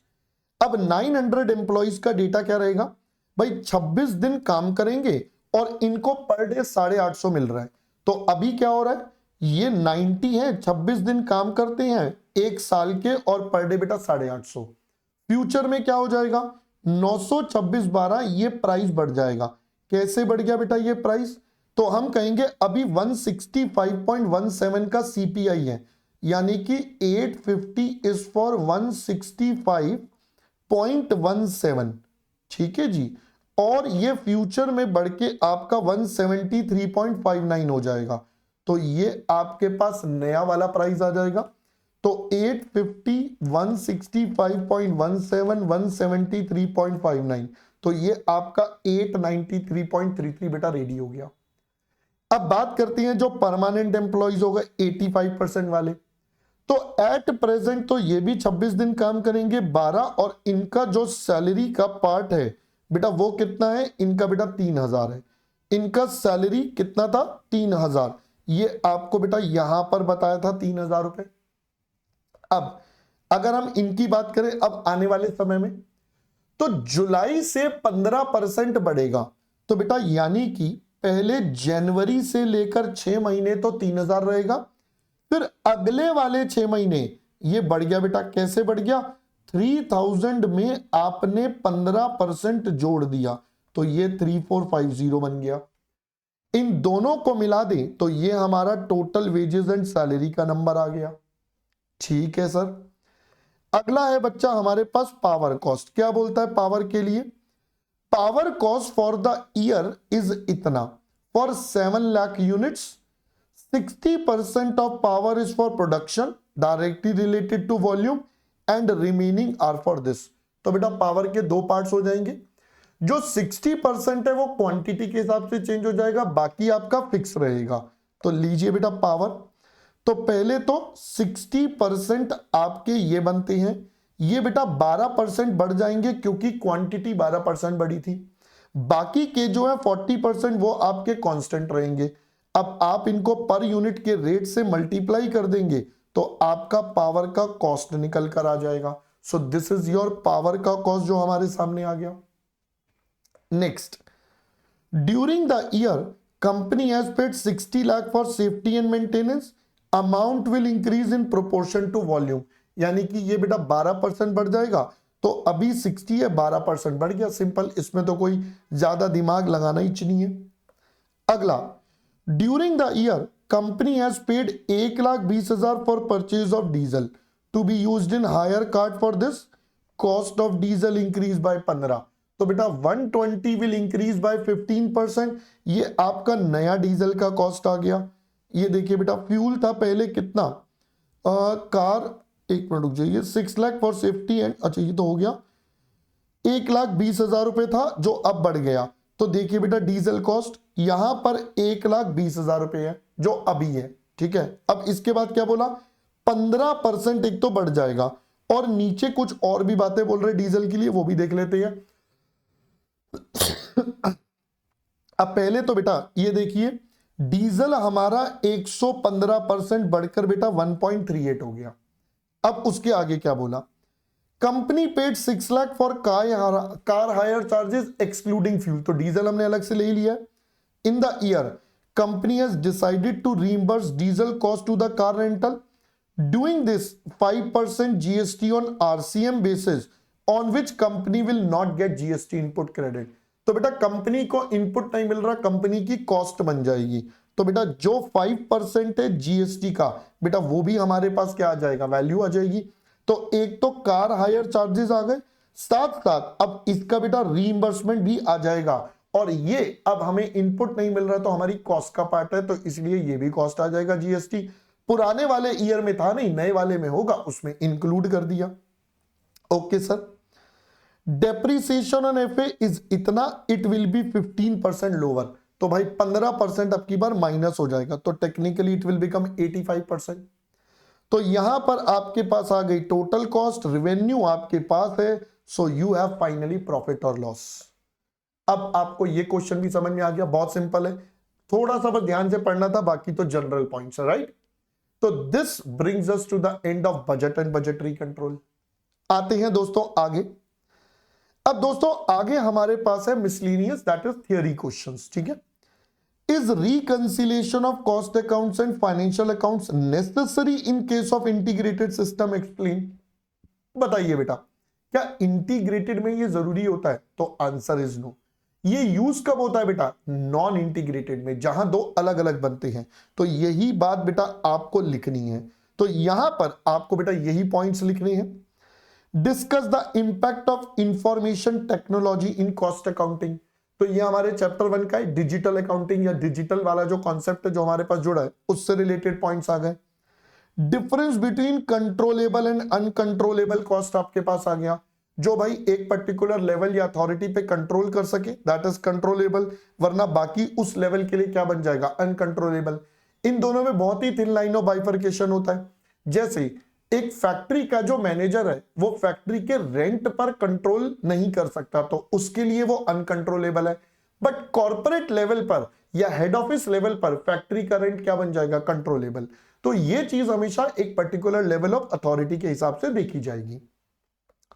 अब 900 एम्प्लॉइज का डेटा क्या रहेगा भाई, 26 दिन काम करेंगे और इनको पर डे 850 मिल रहा है। तो अभी क्या हो रहा है, ये 90 है, 26 दिन काम करते हैं 1 साल के, और पर डे बेटा 850। फ्यूचर में क्या हो जाएगा, 926 12, ये प्राइस बढ़ जाएगा। कैसे बढ़ गया बेटा ये प्राइस, तो हम कहेंगे अभी 165.17 का सीपीआई है, यानी कि 850 इज फॉर 165.17, ठीक है जी। और ये फ्यूचर में बढ़ के आपका 173.59 हो जाएगा, तो ये आपके पास नया वाला प्राइस आ जाएगा। तो 850, 165.17, 173.59, तो ये आपका 893.33 बेटा रेडी हो गया। अब बात करते हैं जो परमानेंट एम्प्लॉइज हो गए 85% वाले, तो एट प्रेजेंट तो ये भी 26 दिन काम करेंगे 12, और इनका जो सैलरी का पार्ट है बेटा वो कितना है, इनका बेटा 3000 है। इनका सैलरी कितना था, 3000, ये आपको बेटा यहां पर बताया था 3000 रुपए। अब अगर हम इनकी बात करें अब आने वाले समय में, तो जुलाई से 15% बढ़ेगा, तो बेटा यानी कि पहले जनवरी से लेकर 6 महीने तो 3000 रहेगा, फिर अगले वाले 6 महीने ये बढ़ गया बेटा, कैसे बढ़ गया, 3000 में आपने 15% जोड़ दिया, तो ये 3450 बन गया। इन दोनों को मिला दें तो ये हमारा टोटल वेजेस एंड सैलरी का नंबर आ गया, ठीक है सर। अगला है बच्चा हमारे पास पावर कॉस्ट। क्या बोलता है पावर के लिए, power cost for the year is इतना, for 7 lakh units 60% of power is for production directly related to volume and remaining are for this. तो बेटा पावर के दो पार्ट्स हो जाएंगे, जो 60% है वो क्वांटिटी के हिसाब से चेंज हो जाएगा, बाकी आपका फिक्स रहेगा। तो लीजिए बेटा पावर, तो पहले तो 60% आपके ये बनते हैं, ये बेटा 12% बढ़ जाएंगे क्योंकि क्वांटिटी 12% बढ़ी थी, बाकी के जो है 40% वो आपके कांस्टेंट रहेंगे। अब आप इनको पर यूनिट के रेट से मल्टीप्लाई कर देंगे तो आपका पावर का कॉस्ट निकल कर आ जाएगा। So this is your power का कॉस्ट जो हमारे सामने आ गया। Next, during the year company has paid 60 lakh for safety and maintenance, amount will increase in proportion to volume, यानी कि ये बेटा 12% बढ़ जाएगा, तो अभी 60 है 12% बढ़ गया, सिंपल, इसमें तो कोई ज्यादा दिमाग लगाना ही नहीं है। अगला, during the year company has paid 1,20,000 for purchase of diesel to be used in hire card, for this cost of diesel increase by 15, तो बेटा 120 विल इंक्रीज बाय 15%, ये आपका नया डीजल का कॉस्ट आ गया। ये देखिए बेटा फ्यूल था पहले कितना, कार, एक मिनट रुक जाइए, 6 लाख फॉर सेफ्टी एंड, अच्छा ये तो हो गया, 1,20,000 रुपए था जो अब बढ़ गया, तो देखिए बेटा डीजल कॉस्ट यहां पर 1,20,000 रुपए है जो अभी है, ठीक है। अब इसके बाद क्या बोला, 15% एक तो बढ़ जाएगा, और नीचे कुछ और भी बातें बोल रहे डीजल के लिए, वो भी देख लेते हैं। अब पहले तो बेटा ये देखिए डीजल हमारा 115% बढ़कर बेटा 1.38 हो गया। अब उसके आगे क्या बोला, company paid 6 lakh for car hire charges excluding fuel, तो डीजल हमने अलग से ले लिया। In the year company has decided to reimburse diesel cost to the car rental, doing this 5% GST on RCM basis on which company will not get GST input credit. तो बेटा company को input नहीं मिल रहा, company की cost बन जाएगी, तो बेटा जो 5% है जीएसटी का बेटा वो भी हमारे पास क्या आ जाएगा, वैल्यू आ जाएगी। तो एक तो कार हायर चार्जेस आ गए, साथ साथ अब इसका बेटा रीइंबर्समेंट भी आ जाएगा, और ये अब हमें इनपुट नहीं मिल रहा तो हमारी कॉस्ट का पार्ट है, तो इसलिए ये भी कॉस्ट आ जाएगा जीएसटी। पुराने वाले ईयर में था नहीं, नए वाले में होगा, उसमें इंक्लूड कर दिया। Okay sir, depreciation on FA is इतना, इट विल बी 15% लोअर, तो भाई 15% अब की बार माइनस हो जाएगा, तो टेक्निकली इट विल बिकम 85%। तो यहां पर आपके पास आ गई टोटल कॉस्ट, रेवेन्यू आपके पास है, so you have finally profit और लॉस। अब आपको ये क्वेश्चन भी समझ में आ गया, बहुत सिंपल है, थोड़ा सा बस ध्यान से पढ़ना था, बाकी तो जनरल पॉइंट्स है, राइट। तो this brings us to the end of budget and budgetary control. आते हैं दोस्तों आगे। अब दोस्तों आगे हमारे पास है miscellaneous, that is theory questions, ठीक है। Is reconciliation of cost accounts and financial accounts necessary in case of integrated system? Explain. बताइए बेटा, क्या इंटीग्रेटेड में ये जरूरी होता है? तो आंसर इज नो। ये यूज कब होता है बेटा? नॉन इंटीग्रेटेड में, जहां दो अलग अलग बनते हैं। तो यही बात बेटा आपको लिखनी है। तो यहां पर आपको बेटा यही पॉइंट्स लिखने हैं। Discuss the impact of information technology in cost accounting. तो ये हमारे चैप्टर 1 का है, डिजिटल अकाउंटिंग या डिजिटल वाला जो कॉन्सेप्ट है जो हमारे पास जुड़ा है, उससे रिलेटेड पॉइंट्स आ गए। Difference between controllable and uncontrollable cost आपके पास आ गया। जो भाई एक पर्टिकुलर लेवल या अथॉरिटी पे कंट्रोल कर सके दैट इज कंट्रोलेबल, वरना बाकी उस लेवल के लिए क्या बन जाएगा? अनकंट्रोलेबल। इन दोनों में बहुत ही थिन लाइन ऑफ बाइफर्केशन होता है। जैसे एक फैक्ट्री का जो मैनेजर है वो फैक्ट्री के रेंट पर कंट्रोल नहीं कर सकता, तो उसके लिए वो अनकंट्रोलेबल है। बट कॉर्पोरेट लेवल पर या हेड ऑफिस लेवल पर फैक्ट्री का रेंट क्या बन जाएगा? कंट्रोलेबल। तो ये चीज हमेशा एक पर्टिकुलर लेवल ऑफ अथॉरिटी के हिसाब से देखी जाएगी।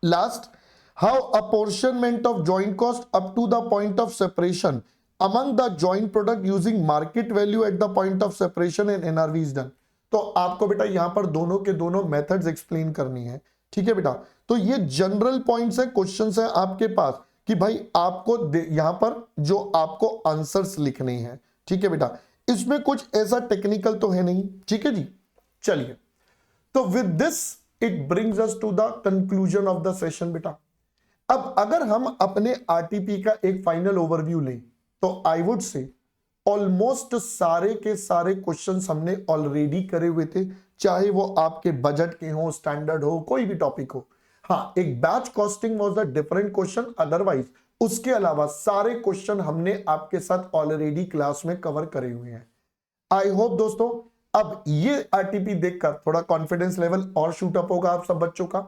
Last, how apportionment of joint cost up to the point of separation among the joint product using market value at the point of separation and NRV is done। तो आपको बेटा यहां पर दोनों के दोनों मेथड्स एक्सप्लेन करनी है। ठीक है बेटा, तो ये जनरल पॉइंट्स है, क्वेश्चंस है आपके पास कि भाई आपको यहां पर जो आपको आंसर्स लिखने हैं। ठीक है बेटा, इसमें कुछ ऐसा टेक्निकल तो है नहीं। ठीक है जी, चलिए। तो with this it brings us to the conclusion of the session बेटा। अब अगर हम अपने आरटीपी का एक फाइनल ओवरव्यू लें तो आई वुड से ऑलमोस्ट सारे के सारे क्वेश्चंस हमने ऑलरेडी करे हुए थे, चाहे वो आपके बजट के हो, स्टैंडर्ड हो, कोई भी टॉपिक हो। हाँ, एक batch costing was a different question, otherwise उसके अलावा सारे क्वेश्चन हमने आपके साथ ऑलरेडी क्लास में कवर करे हुए हैं। आई होप दोस्तों अब ये आरटीपी देखकर थोड़ा कॉन्फिडेंस लेवल और शूट अप होगा आप सब बच्चों का।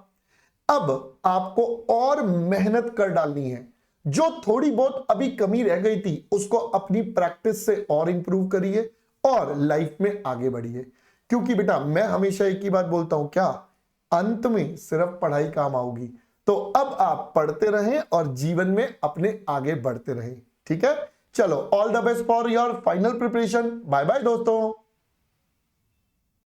अब आपको और मेहनत कर डालनी है। जो थोड़ी बहुत अभी कमी रह गई थी उसको अपनी प्रैक्टिस से और इंप्रूव करिए और लाइफ में आगे बढ़िए। क्योंकि बेटा मैं हमेशा एक ही बात बोलता हूं, क्या अंत में सिर्फ पढ़ाई काम आऊगी। तो अब आप पढ़ते रहें और जीवन में अपने आगे बढ़ते रहें। ठीक है, चलो, all the best for your final preparation. Bye bye दोस्तों।